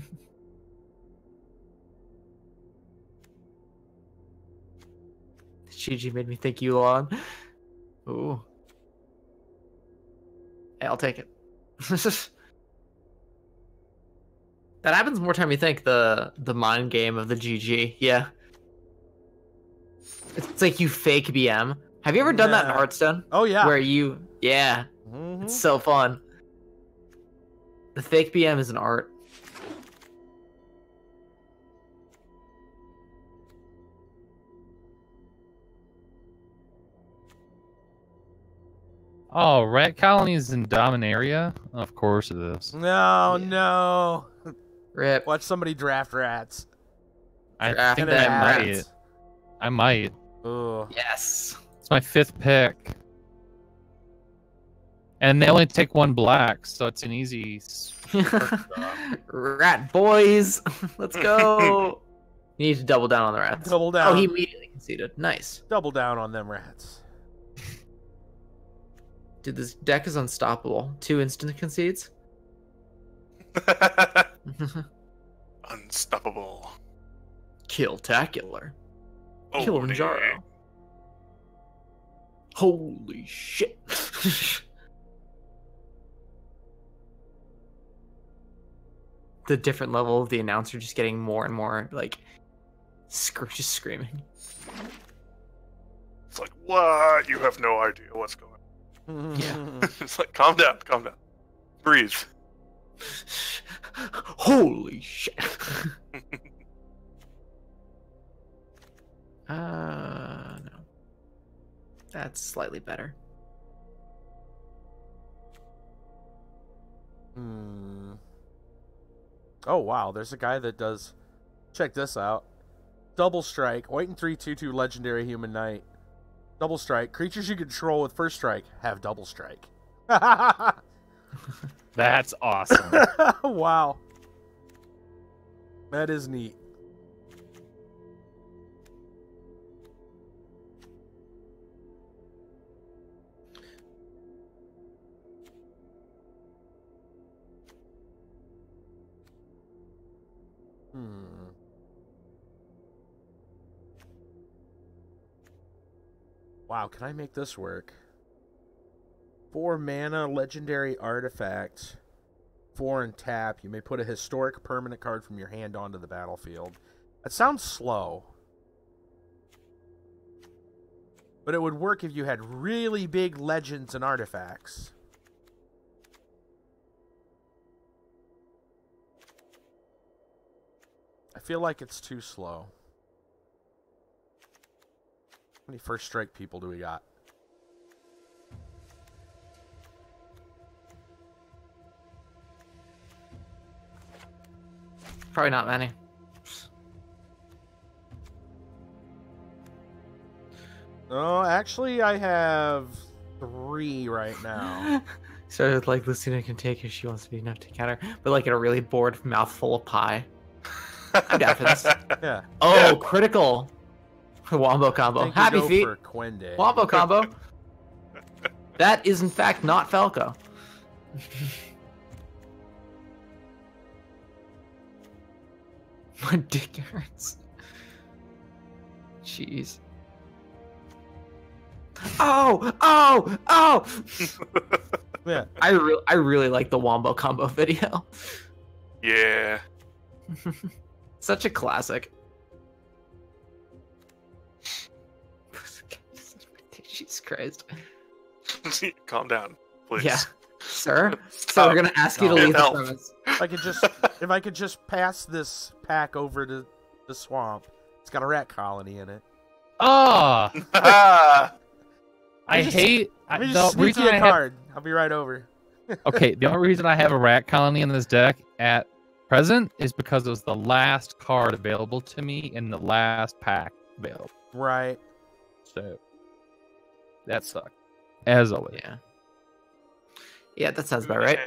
GG made me think you long. Ooh. Hey, I'll take it. That happens more time you think, the mind game of the GG. Yeah. It's like you fake BM. Have you ever done that in Nah. Hearthstone? Oh yeah. Where you... Yeah. Mhm. It's so fun. The fake BM is an art. Oh, rat colonies in Dominaria? Of course it is. No, Yeah. no. Rip. Watch somebody draft rats. I Draft think them I might. rats. I might. Ugh. Yes. It's my 5th pick. And they only take 1 black, so it's an easy. Rat boys. Let's go. You need to double down on the rats. Double down. Oh, he immediately conceded. Nice. Double down on them rats. Dude, this deck is unstoppable. 2 instant concedes. Unstoppable. Kill-tacular. Oh, Kilimanjaro. Holy shit. The different level of the announcer just getting more and more, like, just screaming. It's like, what? You have no idea what's going on. Yeah. It's like, calm down, calm down. Breathe. Holy shit. No. That's slightly better. Hmm. Oh wow, there's a guy that does. Check this out. Double strike, white and 3/2/2 legendary human knight. Double strike. Creatures you control with first strike have double strike. That's awesome. Wow. That is neat. Wow, can I make this work? 4 mana, legendary artifact. 4 and tap. You may put a historic permanent card from your hand onto the battlefield. That sounds slow. But it would work if you had really big legends and artifacts. I feel like it's too slow. How many first strike people do we got? Probably not many. Oh, actually, I have 3 right now. So like Lucina can take if she wants to be enough to counter, but like in a really bored mouthful of pie. I'm down for this. Yeah. Oh, Yeah. critical. Wombo combo. Think we Happy go feet. for Quende. Wombo combo. That is in fact not Falco. My dick hurts. Jeez. Oh! Oh! Oh! Yeah. I really like the Wombo combo video. Yeah. Such a classic. Jesus Christ. Calm down, please. Yeah. Sir? So Stop. we're gonna ask you to Stop. leave the Help. premise. If I could just pass this pack over to the swamp. It's got a rat colony in it. Oh, Ah! I hate. Let me the just sneak reason you I a have, card. I'll be right over. okay, the only reason I have a rat colony in this deck at present is because it was the last card available to me in the last pack available. Right. So that sucked. As always. Yeah. Yeah, that sounds about right.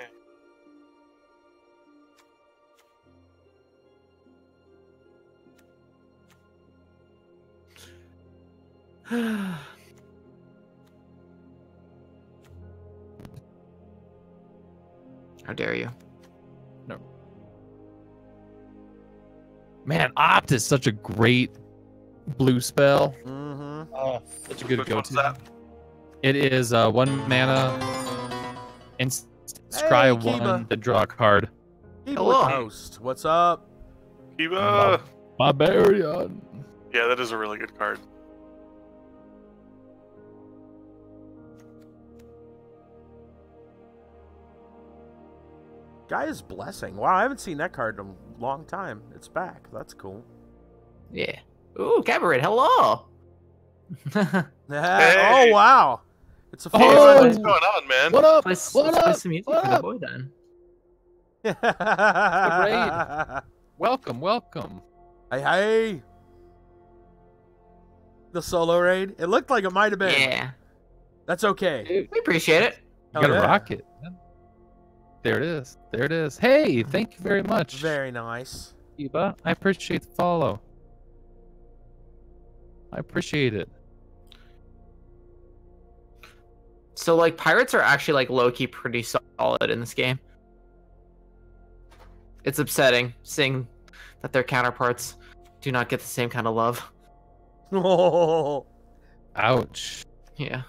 How dare you? Man, Opt is such a great blue spell. Mm-hmm. Oh, such a good Which one's go-to. that? It is 1 mana and scry Hey, Kiba. 1 to draw a card. Hello. Host. What's up? Kiba! Barbarian. Yeah, that is a really good card. Gaia's Blessing. Wow, I haven't seen that card in a long time. It's back. That's cool. Yeah. Ooh, Cabaret, hello. Oh, wow. It's a Oh! full What's going on, man? What up? Let's What play up? some music What for the up? boy then. Welcome, welcome. Hey, hey. The solo raid. It looked like it might have been. Yeah. That's okay. We appreciate it. You Hell gotta yeah. rock it. There it is. There it is. Hey, thank you very much, Very nice. Eva. I appreciate the follow. I appreciate it. So like pirates are actually like low-key pretty solid in this game. It's upsetting seeing that their counterparts do not get the same kind of love. Oh. Ouch. Yeah.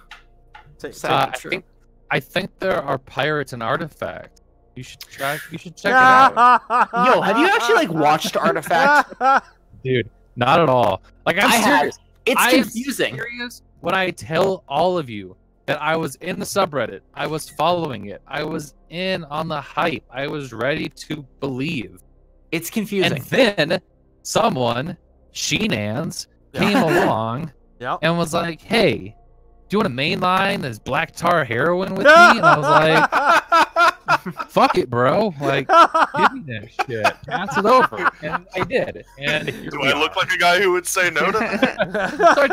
Take- True. I think there are pirates and artifacts. You should check it out. Yo, have you actually like watched Artifact? Dude, not at all. Like I'm I have. serious. It's I'm confusing. serious when I tell all of you that I was in the subreddit. I was following it. I was in on the hype. I was ready to believe. It's confusing. And then someone, Sheenans, came along Yep. and was like, "Hey, do you want to mainline this black tar heroin with me?" And I was like, "Fuck it, bro! Like, give me that shit. Pass it over." And I did. And here Do we I look are. like a guy who would say no to that? So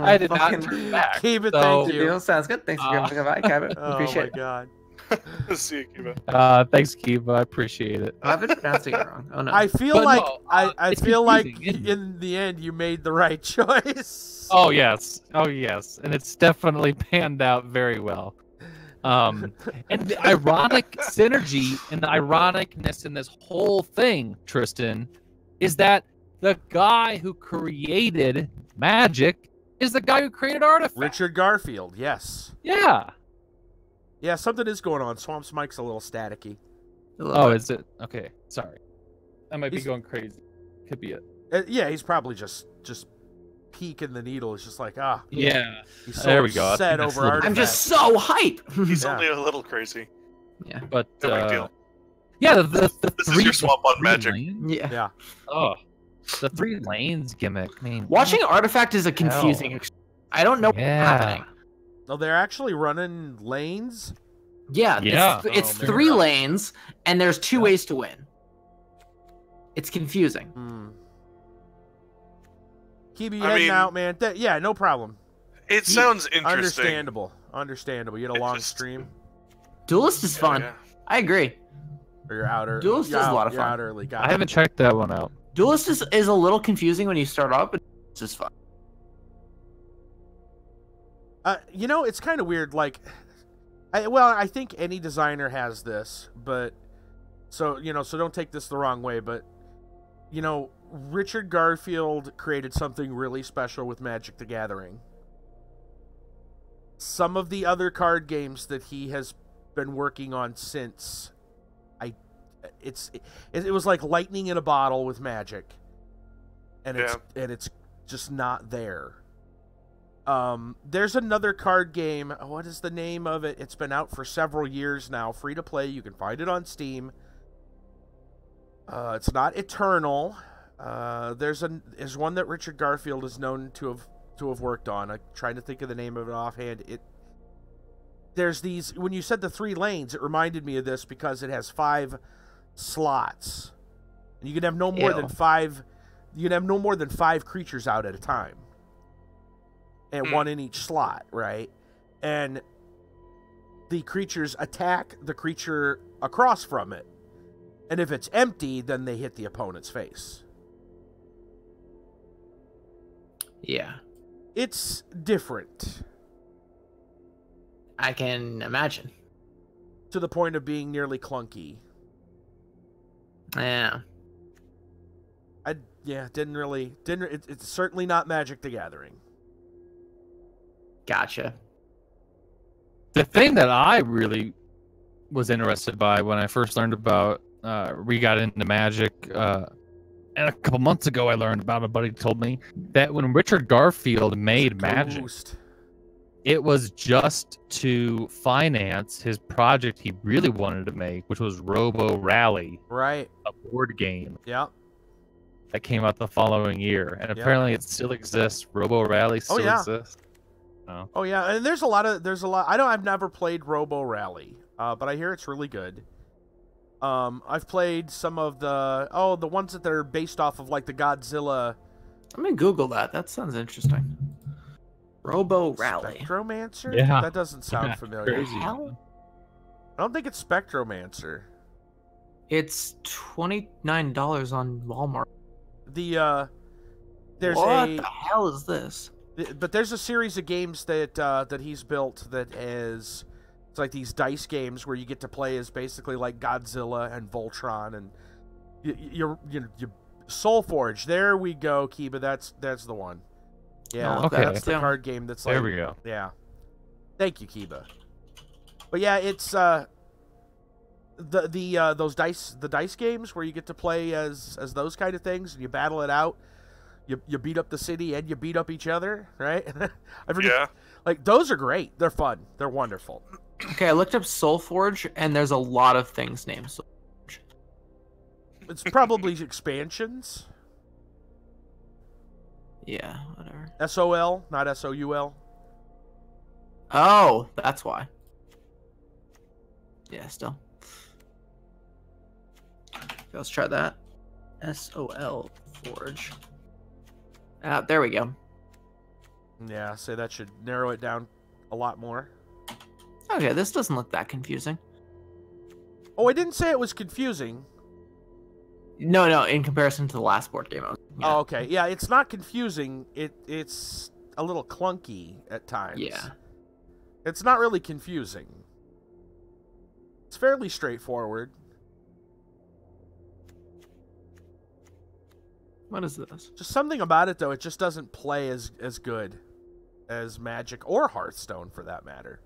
I did not turn back. Keep it, So- thank you. Sounds good. Thanks for coming by, Kevin. Oh Appreciate my god. See you, Kiba. Thanks, Kiva. I appreciate it. I've been pronouncing it wrong. Oh no. I feel But like no, I it's feel like confusing, isn't it? in the end you made the right choice. Oh yes, and it's definitely panned out very well. And the ironic synergy and the ironicness in this whole thing, Tristan, is that the guy who created Magic is the guy who created Artifact. Richard Garfield, yes. Yeah. Yeah, something is going on. Swamp's mic's a little staticky. Oh, is it? Okay, sorry. I might be He's- going crazy. Could be it. Yeah, he's probably just peeking the needle. It's just like, Yeah. he's so There we go. I upset think that's over a little- Artifact. I'm just so hype. He's Yeah. only a little crazy. Yeah. But No big deal. yeah, the This is three, your swamp on three Magic. lanes- Yeah. Yeah. Oh, the 3 lanes gimmick. I mean, Watching Artifact is a confusing. I don't know what's happening. No, they're actually running lanes. Yeah. Yeah. It's Oh, man. 3 lanes, and there's 2 ways to win. It's confusing. Keep you heading out, man. Yeah, no problem. It sounds interesting. Understandable. You had a long stream. Duelist is fun. Yeah. I agree. Or you're out early. Duelist is a lot of fun. Out early. I haven't checked that one out. Duelist is a little confusing when you start off, but it's just fun. You know, it's kind of weird. Like, I think any designer has this, but so don't take this the wrong way. But you know, Richard Garfield created something really special with Magic the Gathering. Some of the other card games that he has been working on since, it was like lightning in a bottle with Magic, and it's just not there. There's another card game. What is the name of it? It's been out for several years now, free to play. You can find it on Steam. It's not Eternal. There's one that Richard Garfield is known to have worked on. I'm trying to think of the name of it offhand. There's these, when you said the 3 lanes, it reminded me of this because it has 5 slots. And you can have no more than 5 creatures out at a time. And 1 in each slot, right? And the creatures attack the creature across from it. And if it's empty, then they hit the opponent's face. Yeah. It's different. I can imagine. To the point of being nearly clunky. Yeah. It's certainly not Magic the Gathering. Gotcha. The thing that I really was interested by when I first learned about, we got into Magic, and a couple months ago I learned about, a buddy told me that when Richard Garfield made Magic, it was just to finance his project he really wanted to make, which was Robo Rally. Right. A board game. Yeah. That came out the following year. And apparently it still exists. Robo Rally still exists. Oh yeah, and there's a lot. I've never played Robo Rally, but I hear it's really good. I've played some of the ones that are based off of like the Godzilla. Let me Google that. That sounds interesting. Robo Rally. Spectromancer? Yeah. That doesn't sound familiar. Crazy. I don't think it's Spectromancer. It's $29 on Walmart. There's what the hell is this? But there's a series of games that he's built that is, it's like these dice games where you get to play as basically like Godzilla and Voltron and you Soulforge. There we go, Kiba. That's the one. Yeah, Oh, okay. That's the card game that's like. There we go. Yeah. Thank you, Kiba. But yeah, it's those dice games where you get to play as those kind of things and you battle it out. You beat up the city and you beat up each other, right? I forget. Yeah. Like those are great. They're fun. They're wonderful. Okay, I looked up Soulforge and there's a lot of things named Soulforge. It's probably expansions. Yeah, whatever. SOL, not SOUL. Oh, that's why. Yeah, still. Okay, let's try that. SOL Forge. There we go. Yeah, so that should narrow it down a lot more. Okay, this doesn't look that confusing. Oh, I didn't say it was confusing. No, in comparison to the last board game. Oh, okay. Yeah, it's not confusing. It's a little clunky at times. Yeah. It's not really confusing. It's fairly straightforward. What is this? Just something about it, though, it just doesn't play as good as Magic or Hearthstone, for that matter.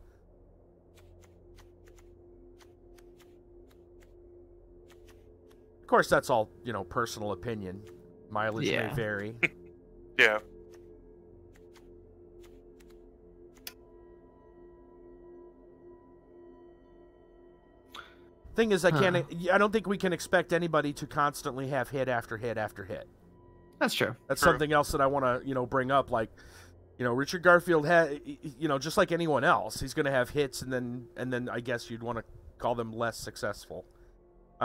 Of course, that's all, personal opinion. Mileage may vary. Yeah. Thing is, I don't think we can expect anybody to constantly have hit after hit after hit. That's true. That's something else that I want to, bring up. Like, Richard Garfield had, just like anyone else, he's going to have hits, and then I guess you'd want to call them less successful.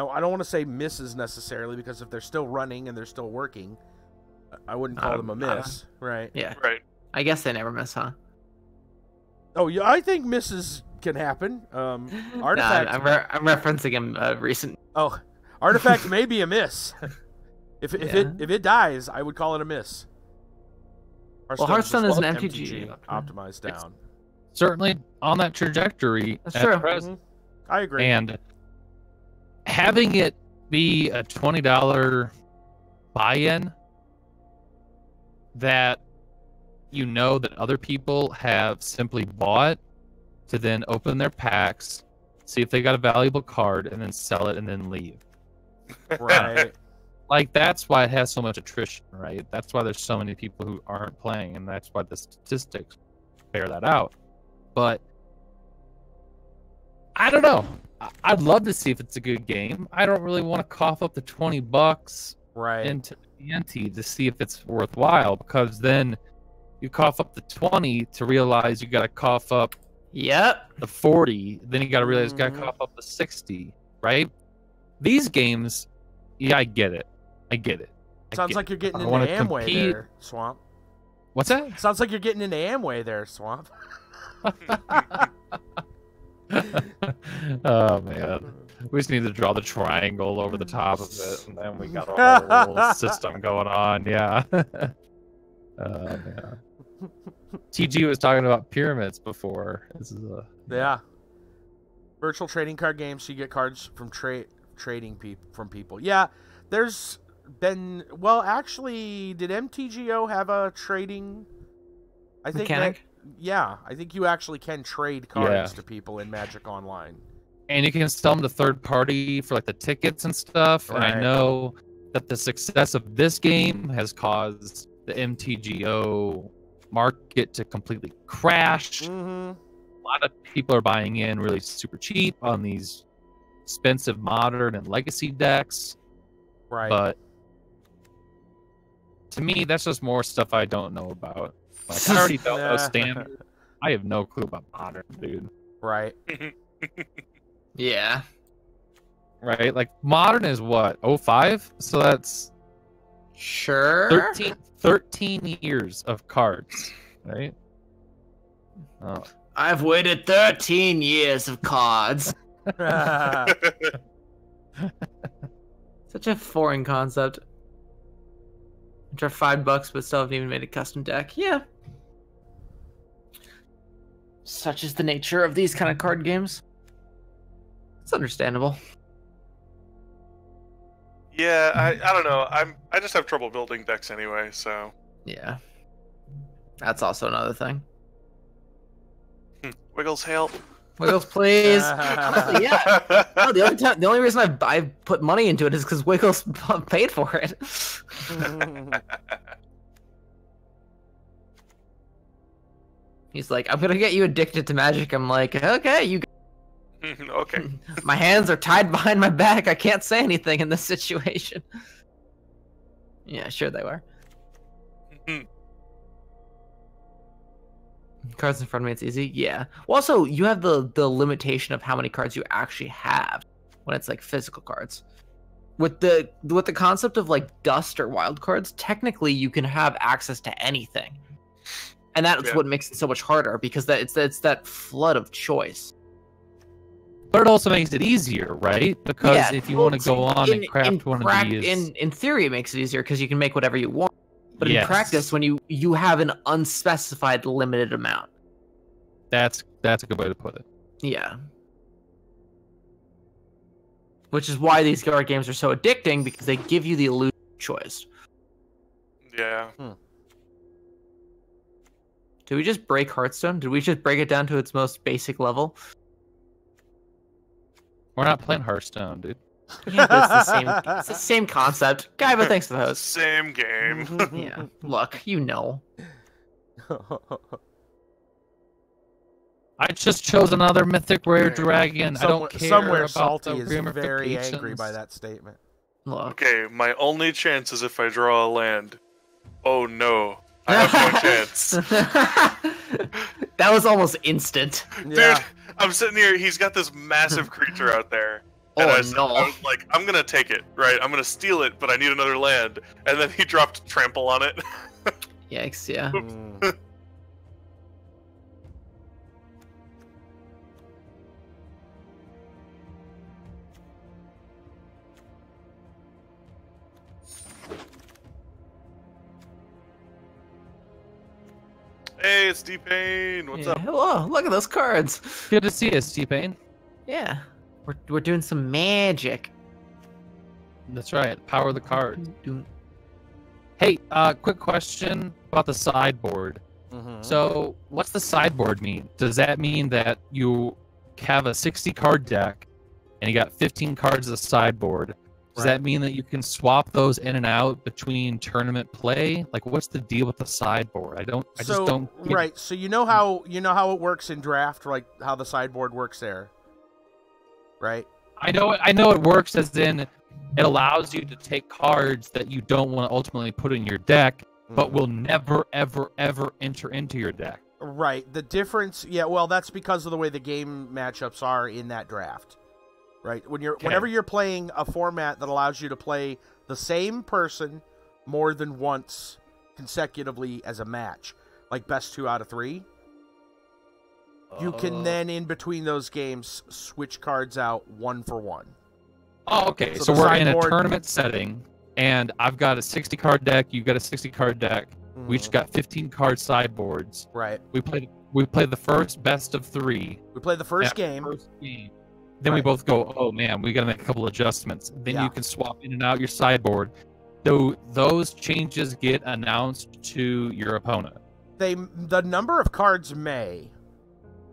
I don't want to say misses necessarily, because if they're still running and they're still working, I wouldn't call them a miss, right? Yeah. Right. I guess they never miss, huh? Oh yeah, I think misses can happen. Artifact. I'm referencing a recent. Oh, Artifact may be a miss. If it dies, I would call it a miss. Well, Hearthstone is an MTG optimized down. Certainly on that trajectory. That's at true. present. I agree. And having it be a $20 buy-in that you know that other people have simply bought to then open their packs, see if they got a valuable card, and then sell it and then leave. Right. Like, that's why it has so much attrition, right? That's why there's so many people who aren't playing, and that's why the statistics bear that out. But I don't know. I'd love to see if it's a good game. I don't really want to cough up the $20 Right. into the ante to see if it's worthwhile, because then you cough up the 20 to realize you got to cough up Yep. the 40, then you got to realize you got to cough up the 60, right? These games, yeah, I get it. I get it. Sounds like you're getting I into wanna Amway compete. there, Swamp. What's that? Sounds like you're getting into Amway there, Swamp. Oh man, we just need to draw the triangle over the top of it, and then we got a whole system going on. Yeah. Man. TG was talking about pyramids before. This is a Yeah. Virtual trading card games, so you get cards from trading from people. Yeah, there's been. Well, actually, did MTGO have a trading? I think Mechanic? Yeah, I think you actually can trade cards to people in Magic Online. and you can sell them to third party for like the tickets and stuff. Right. And I know that the success of this game has caused the MTGO market to completely crash. Mm-hmm. A lot of people are buying in really super cheap on these expensive modern and legacy decks. Right. But to me, that's just more stuff I don't know about. Like, I already don't know standard. I have no clue about modern, dude. Right. Yeah. Right? Like, modern is what? 05? So that's Sure. 13 years of cards, right? Oh. I've waited 13 years of cards. Such a foreign concept. Which are $5, but still haven't even made a custom deck. Yeah. Such is the nature of these kind of card games. It's understandable. Yeah, I don't know. I just have trouble building decks anyway, so Yeah. That's also another thing. Wiggles help. Wiggles, please. Honestly, yeah. No, the only reason I put money into it is because Wiggles paid for it. He's like, I'm gonna get you addicted to Magic. I'm like, okay, you. Okay. My hands are tied behind my back. I can't say anything in this situation. Yeah, sure they were. Cards in front of me, it's easy. Yeah. Well, also, you have the limitation of how many cards you actually have when it's like physical cards. With the concept of like dust or wild cards, technically you can have access to anything, and that's what makes it so much harder because it's that flood of choice. But it also makes it easier, right? Because if you want to go on and craft one of these... In theory, it makes it easier because you can make whatever you want. But in practice, when you have an unspecified limited amount. That's a good way to put it. Yeah. Which is why these card games are so addicting, because they give you the illusion of choice. Yeah. Did we just break Hearthstone? Did we just break it down to its most basic level? We're not playing Hearthstone, dude. Yeah, but it's the same concept. Guy, but thanks to the host. Same game. Yeah. Look, you know. I just chose another mythic rare dragon. I don't care Somewhere about Salty the is very ramifications. angry by that statement. Look. Okay, my only chance is if I draw a land. Oh no. I have no chance. That was almost instant. Yeah. Dude, I'm sitting here, he's got this massive creature out there. And Oh, I no. was like, I'm gonna take it, right? I'm gonna steal it, but I need another land. And then he dropped trample on it. Yikes, yeah. Hey, it's D-Pain. What's Yeah, up? hello, look at those cards. Good to see you, T-Pain. Yeah. We're doing some magic. That's right. Power of the card. Doom. Hey, quick question about the sideboard. So, what's the sideboard mean? Does that mean that you have a 60 card deck and you got 15 cards as a sideboard? Does that mean that you can swap those in and out between tournament play? Like, what's the deal with the sideboard? I just don't. Right. So you know how it works in draft, like how the sideboard works there, right? I know it works as in it allows you to take cards that you don't want to ultimately put in your deck, but will never, ever, ever enter into your deck. Right. The difference, yeah. Well, that's because of the way the game matchups are in that draft. Right. Whenever you're playing a format that allows you to play the same person more than once consecutively as a match, like best 2 out of 3, you can then in between those games switch cards out 1 for 1. Oh, okay. So we're in a tournament setting, and I've got a 60 card deck. You've got a 60 card deck. We each got 15 card sideboards. Right. We play the first best of 3. We play the first game. Then we both go, oh man, we got to make a couple adjustments. Then you can swap in and out your sideboard. So those changes get announced to your opponent. The number of cards may,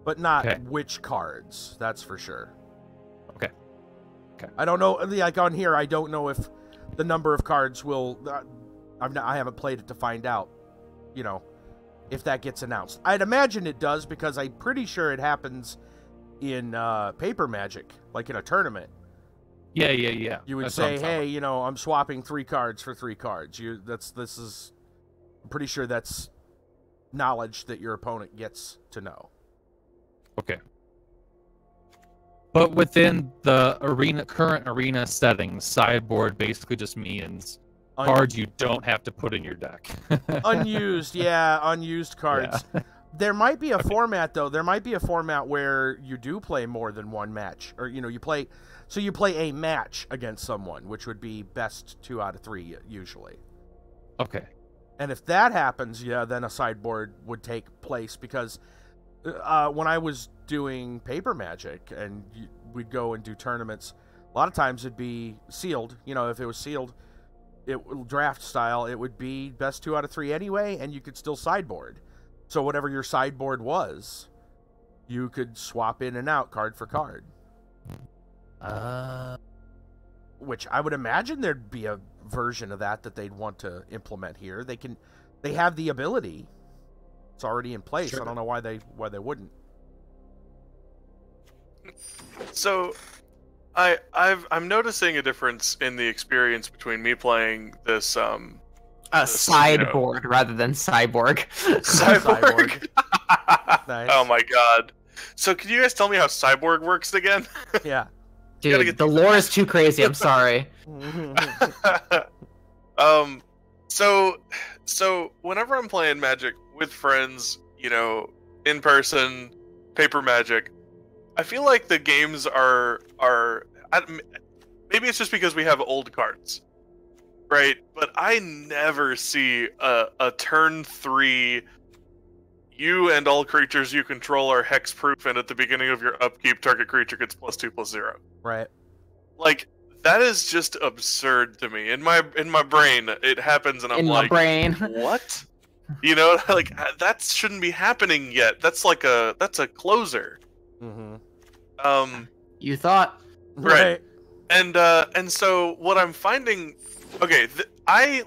but not which cards. That's for sure. Okay. I don't know. Like on here, I don't know if the number of cards will. I haven't played it to find out. You know, if that gets announced. I'd imagine it does because I'm pretty sure it happens in paper Magic, like in a tournament. Yeah. You would say, hey, you know, I'm swapping 3 cards for 3 cards. I'm pretty sure that's knowledge that your opponent gets to know. Okay. But within the current arena settings, sideboard basically just means cards you don't have to put in your deck. Unused cards. Yeah. There might be a format, though. There might be a format where you do play more than one match. Or, you know, you play a match against someone, which would be best 2 out of 3, usually. Okay. And if that happens, then a sideboard would take place. Because when I was doing paper Magic, and we'd go and do tournaments, a lot of times it'd be sealed. You know, if it was sealed, draft style, it would be best 2 out of 3 anyway, and you could still sideboard. So whatever your sideboard was, you could swap in and out card for card. Which I would imagine there'd be a version of that they'd want to implement here. They have the ability. It's already in place. Sure. I don't know why they wouldn't. So I'm noticing a difference in the experience between me playing this sideboard rather than cyborg. Cyborg. Nice. Oh my god. So can you guys tell me how cyborg works again? Yeah. Dude, the lore is too crazy. I'm sorry. So whenever I'm playing Magic with friends, you know, in person, paper Magic, I feel like the games are maybe it's just because we have old cards. Right, but I never see a turn 3. You and all creatures you control are hexproof, and at the beginning of your upkeep, target creature gets +2/+0. Right. Like that is just absurd to me. In my brain, it happens, and I'm like, what? You know, like that shouldn't be happening yet. That's a closer. Mm-hmm. You thought right. And so what I'm finding. Okay, I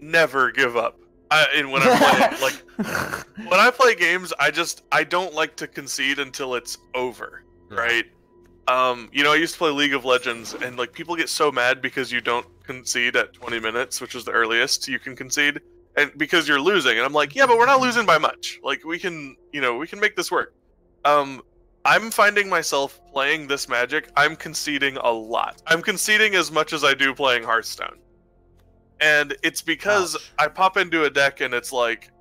never give up. When I'm playing, when I play games, I don't like to concede until it's over, right? You know, I used to play League of Legends, and people get so mad because you don't concede at 20 minutes, which is the earliest you can concede, and because you're losing, and I'm like, yeah, but we're not losing by much. Like we can make this work. I'm finding myself playing this Magic. I'm conceding a lot. I'm conceding as much as I do playing Hearthstone. And it's because Ouch. I pop into a deck and it's like,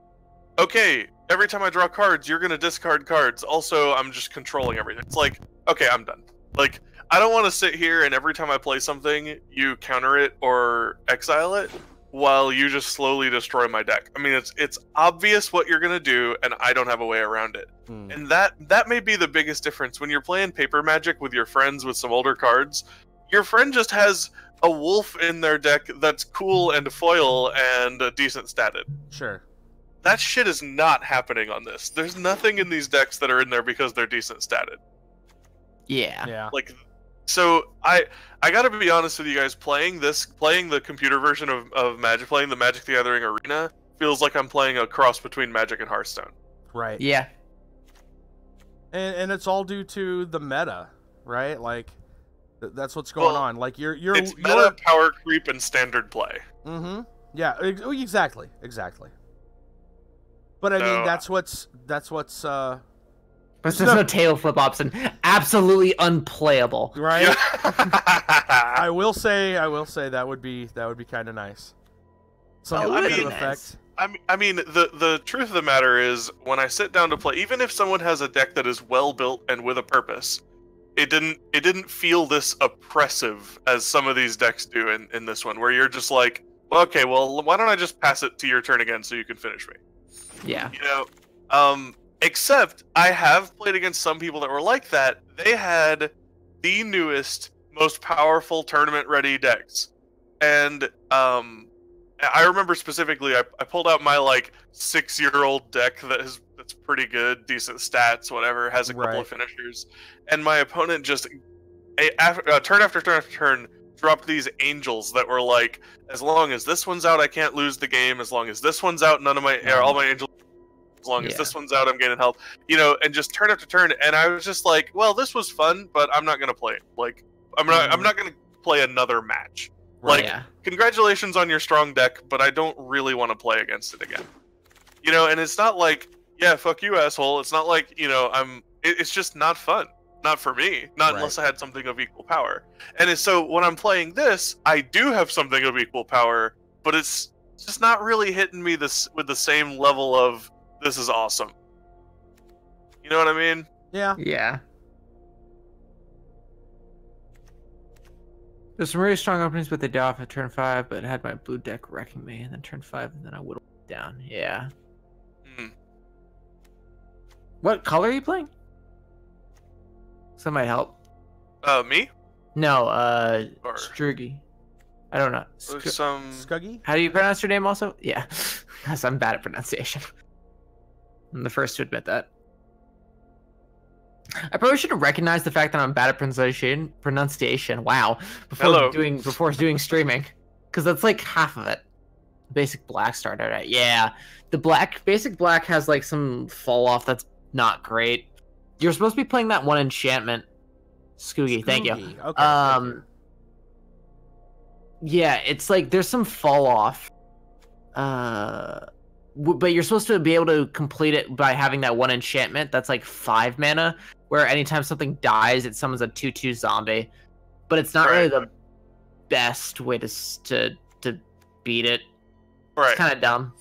okay, every time I draw cards, you're going to discard cards. Also, I'm just controlling everything. It's like, okay, I'm done. Like, I don't want to sit here and every time I play something, you counter it or exile it while you just slowly destroy my deck. I mean, it's obvious what you're going to do, and I don't have a way around it. And that may be the biggest difference. When you're playing paper Magic with your friends with some older cards, your friend just has a wolf in their deck that's cool and foil and decent statted. Sure. That shit is not happening on this. There's nothing in these decks that are in there because they're decent statted. Yeah. Yeah. Like, so I gotta be honest with you guys, playing the computer version of Magic, playing the Magic the Gathering Arena, feels like I'm playing a cross between Magic and Hearthstone. Right. Yeah. And it's all due to the meta, right? Like, that's what's going on. Like, you're It's meta, power creep, and standard play. Mm-hmm. Yeah, exactly. But I mean, that's what's But there's no tail flip option. Absolutely unplayable. right. Yeah. I will say that would be kind of nice. Some I bit mean- of effect. I mean, the truth of the matter is, when I sit down to play, even if someone has a deck that is well built and with a purpose, it didn't feel this oppressive as some of these decks do in this one, where you're just like, well, okay, well, why don't I just pass it to your turn again so you can finish me? Yeah. You know, except I have played against some people that were like that. They had the newest, most powerful tournament-ready decks, and I remember specifically, I pulled out my like 6-year-old deck that's pretty good, decent stats, whatever, has a couple of finishers, and my opponent just turn after turn after turn dropped these angels that were like, as long as this one's out, I can't lose the game. As long as this one's out, all my angels. As long as this one's out, I'm gaining health. You know, and just turn after turn, and I was just like, well, this was fun, but I'm not gonna play it. Like, I'm not gonna play another match. Right. Like, congratulations on your strong deck, but I don't really want to play against it again. You know, and it's not like, yeah, fuck you, asshole. It's not like, you know, it's just not fun. Not for me. Not unless I had something of equal power. And so when I'm playing this, I do have something of equal power, but it's just not really hitting me with the same level of, this is awesome. You know what I mean? Yeah. Yeah. There's some really strong openings, but they die off at turn 5, but it had my blue deck wrecking me, and then turn 5, and then I whittled it down. Yeah. What color are you playing? That might help. Me? No, Or Strugi. I don't know. some... Scuggy? How do you pronounce your name also? Yeah. Because I'm bad at pronunciation. I'm the first to admit that. I probably should have recognized the fact that I'm bad at pronunciation. Wow. Before doing streaming. Because that's like half of it. Basic black started out. Yeah. The basic black has like some fall off that's not great. You're supposed to be playing that one enchantment. Scoogie, thank you. Okay, thank you. Yeah, it's like there's some fall off. But you're supposed to be able to complete it by having that one enchantment that's like 5 mana, where anytime something dies, it summons a 2/2 zombie. But it's not really the best way to beat it. Right. It's kind of dumb.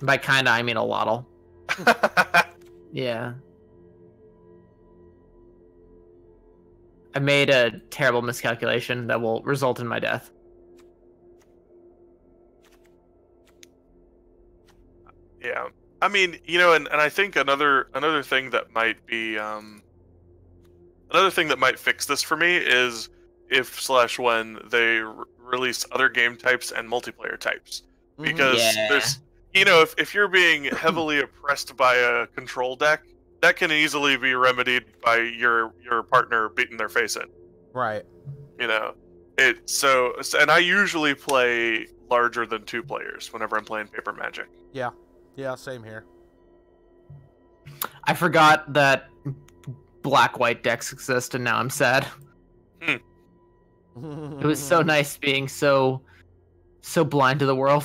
By kinda, I mean a lotl. Yeah. I made a terrible miscalculation that will result in my death. Yeah, I mean, you know, and I think another thing that might be another thing that might fix this for me is if/when they release other game types and multiplayer types, because there's, you know, if you're being heavily oppressed by a control deck, that can easily be remedied by your partner beating their face in. Right. You know, and I usually play larger than 2 players whenever I'm playing paper Magic. Yeah. Yeah, same here. I forgot that black-white decks exist, and now I'm sad. It was so nice being so blind to the world.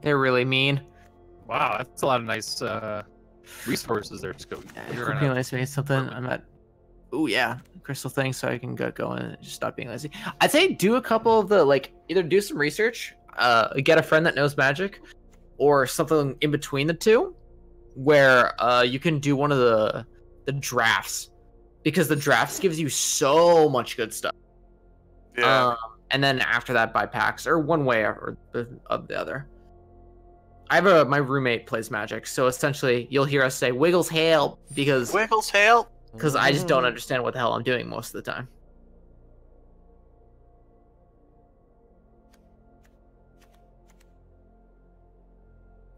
They're really mean. Wow, that's a lot of nice resources there, Scobie. Could be nice to make something. I'm at. Oh yeah, crystal thing, so I can get going and just stop being lazy. I'd say do a couple of the like either do some research, get a friend that knows magic, or something in between the two, where you can do one of the drafts, because the drafts gives you so much good stuff. Yeah. And then after that, buy packs or one way or of the other. I have my roommate plays Magic, so essentially you'll hear us say "Wiggles help" because Wiggles help. I just don't understand what the hell I'm doing most of the time.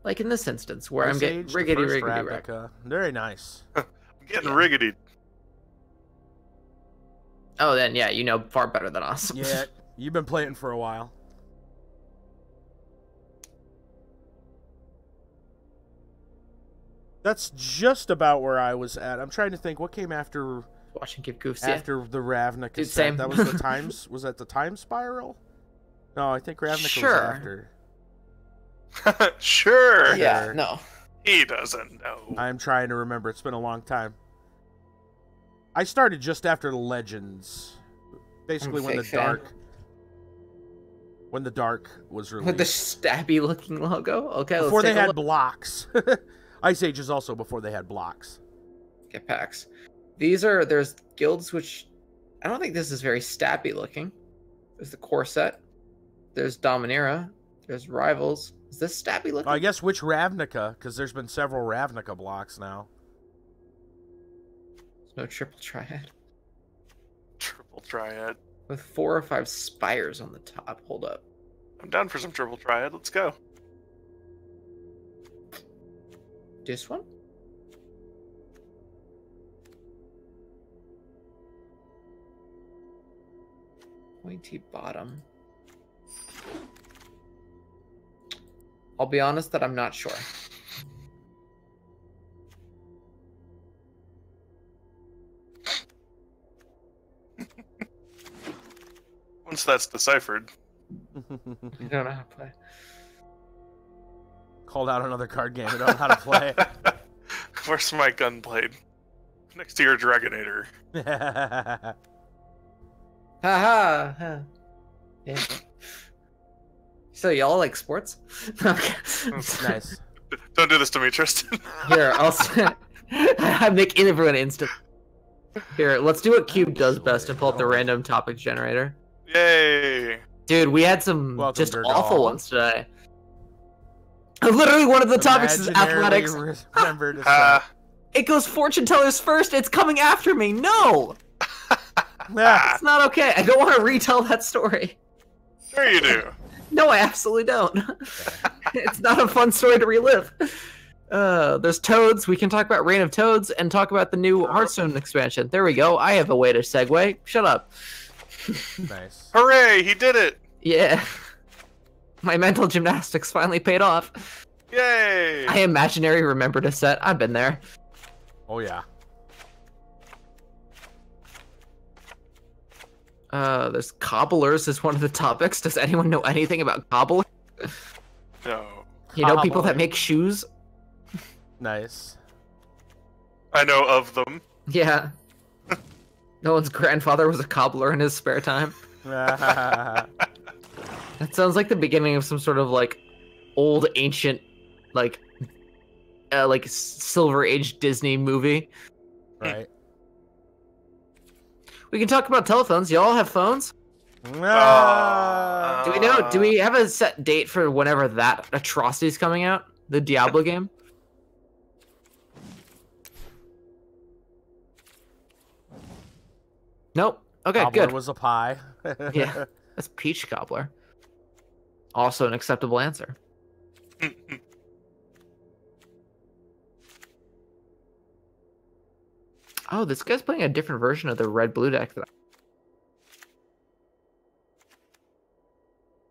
Like in this instance, where I'm getting riggedy right. Very nice. I'm getting riggedy. Oh, then yeah, you know far better than us. Yeah, you've been playing for a while. That's just about where I was at. I'm trying to think what came after. Watching Give Goofs. After the Ravnica. Dude, same. That was the times. Was that the time spiral? No, I think Ravnica was after. Sure. Yeah. No. He doesn't know. I'm trying to remember. It's been a long time. I started just after the Legends, basically when the Dark was released. With the stabby looking logo. Okay. Before let's they had blocks. Ice Age is also before they had blocks. Get packs. There's guilds which I don't think this is very stabby looking. There's the core set. There's Dominaria. There's Rivals. Is this stabby looking? I guess which Ravnica, because there's been several Ravnica blocks now. There's no triple triad. Triple triad. With 4 or 5 spires on the top. Hold up. I'm down for some triple triad. Let's go. This one? Pointy bottom. I'll be honest that I'm not sure. Once that's deciphered. I don't know how to play. Called out another card game. I don't know how to play. Where's my gunblade? Next to your Dragonator. Ha ha. Yeah. So y'all like sports? Okay. Nice. Don't do this to me, Tristan. Here, I make everyone instant. Here, let's do what Cube does best and pull up the random topic generator. Yay! Dude, we had some just Gergal. awful ones today. Literally, one of the topics is athletics. It goes fortune tellers first. It's coming after me. No, it's not okay. I don't want to retell that story. Sure you do. No, I absolutely don't. It's not a fun story to relive. There's toads. We can talk about Reign of Toads and talk about the new Hearthstone expansion. There we go. I have a way to segue. Shut up. Nice. Hooray! He did it! Yeah. My mental gymnastics finally paid off. Yay! I imaginary remembered a set. I've been there. Oh yeah. There's cobblers is one of the topics. Does anyone know anything about cobblers? No. You know people that make shoes? Nice. I know of them. Yeah. No one's grandfather was a cobbler in his spare time. That sounds like the beginning of some sort of like old ancient like Silver Age Disney movie. Right. We can talk about telephones. Y'all have phones? Do we have a set date for whenever that atrocity's coming out? The Diablo game? Nope. Okay, Cobbler good. was a pie. Yeah, that's peach cobbler. Also an acceptable answer. Oh, this guy's playing a different version of the red-blue deck.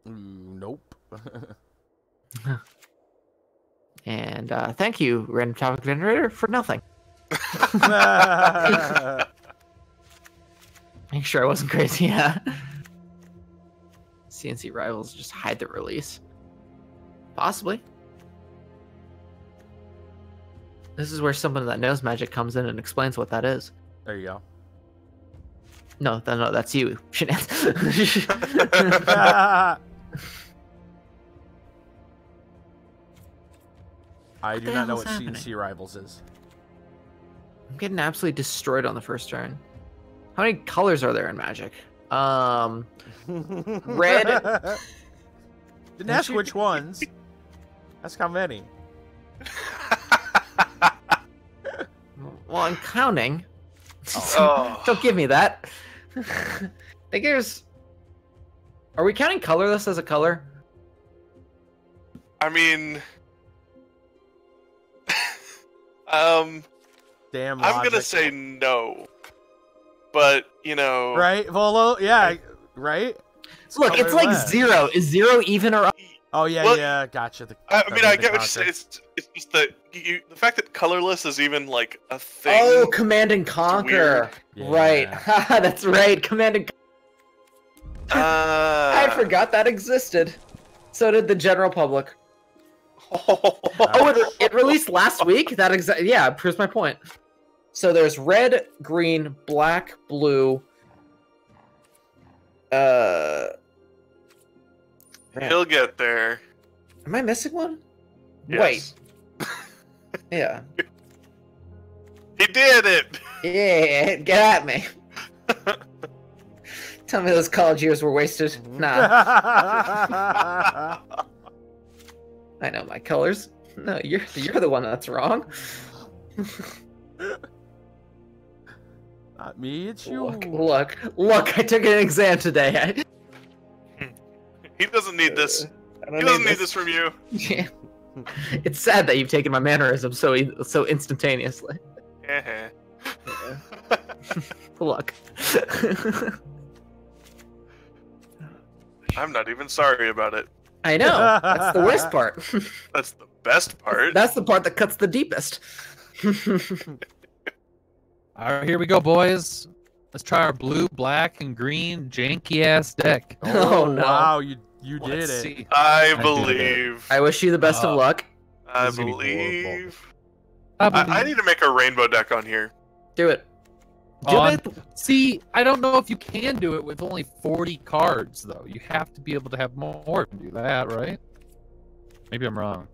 Nope. And thank you, random topic generator, for nothing. Make sure I wasn't crazy. Yeah. CNC Rivals just hide the release. Possibly. This is where someone that knows magic comes in and explains what that is. There you go. No, that's you. I What do the not know hell's what happening? CNC Rivals is. I'm getting absolutely destroyed on the first turn. How many colors are there in Magic? Red. Didn't ask which ones. Ask how many. Well, I'm counting. Oh. Don't give me that. I think there's. Are we counting colorless as a color? I mean, Damn. I'm logic. gonna say no, but you know, Right, Volo? Yeah, right. Look, it's like colorless. 0. Is 0 even or? Oh yeah, Well, yeah. Gotcha. I mean, I the get what you say. concept. It's just that the fact that colorless is even like a thing. Oh, Command and Conquer. weird. Right. Yeah. That's right. Command and. I forgot that existed. So did the general public. Oh, it released last week. That yeah, proves my point. So there's red, green, black, blue. Red. He'll get there. Am I missing one? Yes. Wait. Yeah. He did it. Yeah. Get at me. Tell me those college years were wasted. Nah. I know my colors. No, you're the one that's wrong. Not me, it's you. Look! I took an exam today. He doesn't need this. I He don't doesn't need this from you. Yeah. It's sad that you've taken my mannerism so instantaneously. Look. I'm not even sorry about it. I know. That's the worst part. That's the best part. That's the part that cuts the deepest. All right, here we go, boys. Let's try our blue, black, and green janky ass deck. Oh, no. Wow, you did Let's it. see. I did it. believe. I wish you the best of luck. I This is gonna be believe. horrible. I need to make a rainbow deck on here. Do it. Do On- it. See, I don't know if you can do it with only 40 cards, though. You have to be able to have more to do that, right? Maybe I'm wrong.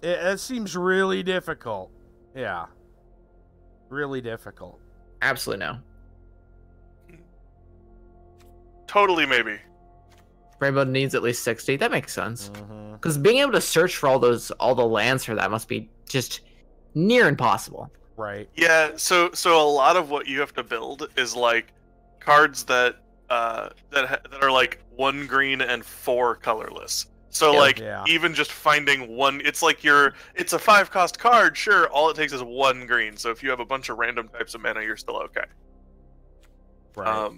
It seems really difficult. Yeah. Really difficult. Absolutely no. Totally, maybe. Rainbow needs at least 60. That makes sense. Mhm. Because being able to search for all the lands for that must be just near impossible. Right. Yeah. So a lot of what you have to build is like cards that are like 1 green and 4 colorless. So Yeah. like Yeah. even just finding one, it's like it's a 5-cost card. Sure, all it takes is 1 green. So if you have a bunch of random types of mana, you're still okay. Right.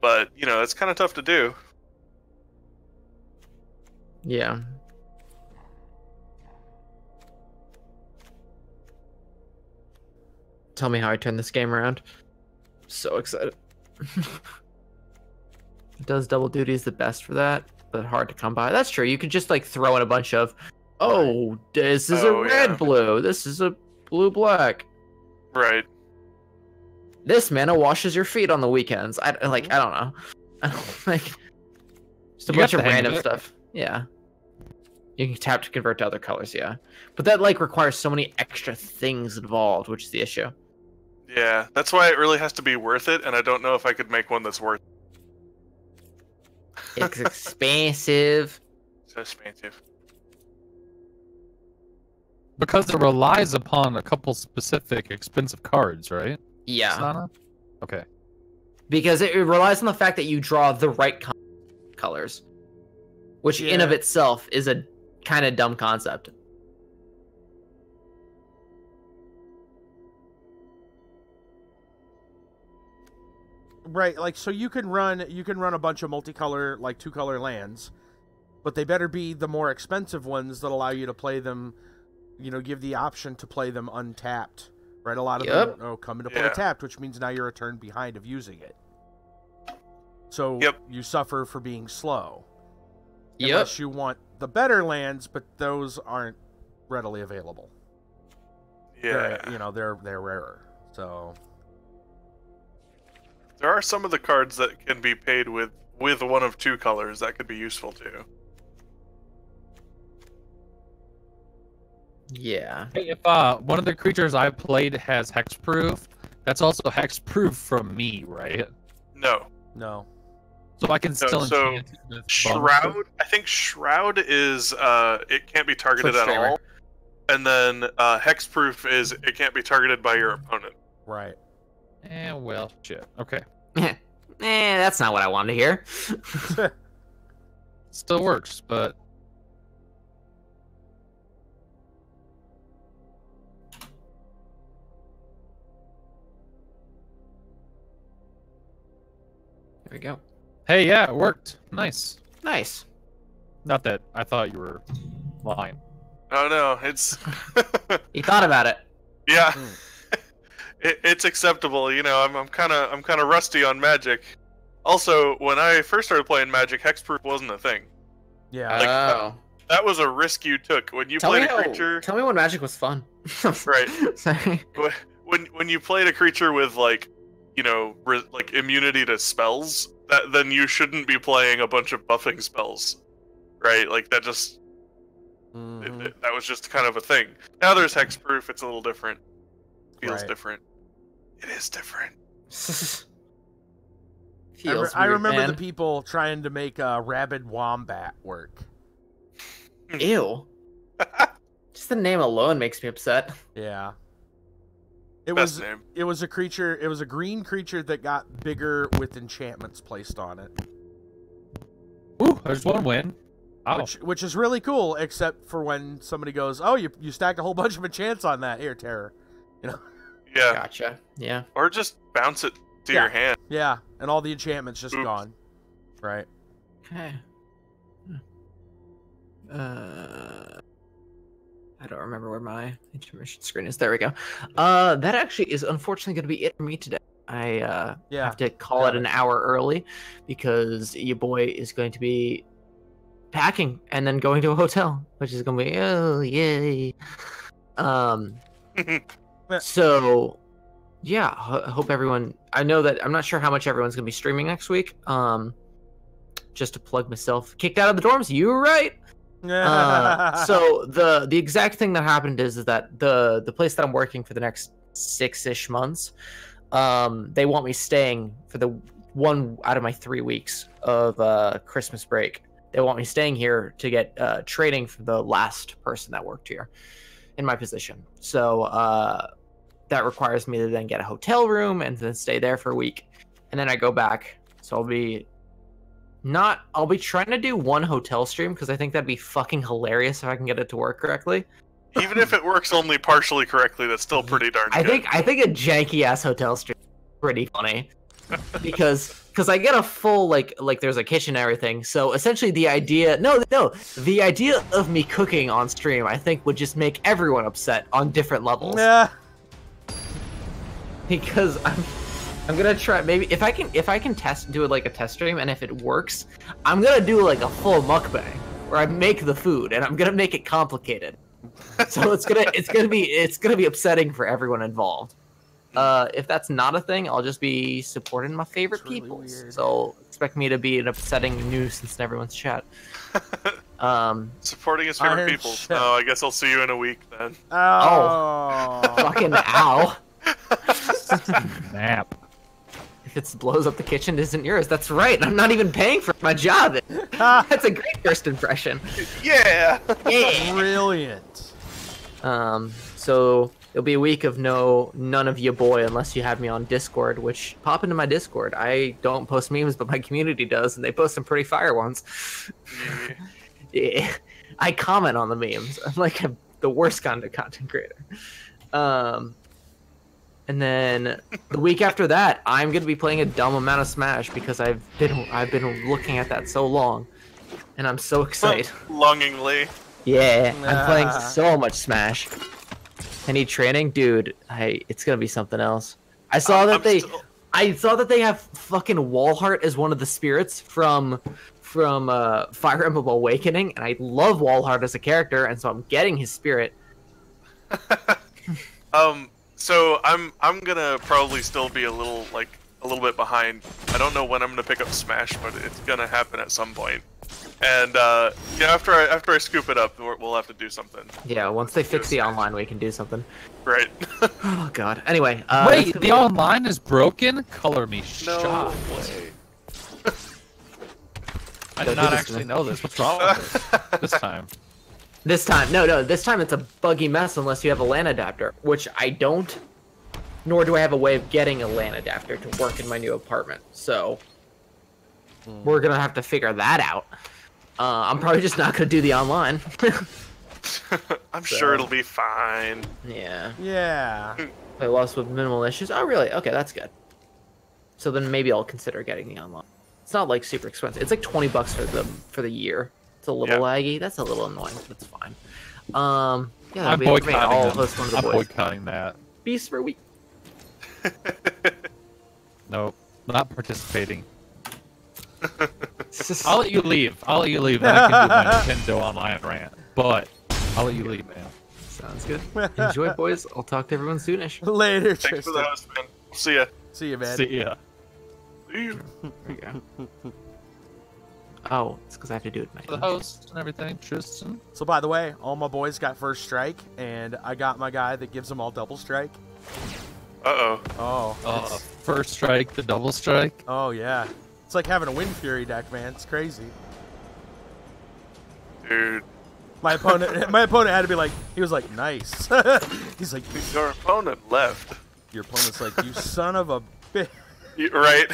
But you know, it's kind of tough to do. Yeah. Tell me how I turn this game around. So excited. It does double duty is the best for that, but hard to come by. That's true. You could just like throw in a bunch of, oh, this is Oh, a red yeah. blue. This is a blue black. Right. This mana washes your feet on the weekends. I don't know. I don't like just a You bunch got of the hang random of it. stuff. Yeah. You can tap to convert to other colors, yeah. But that like requires so many extra things involved, which is the issue. Yeah, that's why it really has to be worth it, and I don't know if I could make one that's worth It's expensive. so expensive. Because it relies upon a couple specific expensive cards, right? Yeah. Sana? Okay. Because it relies on the fact that you draw the right colors, which in of Yeah. itself is a kind of dumb concept. Right, like so you can run a bunch of multicolor, like 2-color lands, but they better be the more expensive ones that allow you to play them, give the option to play them untapped. Right, a lot of Yep. them come into play Yeah. tapped, which means now you're a turn behind of using it. So Yep. you suffer for being slow. unless you want the better lands, but those aren't readily available. Yeah, they're rarer. So there are some of the cards that can be paid with one of two colors that could be useful too. Yeah. Hey, if one of the creatures I played has hexproof, that's also hexproof from me, right? No. So I can still enchant it with Shroud. I think Shroud is it can't be targeted at Costream. all, and then hexproof is it can't be targeted by your opponent. right. Well, shit. Okay. That's not what I wanted to hear. Still works, but There we go. hey, yeah, it worked. Nice. Nice. Not that I thought you were lying. Oh no, it's You thought about it. yeah, it's acceptable. I'm kind of rusty on Magic. Also, when I first started playing Magic, hexproof wasn't a thing. Yeah. Oh. That was a risk you took when you Tell played me a creature. Tell me when Magic was fun. Right. Sorry. When you played a creature with like immunity to spells, then you shouldn't be playing a bunch of buffing spells, right? Like that just that was just kind of a thing. Now there's hexproof; it's a little different. Feels Right. different. It is different. Feels I weird, remember man. the people trying to make a rabid wombat work. Ew. Just the name alone makes me upset. Yeah. It Best was name. it was a creature. It was a green creature that got bigger with enchantments placed on it, Ooh, there's one win. Oh, which is really cool. Except for when somebody goes, "Oh, you stacked a whole bunch of enchants on that here, Terror," Yeah, Gotcha. Yeah. or just bounce it to Yeah. your hand. Yeah, and all the enchantments just Oops. gone. Right. Okay. I don't remember where my intermission screen is. There we go. That actually is unfortunately going to be it for me today. I Yeah. have to call it an hour early because your boy is going to be packing and then going to a hotel, which is going to be oh yay. So yeah, I hope everyone. I know that I'm not sure how much everyone's going to be streaming next week. Just to plug myself, kicked out of the dorms. You were right. So the exact thing that happened is that the place that I'm working for the next 6-ish months, they want me staying for the 1 out of my 3 weeks of Christmas break. They want me staying here to get training for the last person that worked here in my position. So that requires me to then get a hotel room and then stay there for a week, and then I go back. So I'll be trying to do one hotel stream because I think that'd be fucking hilarious if I can get it to work correctly. Even if it works only partially correctly, that's still pretty darn good. I think a janky ass hotel stream is pretty funny because I get a full like there's a kitchen and everything. So essentially the idea of me cooking on stream I think would just make everyone upset on different levels. Yeah. Because I'm gonna try maybe if I can do it like a test stream, and if it works, I'm gonna do like a full mukbang where I make the food and I'm gonna make it complicated. So it's gonna be upsetting for everyone involved. If that's not a thing, I'll just be supporting my favorite It's really people. weird. So expect me to be an upsetting nuisance in everyone's chat. Supporting his favorite Iron people. Chef. Oh, I guess I'll see you in a week then. Oh. Fucking ow. nap. If it blows up the kitchen, it isn't yours. That's right. I'm not even paying for my job. That's a great first impression. Yeah. Yeah. Brilliant. So it'll be a week of none of you boy unless you have me on Discord, which pop into my Discord. I don't post memes, but my community does, and they post some pretty fire ones. Yeah. I comment on the memes. I'm like the worst kind of content creator. And then the week after that, I'm gonna be playing a dumb amount of Smash because I've been looking at that so long, and I'm so excited. Longingly. Yeah, I'm playing so much Smash. I need training, dude. It's gonna be something else. I saw that they have fucking Wallheart as one of the spirits from from Fire Emblem Awakening, and I love Walhart as a character, and so I'm getting his spirit. So I'm gonna probably still be a little bit behind. I don't know when I'm gonna pick up Smash, but it's gonna happen at some point. And yeah, after I scoop it up, we'll have to do something. Yeah, once they fix the online, we can do something. Right. Oh god. Anyway, wait, the online is broken? Color me No shocked. way. I did not actually know this. What's wrong with it this time? This time, no, this time it's a buggy mess unless you have a LAN adapter, which I don't, nor do I have a way of getting a LAN adapter to work in my new apartment. So we're gonna have to figure that out. I'm probably just not gonna do the online. I'm sure it'll be fine. Yeah. Yeah. I lost with minimal issues. Oh, really? Okay, that's good. So then maybe I'll consider getting the online. It's not like super expensive. It's like $20 for the year. It's a little laggy. That's a little annoying, but it's fine. Yeah, I'm boycotting that. Beast for a week. Nope, not participating. I'll let you leave. Then I can do my Nintendo Online rant. But I'll let you leave, man. Sounds good. Enjoy, boys. I'll talk to everyone soonish. Later, Thanks for the host, man. See ya. See you, man. See ya. See you. There you go. Oh, it's because I have to do it. The host and everything, Tristan. So, by the way, all my boys got first strike, and I got my guy that gives them all double strike. Uh-oh. Oh. First strike, the double strike. Oh, yeah. It's like having a Wind Fury deck, man. It's crazy. Dude. My opponent had to be like, he was like, nice. He's like, Your opponent left. your opponent's like, you son of a bitch. Right?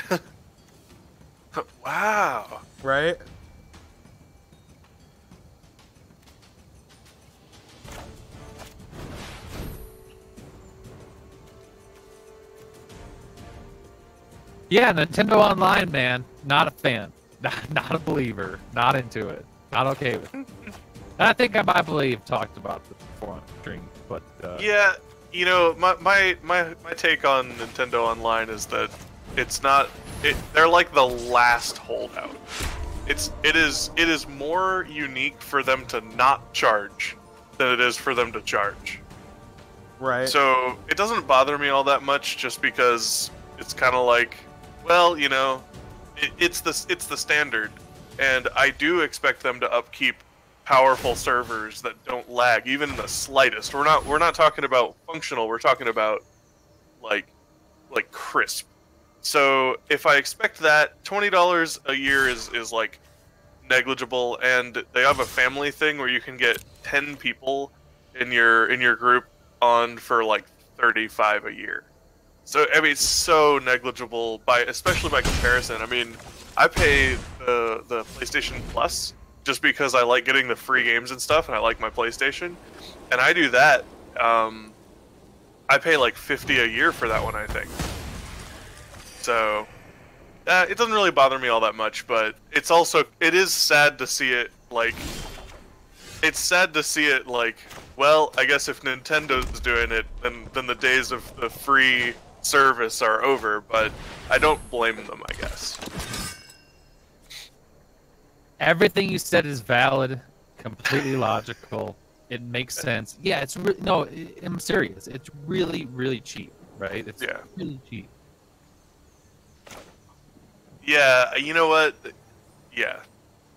Wow. Right? Yeah, Nintendo Online, man. Not a fan. Not a believer. Not into it. Not okay with it. I think I believe talked about this before on stream, but Yeah, you know, my take on Nintendo Online is that it's not. They're like the last holdout. It is more unique for them to not charge than it is for them to charge. Right. So it doesn't bother me all that much, just because it's kind of like, well, you know, it's the standard, and I do expect them to upkeep powerful servers that don't lag even the slightest. We're not talking about functional. We're talking about like crisp. So if I expect that, $20 a year is like negligible, and they have a family thing where you can get 10 people in your group on for like $35 a year. So I mean, it's so negligible especially by comparison. I mean, I pay the PlayStation Plus just because I like getting the free games and stuff, and I like my PlayStation, and I do that. I pay like $50 a year for that one, I think. So it doesn't really bother me all that much, but it is sad to see it like. It's sad to see it like. Well, I guess if Nintendo's doing it, then the days of the free service are over. But I don't blame them, I guess. everything you said is valid, completely logical. It makes sense. Yeah, it's no, I'm serious. It's really, really cheap, right? It's really cheap. Yeah, you know what? Yeah,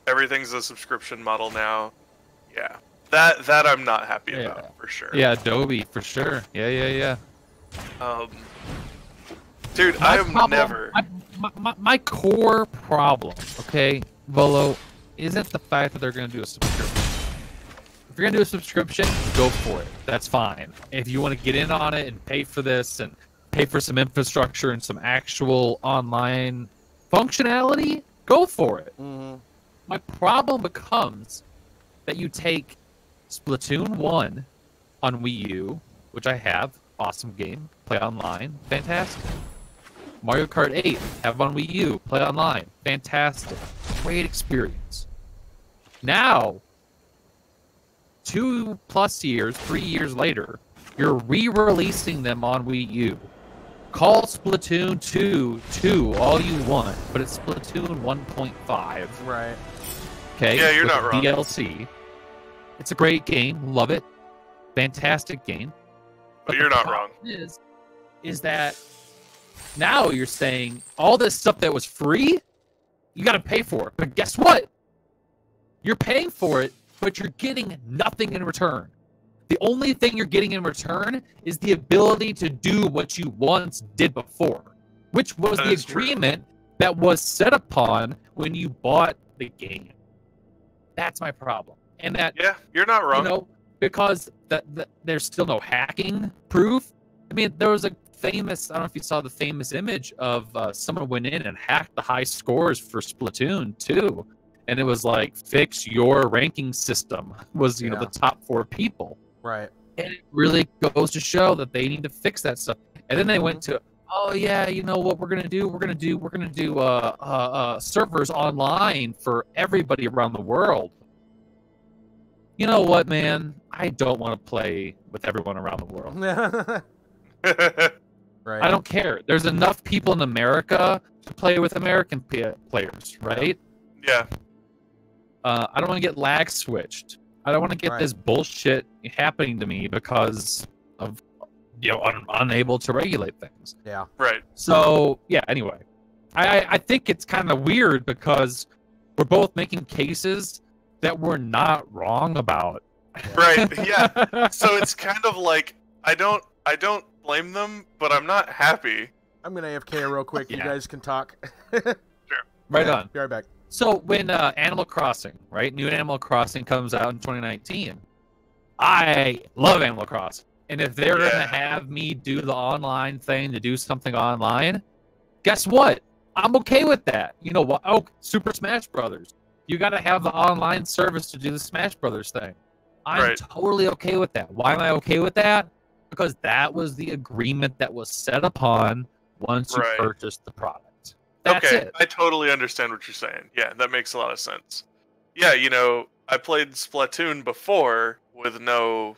everything's a subscription model now. Yeah, that I'm not happy about for sure. Yeah, Adobe for sure. Yeah. Dude, I am never. My core problem, okay, Volo, isn't the fact that they're going to do a subscription. If you're going to do a subscription, go for it. That's fine. If you want to get in on it and pay for this and pay for some infrastructure and some actual online functionality, go for it. Mm-hmm. My problem becomes that you take Splatoon 1 on Wii U, which I have, awesome game, play online, fantastic. Mario Kart 8, have on Wii U, play online, fantastic, great experience. Now, 2+ years, 3 years later, you're re-releasing them on Wii U. call Splatoon 2 all you want, but it's Splatoon 1.5. Right. Okay. Yeah, you're with not wrong. DLC. It's a great game. Love it. Fantastic game. But you're the not wrong. problem is that now you're saying all this stuff that was free, you got to pay for it. But guess what? You're paying for it, but you're getting nothing in return. The only thing you're getting in return is the ability to do what you once did before, which was the agreement that was set upon when you bought the game. That's my problem. And that, yeah, you're not wrong. You know, because there's still no hacking proof. I mean, there was a famous, I don't know if you saw the famous image of someone went in and hacked the high scores for Splatoon 2. And it was like, fix your ranking system was, you know, the top 4 people. Right. And it really goes to show that they need to fix that stuff. And then they went to, oh yeah, you know what we're gonna do? We're gonna do servers online for everybody around the world. You know what, man? I don't want to play with everyone around the world. Right. I don't care. There's enough people in America to play with American players, right? Yeah. I don't want to get lag switched. I don't want to get this bullshit happening to me because of, you know, unable to regulate things. Yeah. Right. So, yeah, anyway. I think it's kind of weird because we're both making cases that we're not wrong about. Right, yeah. So it's kind of like, I don't blame them, but I'm not happy. I'm going to AFK real quick. You guys can talk. Sure. Right on. Be right back. So when Animal Crossing, right, new Animal Crossing comes out in 2019, I love Animal Crossing. And if they're going to have me do the online thing to do something online, guess what? I'm okay with that. You know what? Oh, Super Smash Brothers. You got to have the online service to do the Smash Brothers thing. I'm totally okay with that. Why am I okay with that? Because that was the agreement that was set upon once you purchased the product. That's it. I totally understand what you're saying. Yeah, that makes a lot of sense. Yeah, you know, I played Splatoon before without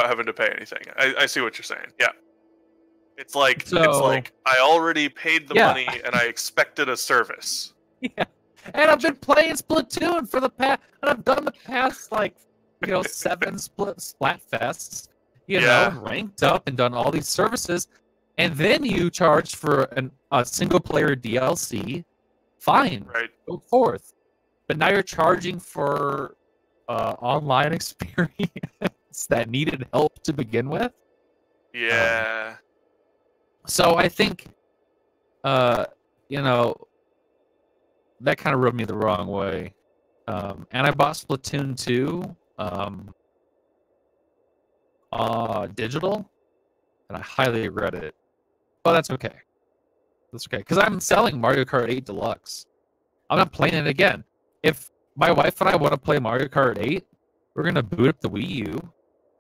having to pay anything. I see what you're saying. Yeah. It's like I already paid the money and I expected a service. Yeah. And I've been playing Splatoon for the past, and I've done the past, like, you know, 7 Splatfests, you know, ranked up and done all these services. And then you charge for a single-player DLC, fine, go forth. But now you're charging for online experience that needed help to begin with. Yeah. So I think, you know, that kind of rubbed me the wrong way. And I bought Splatoon 2 digital, and I highly regret it. But that's okay. That's okay. Because I'm selling Mario Kart 8 Deluxe. I'm not playing it again. If my wife and I want to play Mario Kart 8, we're going to boot up the Wii U,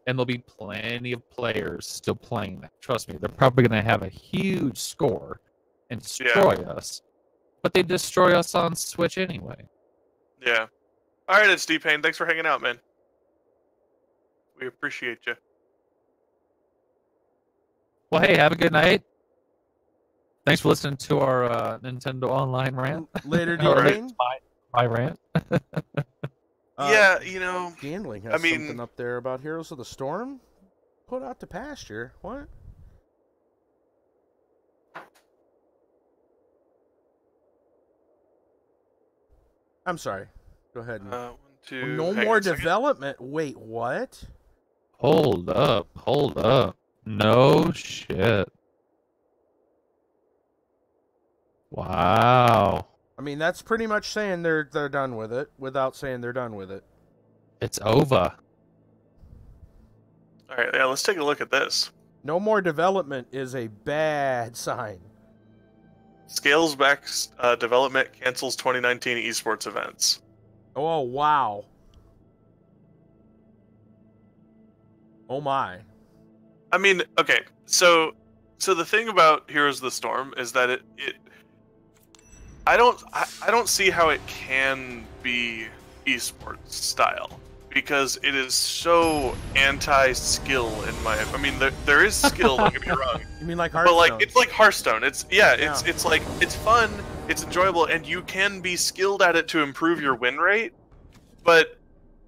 and there'll be plenty of players still playing that. Trust me, they're probably going to have a huge score and destroy us. But they destroy us on Switch anyway. Yeah. All right, it's D-Pain. Thanks for hanging out, man. We appreciate you. Well, hey, have a good night. Thanks for listening to our Nintendo Online rant. Later, D-Pain. my rant. Yeah, you know, Gambling has something up there about Heroes of the Storm. Put out to pasture. What? I'm sorry. Go ahead. No more development. Wait, what? Hold up. Hold up. No shit. Wow. I mean, that's pretty much saying they're done with it without saying they're done with it. It's over. All right, yeah, let's take a look at this. No more development is a bad sign. Scales back development, cancels 2019 esports events. Oh, wow. Oh, my. I mean, okay, so the thing about Heroes of the Storm is that I don't see how it can be esports style. because it is so anti-skill in my. I mean, there is skill. Don't get me wrong. You mean like Hearthstone? But like it's like Hearthstone. It's like it's fun, it's enjoyable, and you can be skilled at it to improve your win rate. But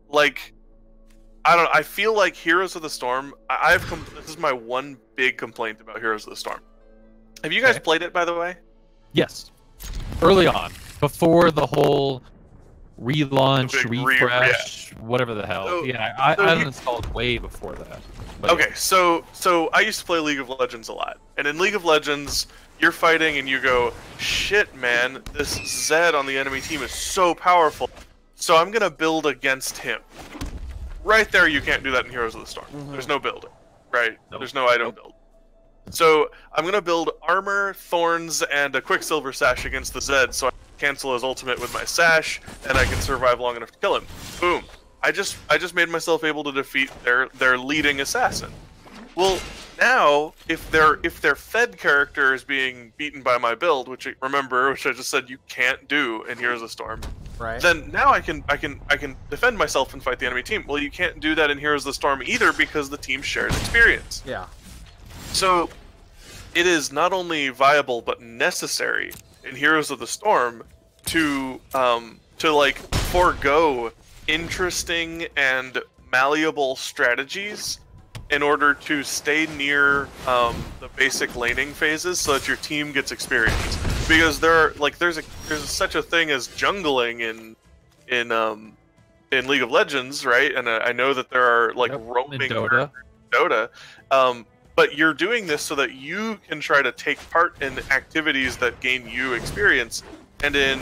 like, I feel like Heroes of the Storm. This is my one big complaint about Heroes of the Storm. Have you guys played it, by the way? Yes. Early on, before the whole relaunch, refresh, whatever the hell. So, I installed way before that. But okay, so I used to play League of Legends a lot, and in League of Legends, you're fighting and you go, shit, man, this Zed on the enemy team is so powerful, so I'm gonna build against him. Right there, you can't do that in Heroes of the Storm. There's no building, right? Nope. There's no item build. So I'm gonna build armor, thorns, and a Quicksilver Sash against the Zed, so I can cancel his ultimate with my Sash, and I can survive long enough to kill him. Boom! I just made myself able to defeat their leading assassin. Well, now if their fed character is being beaten by my build, which I just said you can't do in Heroes of the Storm, Right. then now I can defend myself and fight the enemy team. Well, you can't do that in Heroes of the Storm either because the team shares experience. Yeah. So, it is not only viable but necessary in Heroes of the Storm to like forego interesting and malleable strategies in order to stay near the basic laning phases so that your team gets experience. Because there's such a thing as jungling in League of Legends, right? And I know that there are like roaming Dota. But you're doing this so that you can try to take part in activities that gain you experience. And in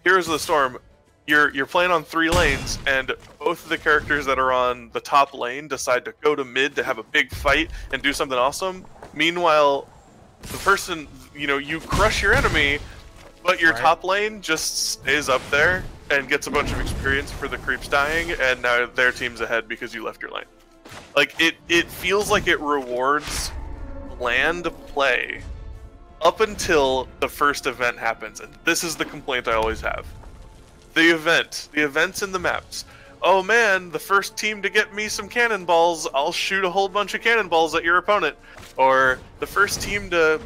Heroes of the Storm, you're playing on 3 lanes, and both of the characters that are on the top lane decide to go to mid to have a big fight and do something awesome. Meanwhile, the person, you crush your enemy, but your top lane just stays up there and gets a bunch of experience for the creeps dying, and now their team's ahead because you left your lane. Like, it feels like it rewards bland play up until the first event happens. And this is the complaint I always have. The events in the maps. Oh man, the first team to get me some cannonballs, I'll shoot a whole bunch of cannonballs at your opponent. Or the first team to...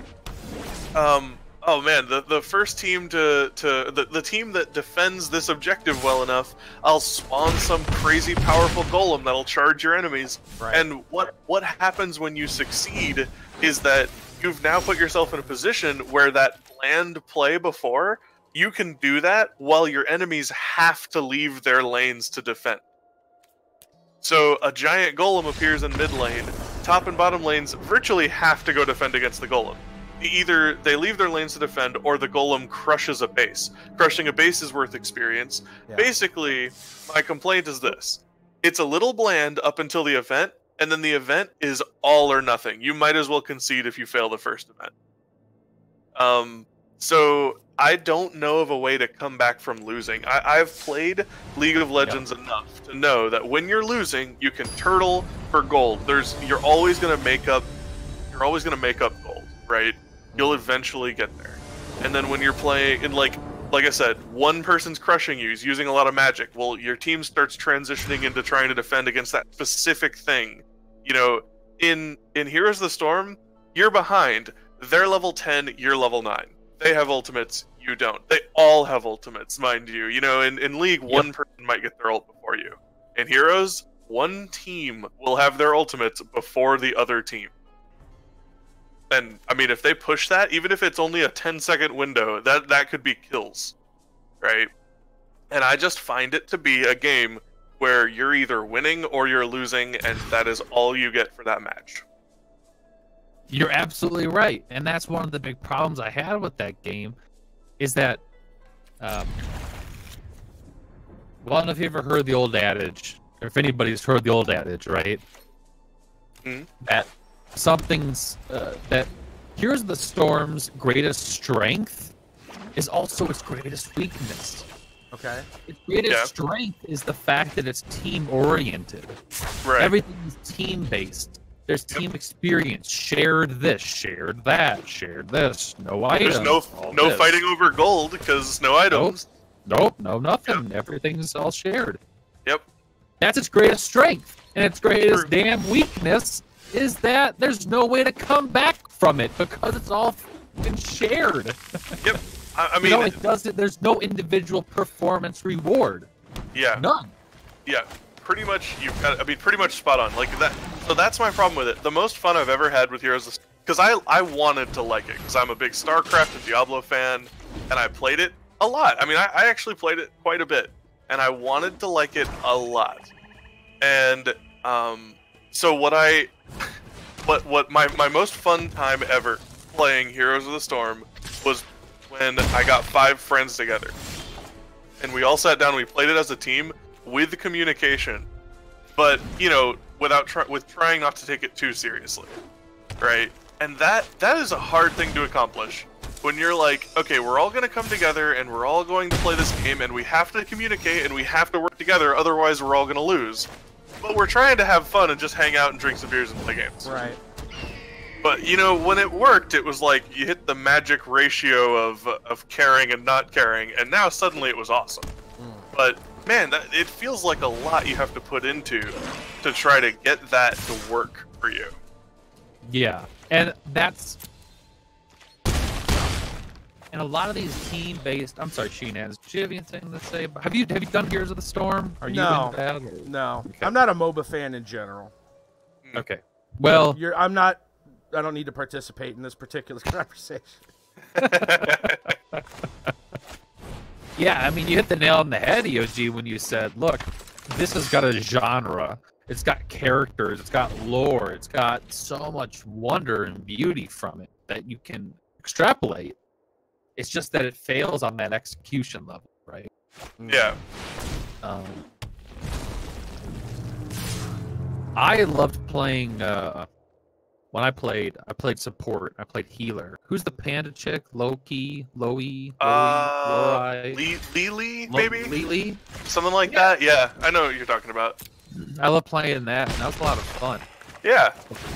oh man, the first team the team that defends this objective well enough, I'll spawn some crazy powerful golem that'll charge your enemies. Right. And what happens when you succeed is that you've now put yourself in a position where that bland play before, you can do that while your enemies have to leave their lanes to defend. So a giant golem appears in mid lane, top and bottom lanes virtually have to go defend against the golem. Either they leave their lanes to defend, or the golem crushes a base. Crushing a base is worth experience. Yeah. Basically, my complaint is this. It's a little bland up until the event, and then the event is all or nothing. You might as well concede if you fail the first event. So I don't know of a way to come back from losing. I've played League of Legends enough to know that when you're losing, you can turtle for gold. You're always gonna make up gold, right? You'll eventually get there. And then when you're playing, and like I said, one person's crushing you, he's using a lot of magic. Well, your team starts transitioning into trying to defend against that specific thing. In Heroes of the Storm, you're behind. They're level 10, you're level 9. They have ultimates, you don't. They all have ultimates, mind you. In League, one person might get their ult before you. In Heroes, one team will have their ultimates before the other team. And, I mean, if they push that, even if it's only a 10-second window, that could be kills, right? And I just find it to be a game where you're either winning or you're losing, and that is all you get for that match. You're absolutely right, and that's one of the big problems I had with that game, is that, well, I don't know if you ever heard the old adage, or if anybody's heard the old adage, right? Mm-hmm. That something's, that Heroes of the Storm's greatest strength is also its greatest weakness. Okay. Its greatest strength is the fact that it's team-oriented. Right. Everything is team-based. There's team experience. Shared this, shared that, shared this. No items. There's no fighting over gold because no items. Nope, no nothing. Everything's all shared. Yep. That's its greatest strength, and its greatest damn weakness is that there's no way to come back from it because it's all been shared. Yep. I mean, it doesn't. There's no individual performance reward. Yeah. None. Yeah. Pretty much, you've got. I mean, pretty much spot on. Like that. So that's my problem with it. The most fun I've ever had with Heroes, because I wanted to like it, because I'm a big StarCraft and Diablo fan, and I played it a lot. I mean, I actually played it quite a bit, and I wanted to like it a lot. And so what my most fun time ever playing Heroes of the Storm was when I got 5 friends together, and we all sat down and we played it as a team with communication, but you know, with trying not to take it too seriously, right? And that is a hard thing to accomplish when you're like, okay, we're all going to come together and we're all going to play this game and we have to communicate and we have to work together, otherwise we're all going to lose. But we're trying to have fun and just hang out and drink some beers and play games. Right. But, you know, when it worked, it was like you hit the magic ratio of caring and not caring, and now suddenly it was awesome. But, man, it feels like a lot you have to put into to try to get that to work for you. Yeah, and that's... And a lot of these team-based... I'm sorry, Sheenaz, do you have anything to say? Have you done Heroes of the Storm? Are you No. in that, or... No. Okay. I'm not a MOBA fan in general. Okay. Well... I don't need to participate in this particular conversation. Yeah, I mean, you hit the nail on the head, EOG, when you said, look, this has got a genre. It's got characters. It's got lore. It's got so much wonder and beauty from it that you can extrapolate. It's just that it fails on that execution level, right? Yeah. I loved playing... when I played support. I played healer. Who's the panda chick? Loki? Lily, maybe? Lily? Something like that? Yeah, I know what you're talking about. I love playing that, and that was a lot of fun. Yeah.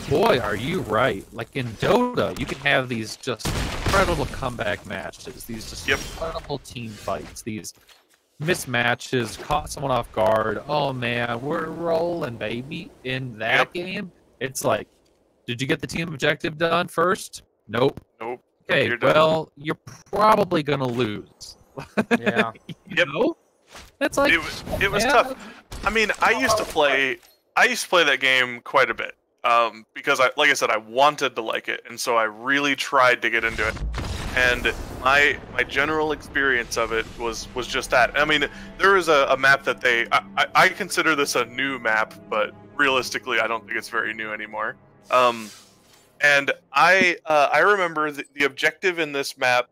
Boy, are you right. Like in Dota, you can have these just incredible comeback matches, these just incredible team fights, these mismatches, caught someone off guard. Oh man, we're rolling, baby. In that game, it's like, did you get the team objective done first? Nope. Nope. Okay, well, you're probably gonna lose. Yeah. You know? That's like it was tough. I mean, I used to play that game quite a bit. Because like I said, I wanted to like it, and so I really tried to get into it. And my general experience of it was just that. I mean, there was a map that I consider this a new map, but realistically, I don't think it's very new anymore. And I remember the objective in this map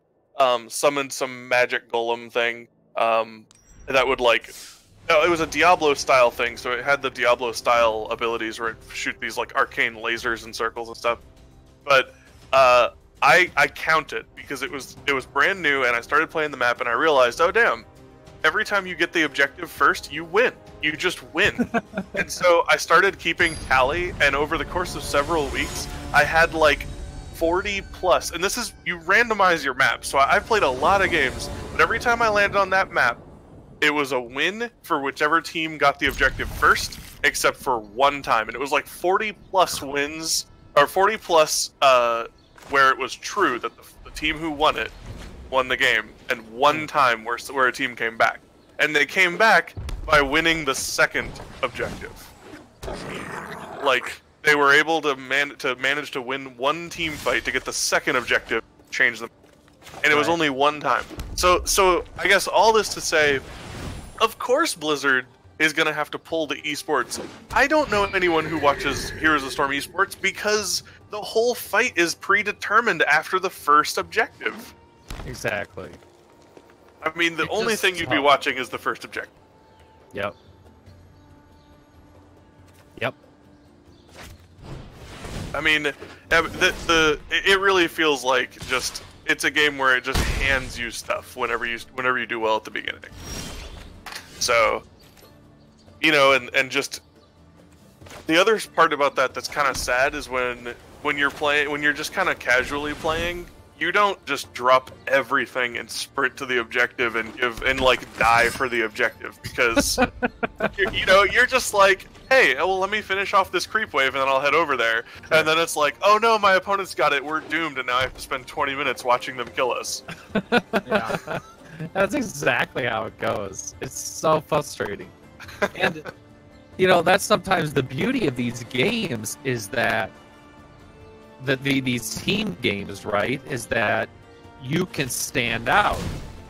summoned some magic golem thing that would like... it was a Diablo style thing, so it had the Diablo style abilities where it shoot these like arcane lasers in circles and stuff. But I counted because it was brand new, and I started playing the map and I realized, oh damn, every time you get the objective first, you win. You just win. And so I started keeping tally, and over the course of several weeks, I had like 40 plus. And this is, you randomize your map. So I played a lot of games, but every time I landed on that map, it was a win for whichever team got the objective first, except for one time. And it was like 40 plus wins, or 40 plus where it was true that the team who won it won the game, and one time where a team came back. And they came back by winning the second objective. Like, they were able to manage to win one team fight to get the second objective, change them. And it was only one time. So I guess all this to say, of course Blizzard is going to have to pull the esports. I don't know anyone who watches Heroes of the Storm esports because the whole fight is predetermined after the first objective. Exactly. I mean, the only thing you'd be watching is the first objective. Yep. Yep. I mean, it really feels like just, it's a game where it just hands you stuff whenever you do well at the beginning. So, you know, and just the other part about that that's kind of sad is when you're just kind of casually playing, you don't just drop everything and sprint to the objective and like die for the objective, because you're just like, hey, well, let me finish off this creep wave and then I'll head over there, and then it's like, oh no, my opponent's got it, we're doomed, and now I have to spend 20 minutes watching them kill us. Yeah. That's exactly how it goes. It's so frustrating. And that's sometimes the beauty of these games, is that these team games, right, is that you can stand out.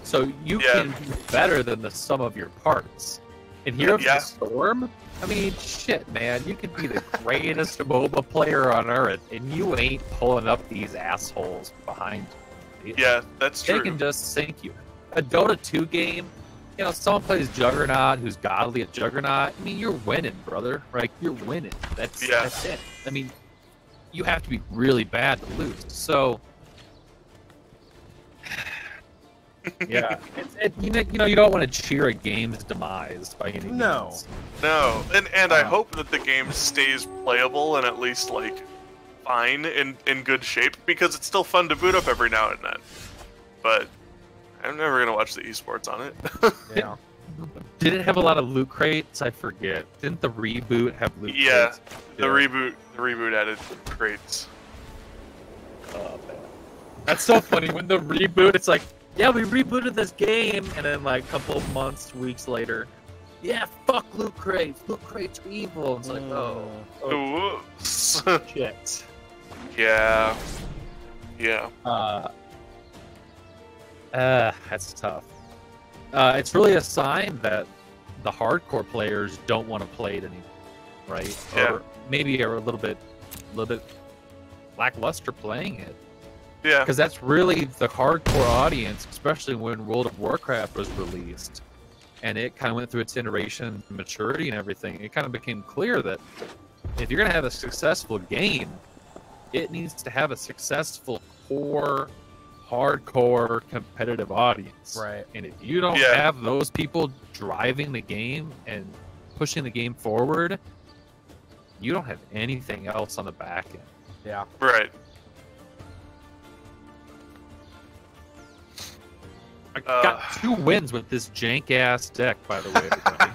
So you can do better than the sum of your parts. And here of the Storm, I mean, shit, man, you could be the greatest MOBA player on Earth, and you ain't pulling up these assholes behind you. Yeah, that's true. They can just sink you. A Dota 2 game, someone plays Juggernaut who's godly at Juggernaut. I mean, you're winning, brother. Right? You're winning. That's it. I mean, you have to be really bad to lose. So, yeah, you don't want to cheer a game's demise by any means. No, and I hope that the game stays playable and at least like fine in good shape, because it's still fun to boot up every now and then. But I'm never gonna watch the esports on it. Yeah. Did it have a lot of loot crates? I forget. Didn't the reboot have loot crates? Yeah, the reboot added crates. Oh, man. That's so funny. When the reboot, it's like, yeah, we rebooted this game, and then like a couple of weeks later, yeah, fuck loot crates. Loot crates are evil. It's like, oh Whoops. shit. Yeah. That's tough. It's really a sign that the hardcore players don't want to play it anymore, right? Yeah. Or maybe are a little bit lackluster playing it. Yeah. Because that's really the hardcore audience, especially when World of Warcraft was released, and it kind of went through its iteration, maturity, and everything. It kind of became clear that if you're going to have a successful game, it needs to have a successful core, hardcore competitive audience. Right. And if you don't have those people driving the game and pushing the game forward, you don't have anything else on the back end. Yeah. Right. I got 2 wins with this jank ass deck, by the way, everybody.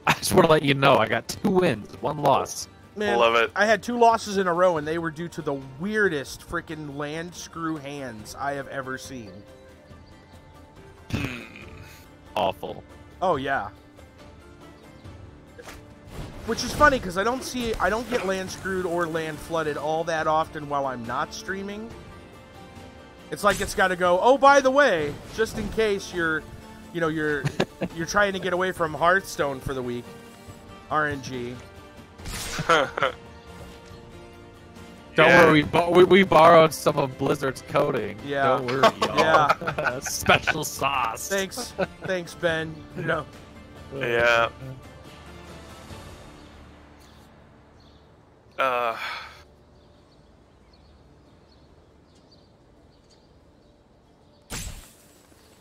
I just want to let you know I got 2 wins, 1 loss. Man, Love it. I had 2 losses in a row, and they were due to the weirdest freaking land screw hands I have ever seen. Awful. Oh yeah. Which is funny because I don't get land screwed or land flooded all that often while I'm not streaming. It's like it's got to go, oh, by the way, just in case you're trying to get away from Hearthstone for the week, RNG. Don't worry, we borrowed some of Blizzard's coding. Yeah. Don't worry, y'all. Yeah. Special sauce. Thanks, Ben. Yeah.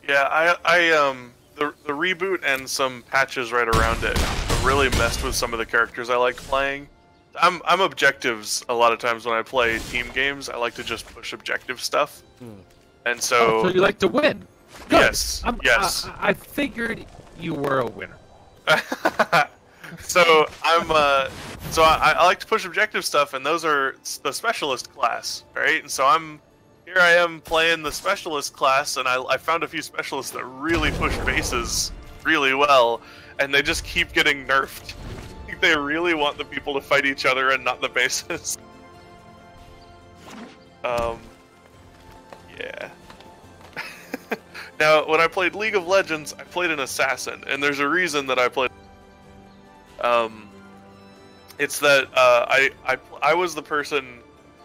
Yeah, the reboot and some patches right around it really messed with some of the characters I like playing. I'm objectives a lot of times when I play team games. I like to just push objective stuff, and so. So you like to win? Good. Yes. Yes. I figured you were a winner. So I like to push objective stuff, and those are the specialist class, right? And so here I am playing the specialist class, and I found a few specialists that really push bases really well, and they just keep getting nerfed. I think they really want the people to fight each other and not the bases. Yeah. Now, when I played League of Legends, I played an assassin, and there's a reason that I played. It's that I was the person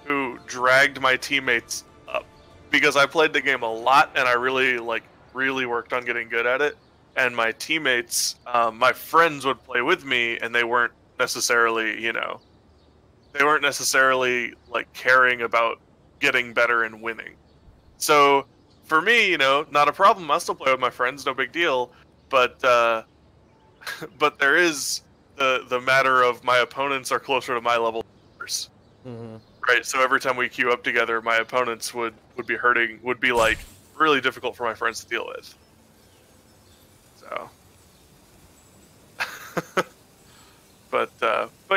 who dragged my teammates up because I played the game a lot, and I really worked on getting good at it. And my teammates, my friends would play with me, and they weren't necessarily, like caring about getting better and winning. So for me, not a problem. I'll still play with my friends, no big deal. But there is the matter of my opponents are closer to my level, Right. So every time we queue up together, my opponents would be like really difficult for my friends to deal with. So. But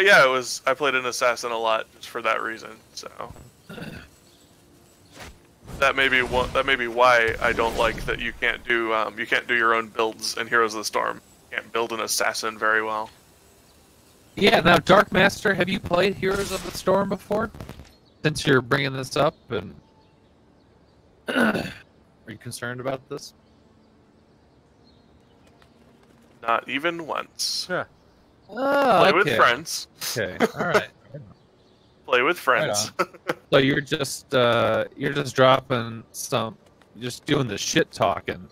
yeah, I played an assassin a lot just for that reason. So that may be why I don't like that you can't do your own builds in Heroes of the Storm. You can't build an assassin very well. Yeah. Now, Dark Master, have you played Heroes of the Storm before? Since you're bringing this up, and are you concerned about this? Not even once. Yeah. Oh, Play with friends. Okay. All right. Play with friends. Right so you're just dropping just doing the shit talking,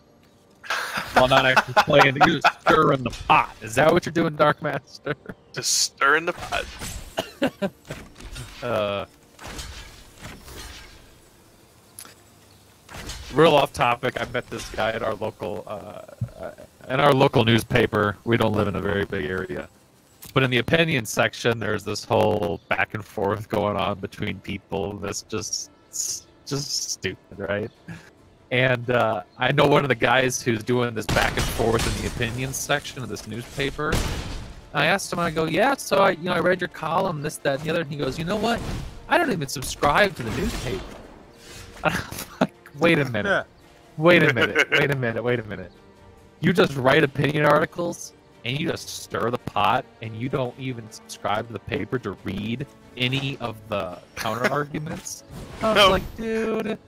while not actually playing. You're just stirring the pot. Is that what you're doing, Dark Master? Just stirring the pot. Real off topic. I met this guy at our local newspaper. We don't live in a very big area. But in the opinion section, there's this whole back and forth going on between people that's just stupid, right? And I know one of the guys who's doing this back and forth in the opinion section of this newspaper. I asked him, I go, yeah, so I read your column, this, that, and the other. And he goes, you know what? I don't even subscribe to the newspaper. I'm like, wait a minute. Wait a minute. You just write opinion articles? And you just stir the pot, and you don't even subscribe to the paper to read any of the counter arguments. I was like, dude,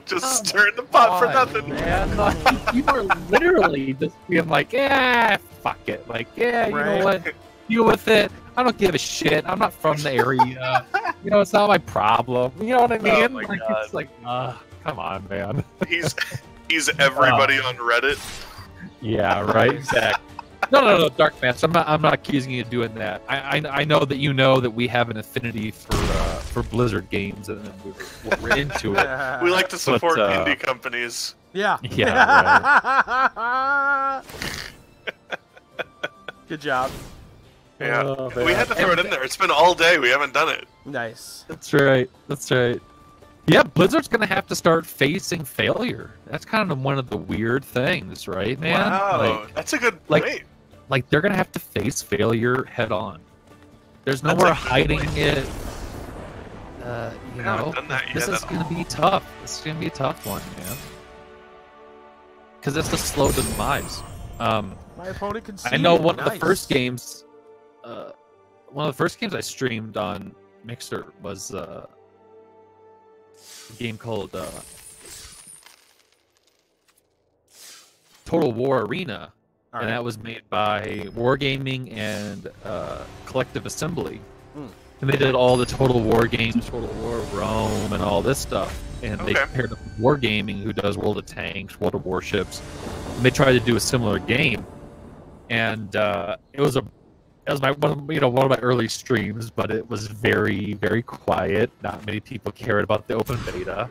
just stirring the pot for nothing. Man, like, you are literally just being like, yeah, fuck it, like, yeah, you know what, deal with it. I don't give a shit. I'm not from the area. It's not my problem. You know what I mean? Oh my God. It's like, come on, man. He's everybody on Reddit. Yeah, right. Exactly. No, Dark Master. I'm not accusing you of doing that. I know that you know that we have an affinity for Blizzard games, and we're into it. We like to support indie companies. Yeah. Yeah. Right. Good job. Yeah, we had to throw it in there. It's been all day. We haven't done it. Nice. That's right. Yeah, Blizzard's gonna have to start facing failure. That's kind of one of the weird things, right, man? Wow, that's a good point. Like they're gonna have to face failure head on. There's no more hiding it. This is gonna be tough. This is gonna be a tough one, man. Because it's a slow demise. My opponent can see. I know one of the first games. One of the first games I streamed on Mixer was a game called Total War Arena. And that was made by Wargaming and Collective Assembly. And they did all the Total War games, Total War Rome, and all this stuff. And they paired up with Wargaming, who does World of Tanks, World of Warships. And they tried to do a similar game. And it was one of my early streams, but it was very, very quiet. Not many people cared about the open beta.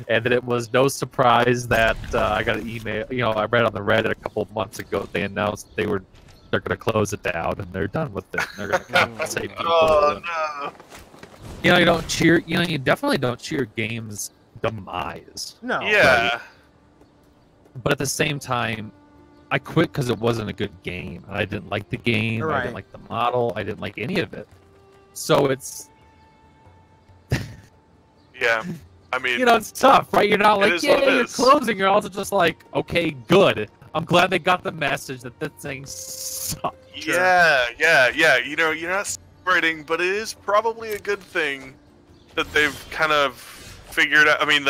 And then it was no surprise that I got an email. I read on the Reddit a couple of months ago. They announced they're going to close it down and they're done with it. And they're going to compensate people. Oh no! You don't cheer. You definitely don't cheer games' demise. No. Yeah. Right? But at the same time, I quit because it wasn't a good game. I didn't like the game. Right. I didn't like the model. I didn't like any of it. So it's. Yeah. I mean, it's tough, right? You're not like, yeah, you're is. closing. You're also just like, okay, good. I'm glad they got the message that this thing sucks. Yeah. You're not celebrating, but it is probably a good thing that they've kind of figured out. I mean,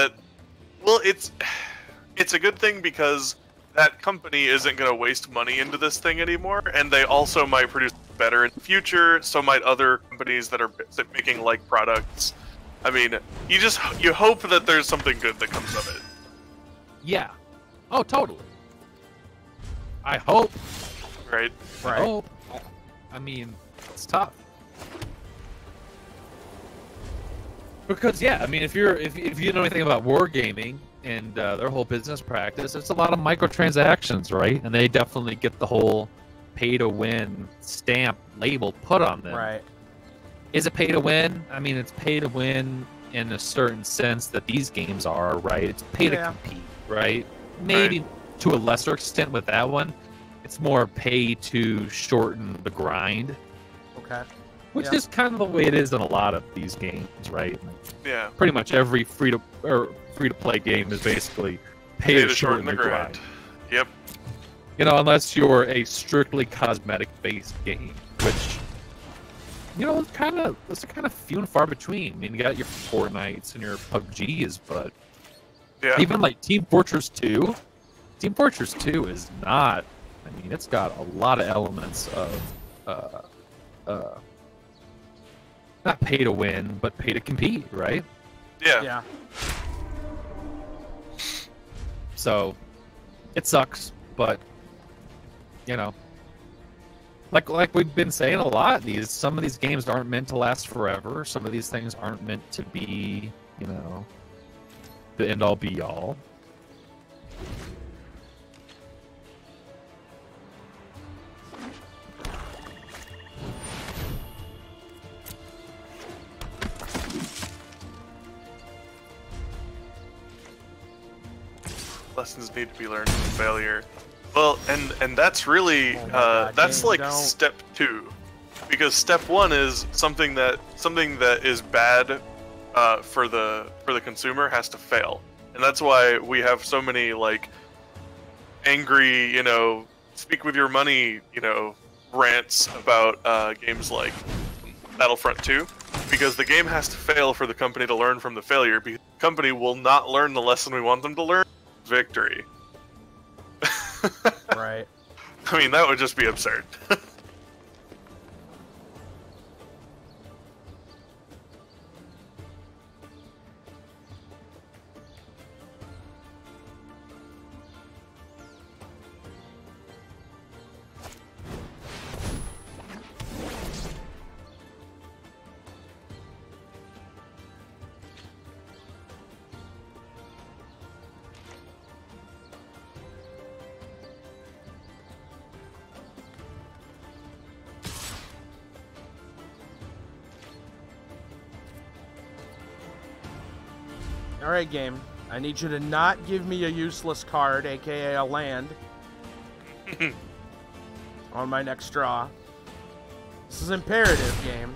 it's a good thing because that company isn't going to waste money into this thing anymore, and they also might produce better in the future. So might other companies that are making like products. I mean, you hope that there's something good that comes of it. Yeah. Oh, totally. I hope. Right. I hope. I mean, it's tough. Because if you know anything about wargaming and their whole business practice, it's a lot of microtransactions, right? And they definitely get the whole pay to win stamp label put on them. Right. Is it pay to win? I mean, it's pay to win in a certain sense that these games are, right? It's pay to compete, right? Maybe to a lesser extent with that one, it's more pay to shorten the grind. Okay. Which is kind of the way it is in a lot of these games, right? Yeah. Pretty much every free to play game is basically pay to shorten the grind. Yep. You know, unless you're a strictly cosmetic based game, which, you know, it's kind of few and far between. I mean, you got your Fortnites and your PUBGs, but even like Team Fortress 2. Team Fortress 2 is not. I mean, it's got a lot of elements of not pay to win, but pay to compete, right? Yeah. So it sucks, but you know, like we've been saying a lot, some of these games aren't meant to last forever. Some of these things aren't meant to be, you know, the end all be all. Lessons need to be learned from failure. Well, and that's really that's like step 2, because step 1 is something that is bad for the consumer has to fail, and that's why we have so many like angry, you know, speak with your money, you know, rants about games like Battlefront 2, because the game has to fail for the company to learn from the failure, because the company will not learn the lesson we want them to learn. Victory. Right. I mean, that would just be absurd. Alright, game. I need you to not give me a useless card, aka a land, on my next draw. This is imperative, game.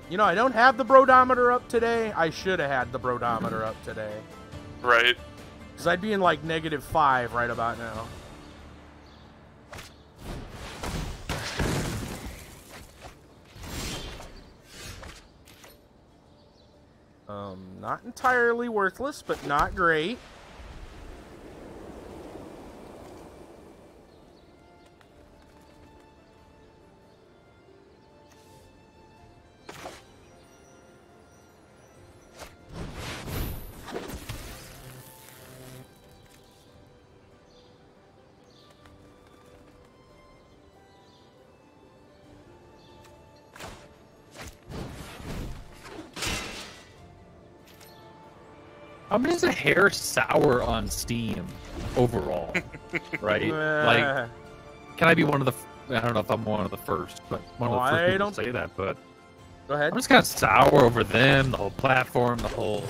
You know, I don't have the brodometer up today. I should have had the brodometer up today. Right. Because I'd be in like -5 right about now. Not entirely worthless, but not great. How much is a hair sour on Steam overall? Right? Like, can I be one of the? I don't know if I'm one of the first, but one of the first people to say that. But go ahead. I'm just kind of sour over them, the whole platform, the whole.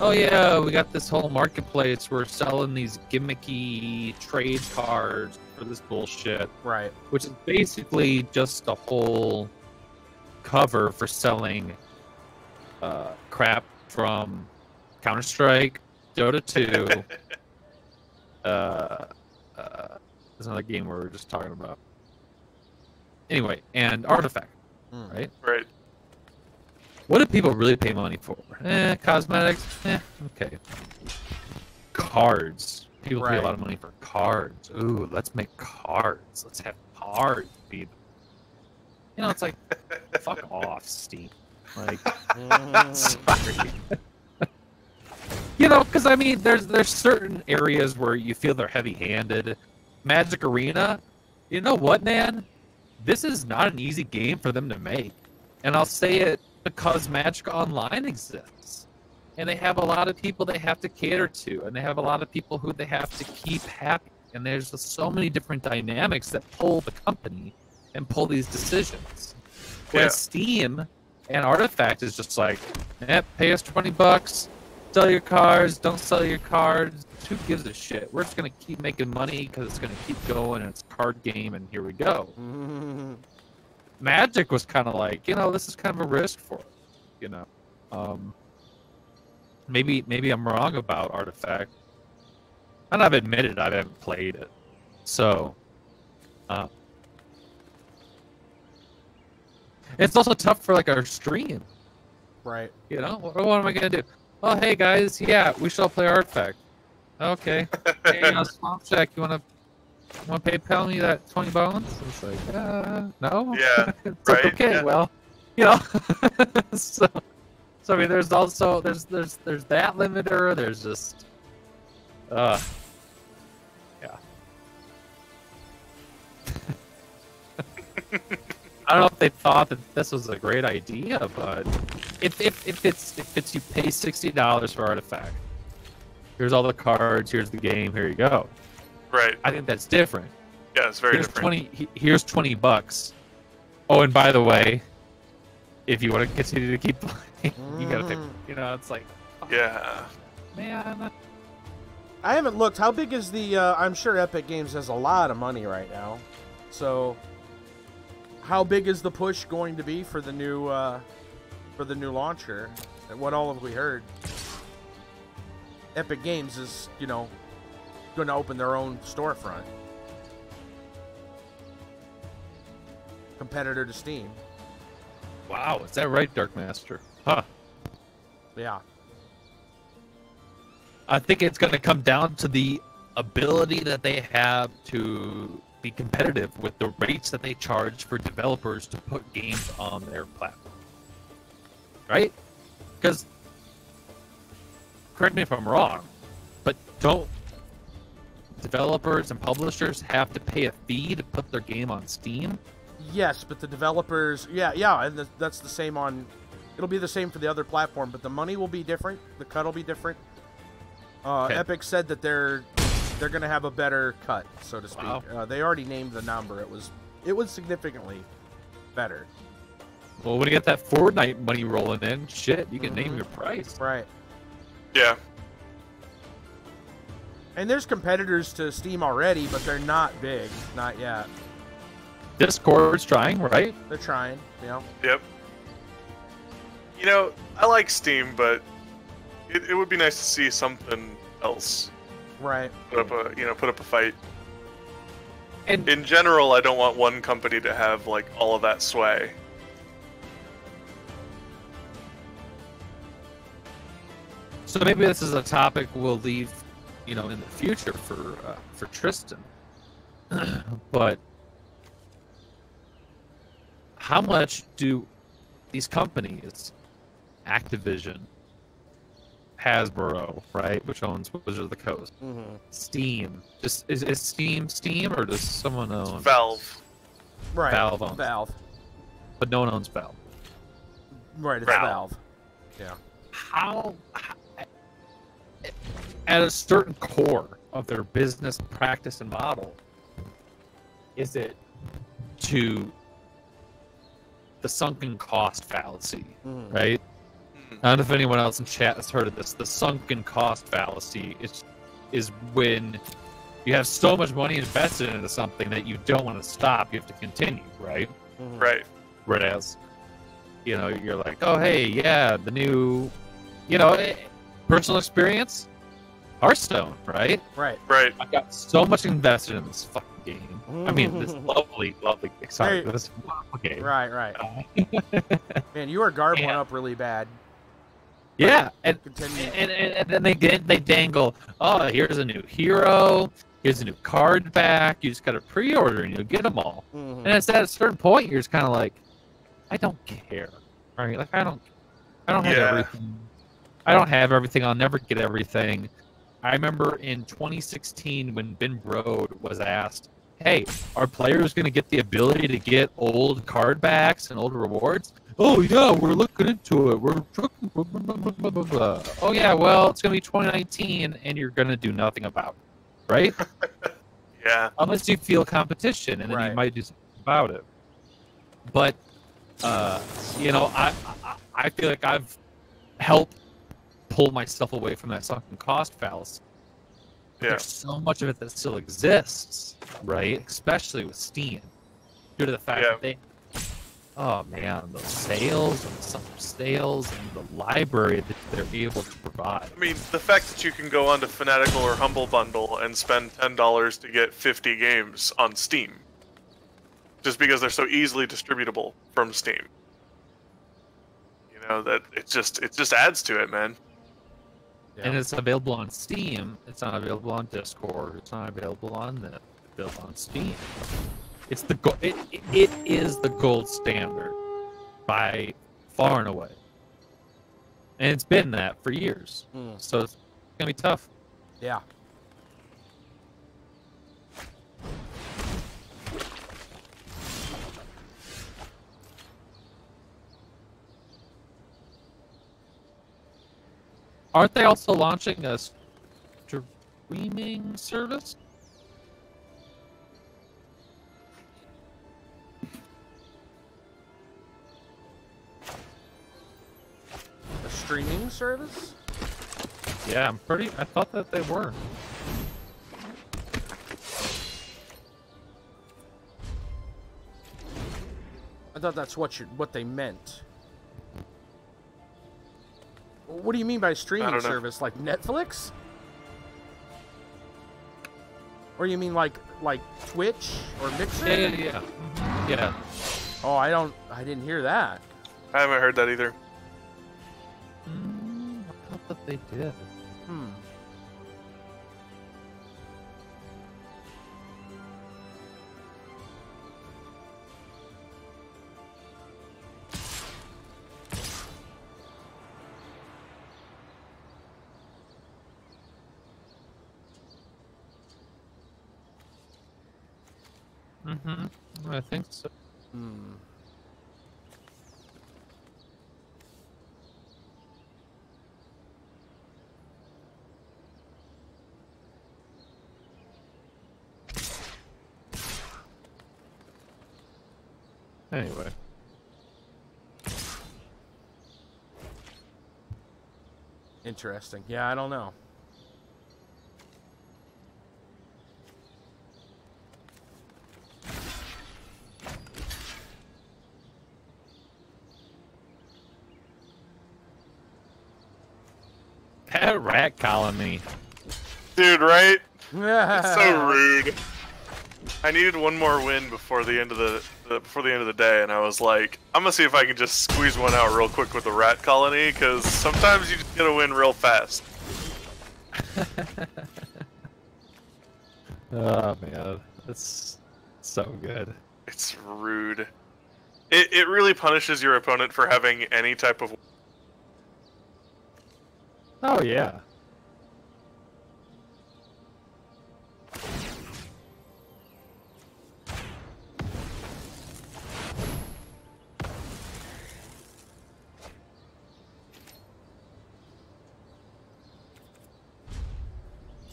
Oh yeah, we got this whole marketplace. We're selling these gimmicky trade cards for this bullshit. Right. Which is basically just a whole cover for selling crap from Counter-Strike, Dota 2, there's another game we were just talking about. Anyway, and Artifact, right? Right. What do people really pay money for? Cosmetics? Okay. Cards. People pay a lot of money for cards. Ooh, let's make cards. Let's have cards, people. You know, it's like, fuck off, Steam. Like, sorry. You know, because I mean, there's certain areas where you feel they're heavy-handed. Magic Arena, you know what, man? This is not an easy game for them to make. And I'll say it because Magic Online exists. And they have a lot of people they have to cater to. And they have a lot of people who they have to keep happy. and there's just so many different dynamics that pull the company and pull these decisions. Whereas Steam and Artifact is just like, pay us $20, sell your cards, don't sell your cards. Who gives a shit? We're just gonna keep making money because it's gonna keep going, and it's a card game, and here we go. Magic was kind of like, this is kind of a risk for us, Maybe I'm wrong about Artifact, and I've admitted I haven't played it, so it's also tough for like our stream, Right. what am I gonna do? Oh, hey guys, yeah, we should all play Artifact. Okay. Hey, Swamp Shack, you wanna PayPal me that 20 bones? It's like, no. Yeah. It's like, Right. okay, Yeah. well, so I mean, there's also there's that limiter. There's just, yeah. I don't know if they thought that this was a great idea, but if it's you pay $60 for Artifact, here's all the cards, here's the game, here you go. Right. I think that's different. Yeah, it's very Here's different. Here's $20. Oh, and by the way, if you want to continue to keep playing, you gotta pay. It's like, Yeah. man. I haven't looked. How big is the? I'm sure Epic Games has a lot of money right now. So, how big is the push going to be for the new launcher? And what all have we heard? Epic Games is, going to open their own storefront, competitor to Steam. Wow, is that right, Dark Master? Huh. Yeah. I think it's going to come down to the ability that they have to be competitive with the rates that they charge for developers to put games on their platform. Right? Because, correct me if I'm wrong, but don't developers and publishers have to pay a fee to put their game on Steam? Yes, but the developers, and that's the same on. It'll be the same for the other platform, but the money will be different. The cut will be different. Okay. Epic said that they're going to have a better cut, so to speak. Wow. They already named the number. It was significantly better. Well, when you get that Fortnite money rolling in, shit, you can name your price. Right. Yeah. And there's competitors to Steam already, but they're not big, not yet. Discord's trying, right? They're trying, Yep. I like Steam, but it would be nice to see something else Right. put up a fight. And In general, I don't want one company to have like all of that sway. so maybe this is a topic we'll leave, in the future for Tristan. But how much do these companies, Activision, Hasbro, right, which owns Wizard of the Coast, Steam, just is Steam, or does someone own Valve. Right. Valve owns, Valve. but no one owns Valve. Right, it's Valve. Valve. Yeah. How at a certain core of their business practice and model is it to the sunken cost fallacy, right? I don't know if anyone else in chat has heard of this. The sunken cost fallacy is when you have so much money invested into something that you don't want to stop. You have to continue, right? Right. Whereas, you're like, oh, hey, yeah, the new, personal experience, Hearthstone, right? Right. Right. I got so much invested in this fucking game. I mean, this lovely, Hey. this wonderful game. Right. Man, you are garbling Yeah. up really bad. Yeah, and Continue. then they dangle. Oh, here's a new hero. Here's a new card back. You just got to pre-order and you'll get them all. And it's at a certain point you're just kind of like, I don't care, right? Like I don't have Yeah. everything. I don't have everything. I'll never get everything. I remember in 2016 when Ben Brode was asked, hey, are players going to get the ability to get old card backs and old rewards? Oh, yeah, we're looking into it. Oh, yeah, well, it's going to be 2019, and you're going to do nothing about it, right? Yeah. Unless you feel competition, and then Right. you might do something about it. But you know, I feel like I've helped pull myself away from that sunken cost fallacy. But Yeah. there's so much of it that still exists, right? Especially with Steam, due to the fact that they, oh man, those sales and the summer sales and the library that they're able to provide. I mean, the fact that you can go onto Fanatical or Humble Bundle and spend $10 to get 50 games on Steam, just because they're so easily distributable from Steam. You know, that it just adds to it, man. Yeah. And it's available on Steam. It's not available on Discord. It's not available on the. It's available on Steam. It's the it is the gold standard by far and away, and it's been that for years. So it's gonna be tough. Yeah. Aren't they also launching a streaming service? A streaming service? Yeah, I thought that they were. I thought that's what they meant. What do you mean by streaming service? Like Netflix? Or you mean like Twitch or Mixer? Yeah. Oh, I didn't hear that. I haven't heard that either. I thought that they did. I think so. Anyway. Interesting. Yeah, I don't know. That rat colony. Dude, right? It's so rude. I needed one more win before the end of the day, and I was like, I'm gonna see if I can just squeeze one out real quick with the rat colony, because sometimes you just get a win real fast. Oh man, that's so good. It's rude. It really punishes your opponent for having any type of. Oh yeah.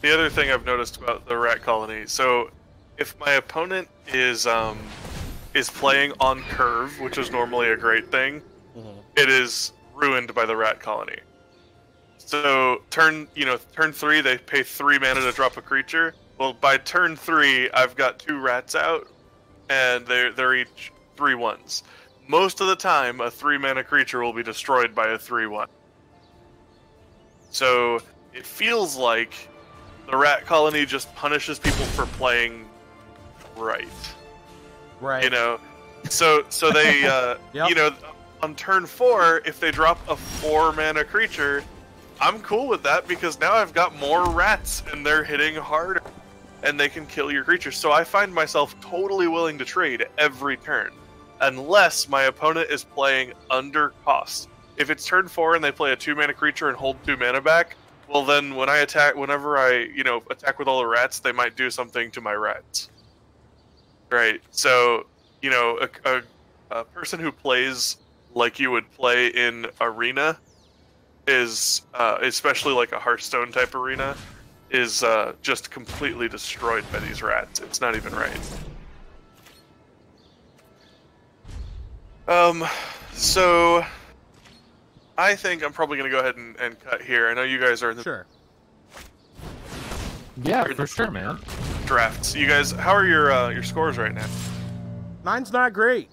The other thing I've noticed about the rat colony, so if my opponent is playing on curve, which is normally a great thing, it is ruined by the rat colony. So turn 3, they pay 3 mana to drop a creature. Well, by turn 3, I've got 2 rats out, and they're each 3/1s. Most of the time, a 3 mana creature will be destroyed by a 3/1. So it feels like the rat colony just punishes people for playing right. Right. You know, so they Yep. you know, on turn 4, if they drop a 4 mana creature, I'm cool with that because now I've got more rats and they're hitting harder and they can kill your creatures. So I find myself totally willing to trade every turn unless my opponent is playing under cost. If it's turn 4 and they play a 2 mana creature and hold 2 mana back, well then whenever I attack with all the rats, they might do something to my rats. Right. So, a person who plays like you would play in arena is especially like a Hearthstone type arena is just completely destroyed by these rats. It's not even right. So I think I'm probably gonna go ahead and cut here. I know you guys are in the Sure. Yeah, for sure, man. drafts. You guys, how are your scores right now? Mine's not great.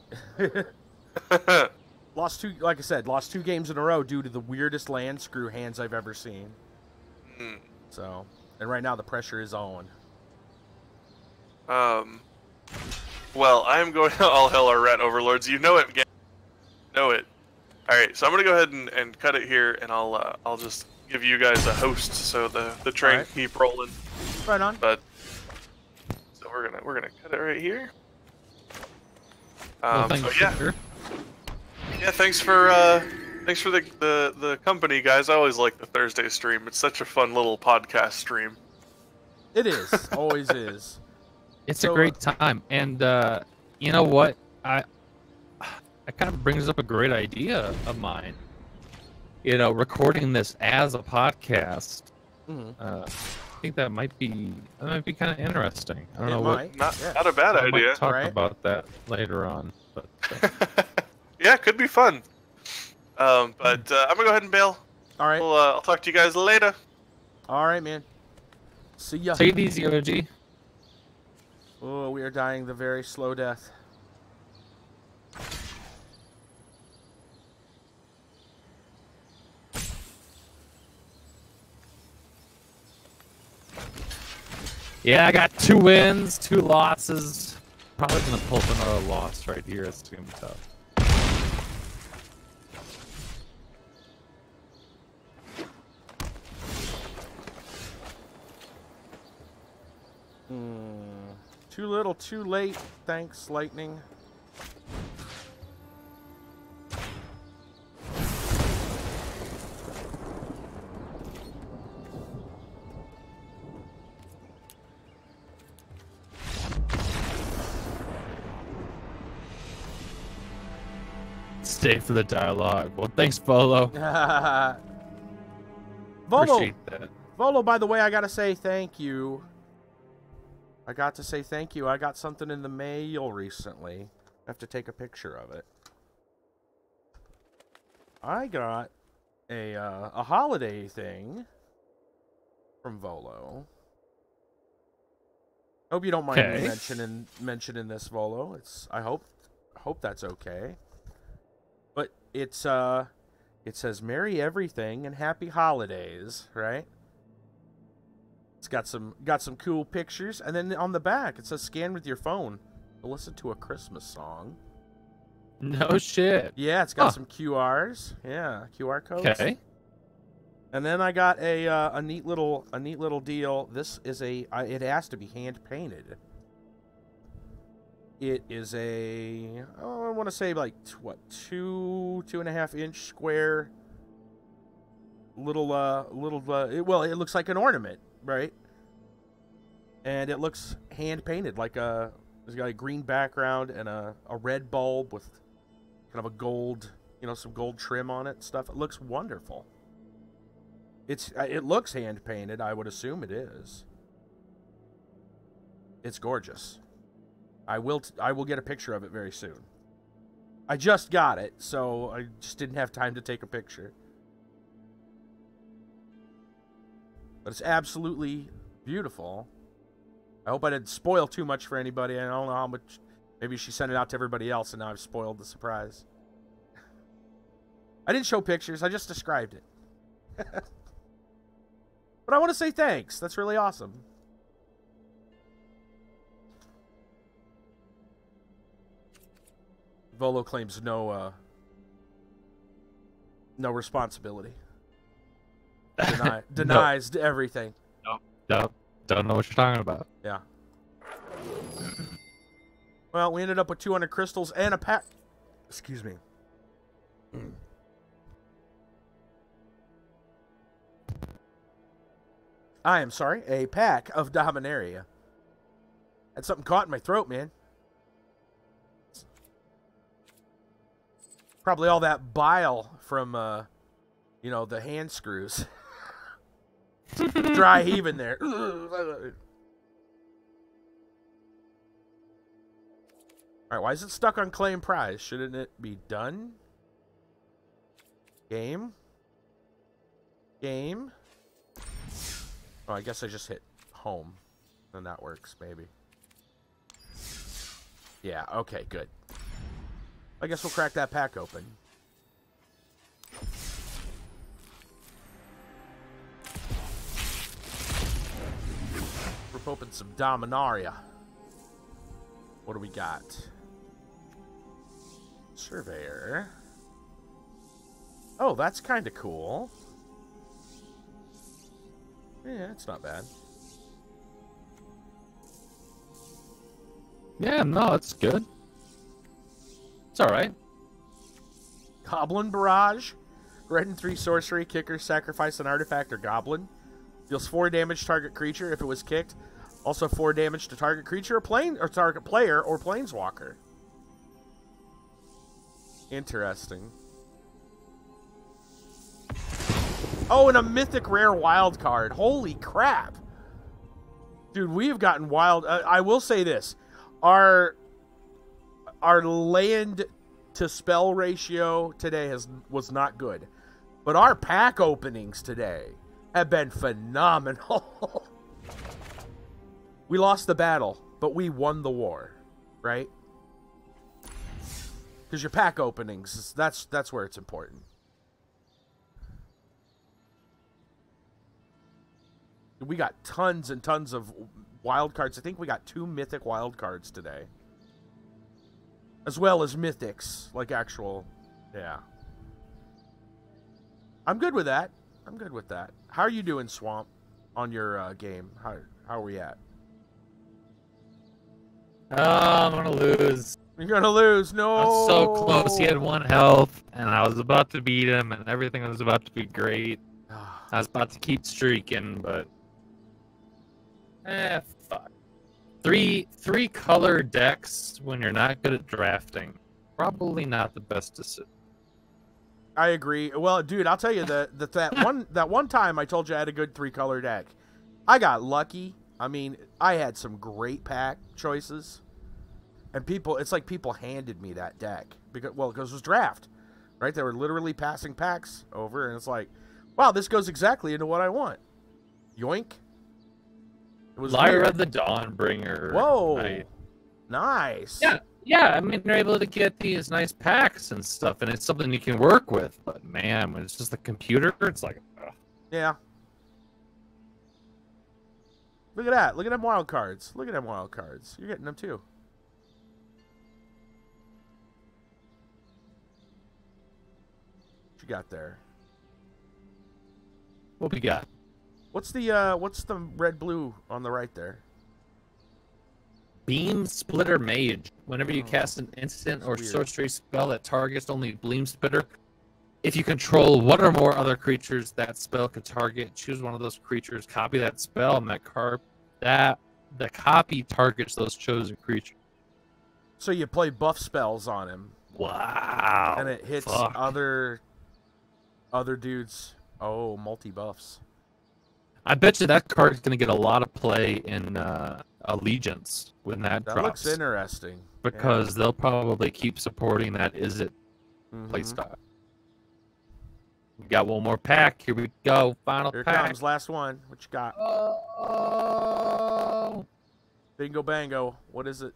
Lost two, like I said, lost 2 games in a row due to the weirdest land screw hands I've ever seen. So, and right now the pressure is on. Well, I'm going to all hell our rat overlords. You know it, gang. Know it. All right, so I'm gonna go ahead and cut it here, and I'll just give you guys a host so the train can keep rolling. Right on. But so we're gonna cut it right here. Well, So thanks, yeah. Thur. Yeah, thanks for the company, guys. I always like the Thursday stream. It's such a fun little podcast stream. It is. Always is. It's So, a great time, and you know what? It kind of brings up a great idea of mine. You know, recording this as a podcast. I think that might be kind of interesting. I don't know what. Not a bad I might idea. talk about that later on, but Yeah, it could be fun. But I'm gonna go ahead and bail. All right. I'll talk to you guys later. All right, man. See ya. take it easy, OG. Oh, we are dying the very slow death. Yeah, I got 2 wins, 2 losses. Probably gonna pull up another loss right here. It's gonna be tough. Too little, too late. Thanks, Lightning. Stay for the dialogue. Well, thanks, Bolo. Volo, Appreciate that. Volo, by the way, I gotta say thank you. I got to say thank you. I got something in the mail recently. I have to take a picture of it. I got a holiday thing from Volo. Hope you don't mind me mentioning this, Volo. I hope that's okay. But it says Merry Everything and Happy Holidays, right? It's got some cool pictures, and then on the back it says scan with your phone to listen to a Christmas song. No shit. Yeah, it's got some QRs. Yeah, QR codes. Okay. And then I got a neat little deal. This is it has to be hand painted. It is I want to say like what 2.5 inch square. It looks like an ornament, right? And it looks hand painted, it's got a green background and a red bulb with kind of a gold, some gold trim on it and stuff. It looks wonderful. It looks hand painted. I would assume it is. It's gorgeous. I will get a picture of it very soon. I just got it, so I just didn't have time to take a picture. But it's absolutely beautiful. I hope I didn't spoil too much for anybody. I don't know how much. Maybe she sent it out to everybody else, and now I've spoiled the surprise. I didn't show pictures. I just described it. But I want to say thanks. That's really awesome. Volo claims no responsibility. Denies everything. No, don't know what you're talking about. Yeah. Well, we ended up with 200 crystals and a pack. Excuse me. I am sorry. A pack of Dominaria. Had something caught in my throat, man. Probably all that bile from, the hand screws. dry heaving there. Alright, why is it stuck on claim prize? Shouldn't it be done? Game? Game? Oh, I guess I just hit home. Then that works, maybe. Yeah, okay, good. I guess we'll crack that pack open. Rip open some Dominaria. What do we got? Surveyor. Oh, that's kind of cool. Yeah, it's not bad. Yeah, no, it's good. It's alright. Goblin Barrage. Red and 3 sorcery. Kicker, sacrifice an artifact or goblin. Deals 4 damage to target creature if it was kicked. Also 4 damage to target creature or target player or planeswalker. Interesting. Oh, and a mythic rare wild card. Holy crap. Dude, we've gotten wild. I will say this. Our land to spell ratio today was not good. But our pack openings today have been phenomenal. We lost the battle, but we won the war, right? Because your pack openings, that's where it's important. We got tons and tons of wild cards. I think we got 2 mythic wild cards today. As well as mythics, like actual, yeah. I'm good with that. I'm good with that. How are you doing, Swamp, on your game? How are we at? I'm gonna lose. You're gonna lose. No. I was so close. He had 1 health, and I was about to beat him, and everything was about to be great. I was about to keep streaking, but fuck. Three color decks when you're not good at drafting, probably not the best decision. I agree. Well, dude, I'll tell you that one time I told you I had a good 3 color deck. I got lucky. I mean, I had some great pack choices, and it's like people handed me that deck because it was draft, right? They were literally passing packs over, and it's like, wow, this goes exactly into what I want. Yoink. It was Lyra weird. the Dawnbringer. Whoa, nice. Yeah. I mean, they're able to get these nice packs and stuff, and it's something you can work with. But man, when it's just the computer, it's like, ugh. Yeah. Look at that. Look at them wild cards. Look at them wild cards. You're getting them too. What you got there? What we got? What's the red blue on the right there? Beam Splitter Mage. Whenever you cast an instant or sorcery spell that targets only Beam Splitter, if you control one or more other creatures that spell could target, choose one of those creatures, copy that spell, and the copy targets those chosen creatures. So you play buff spells on him. Wow. And it hits other dudes. Oh, multi-buffs. I bet you that card is going to get a lot of play in Allegiance when that drops. That looks interesting. Because they'll probably keep supporting that playstyle. We got one more pack. Here we go. Final Here pack. comes. Last one. What you got? Oh. Bingo bango. What is it?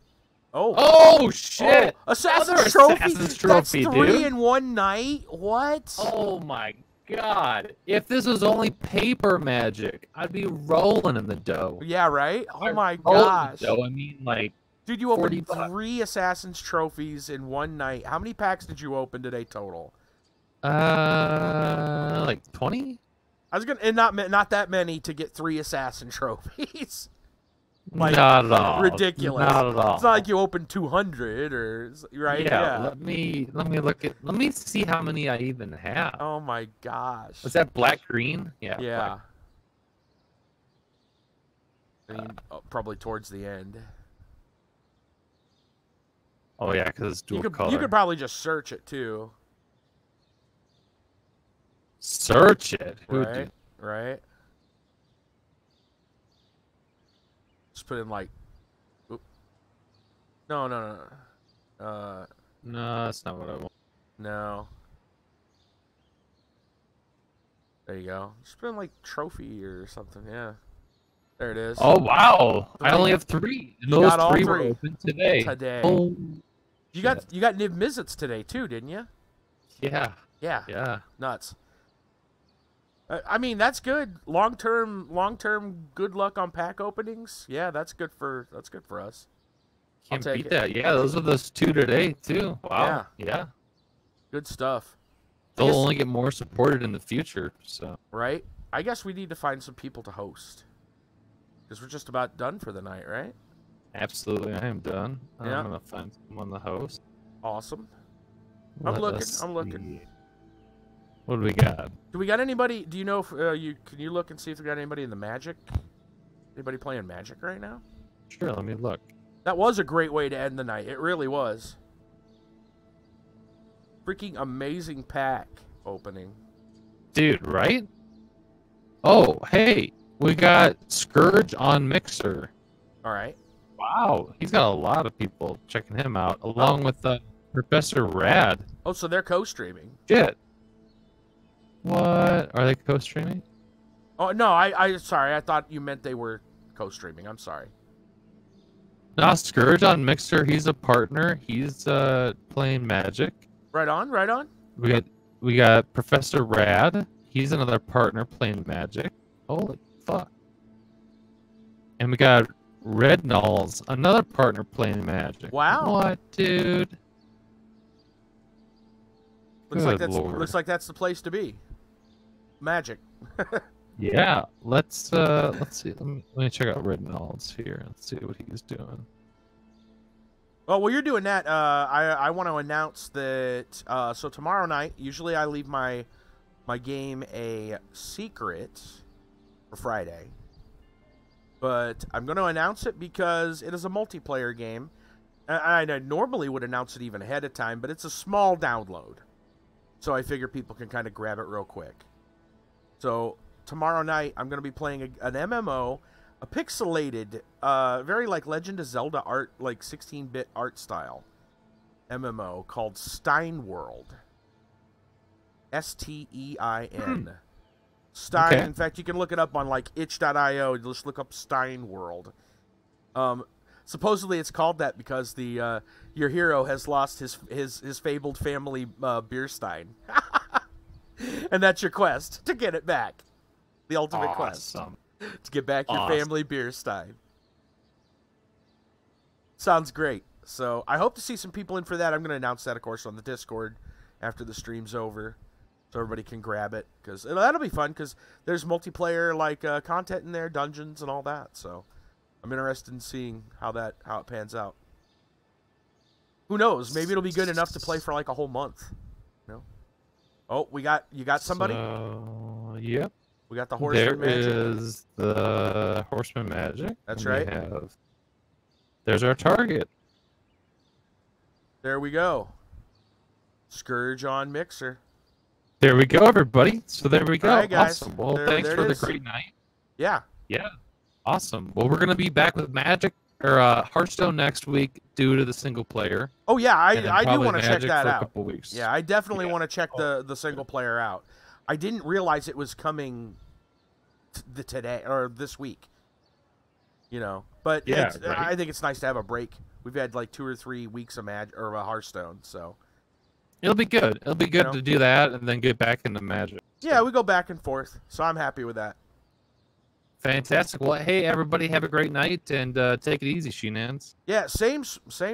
Oh. Oh, shit. Oh, Assassin's Another Trophy. Assassin's Trophy, That's 3 dude. in one night? What? Oh, my God. If this was only paper magic, I'd be rolling in the dough. Yeah, right? Oh, my Rolling in gosh. the dough. I mean, like, Dude, you opened $40. 3 Assassin's Trophies in one night. How many packs did you open today total? like 20? I was gonna, and not that many to get 3 Assassin Trophies. Like, not at all. ridiculous. Not at all. It's not like you opened 200 or right. Yeah. Let me look at. Let me see how many I even have. Oh my gosh. Was that black green? Yeah. Yeah. I mean, probably towards the end. Oh yeah, because it's dual color. You could probably just search it too. Search it. Right. Right. Just put in like. Oop. No. No, that's not what I want. No. There you go. Just put in like trophy or something. Yeah. There it is. Oh wow! I only have 3. And those got all 3 were 3 open today. Oh. You shit. got Niv Mizzets today too, didn't you? Yeah. Yeah. Yeah. Nuts. I mean, that's good. Long term, good luck on pack openings. Yeah, that's good for us. Can't take beat it. that. Yeah, those are those 2 today too. Wow. Yeah. Good stuff. They'll only get more supported in the future. So. Right. I guess we need to find some people to host. Because we're just about done for the night, right? Absolutely, I am done. Yeah. I'm gonna find someone to host. Awesome. Let I'm us looking. see. What do we got? Do we got anybody? Do you know if can you look and see if we got anybody in the Magic? Anybody playing Magic right now? Sure, let me look. That was a great way to end the night. It really was. Freaking amazing pack opening. Dude, right? Oh, hey, we got Scourge on Mixer. All right. Wow, he's got a lot of people checking him out, along with Professor Rad. Oh, so they're co-streaming. Shit. What? Are they co-streaming? Oh, no, I sorry. I thought you meant they were co-streaming. I'm sorry. No, Scourge on Mixer, he's a partner. He's playing Magic. Right on, right on. We got Professor Rad. He's another partner playing Magic. Holy fuck. And we got Red Nulls, another partner playing Magic. Wow. What, dude? Looks like that's the place to be. Magic. Yeah. Let's see. Let me check out Red Nulls here. Let's see what he's doing. Well, while you're doing that, I want to announce that so tomorrow night, usually I leave my game a secret for Friday. But I'm going to announce it because it is a multiplayer game. I normally would announce it even ahead of time, but it's a small download. So I figure people can kind of grab it real quick. So tomorrow night, I'm going to be playing an MMO, a pixelated, very like Legend of Zelda art, like 16-bit art style MMO called Stein World. Stein. Stein. Okay. In fact, you can look it up on like itch.io. Just look up Stein World. Supposedly, it's called that because the your hero has lost his fabled family beer stein, and that's your quest to get it back. The ultimate quest to get back your family beer stein. Sounds great. So I hope to see some people in for that. I'm going to announce that, of course, on the Discord after the stream's over, so everybody can grab it, because that'll be fun. Because there's multiplayer like content in there, dungeons and all that. So I'm interested in seeing how it pans out. Who knows? Maybe it'll be good enough to play for like a whole month. You know? Oh, you got somebody? Yep. We got the Horsemen Magic. There is the Horsemen Magic. That's right. There's our target. There we go. Scourge on Mixer. There we go, everybody. So there we go. All right, guys. Awesome. Well, thanks for the great night. Yeah. Yeah. Awesome. Well, we're going to be back with Magic or Hearthstone next week due to the single player. Oh, yeah. I do want to check that out. A couple weeks. Yeah, I definitely want to check the single player out. I didn't realize it was coming today or this week. You know, but yeah, right. I think it's nice to have a break. We've had like 2 or 3 weeks of Hearthstone, so it'll be good. It'll be good to do that and then get back into Magic. Yeah, we go back and forth, so I'm happy with that. Fantastic. Well, hey, everybody, have a great night and take it easy, Sheenans. Yeah, same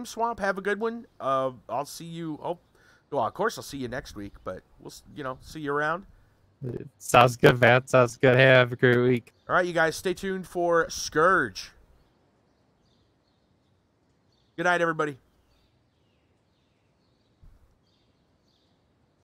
Swamp. Have a good one. I'll see you. Oh, well, of course I'll see you next week, but we'll see you around. Sounds good, man. Sounds good. Hey, have a great week. All right, you guys, stay tuned for Scourge. Good night, everybody.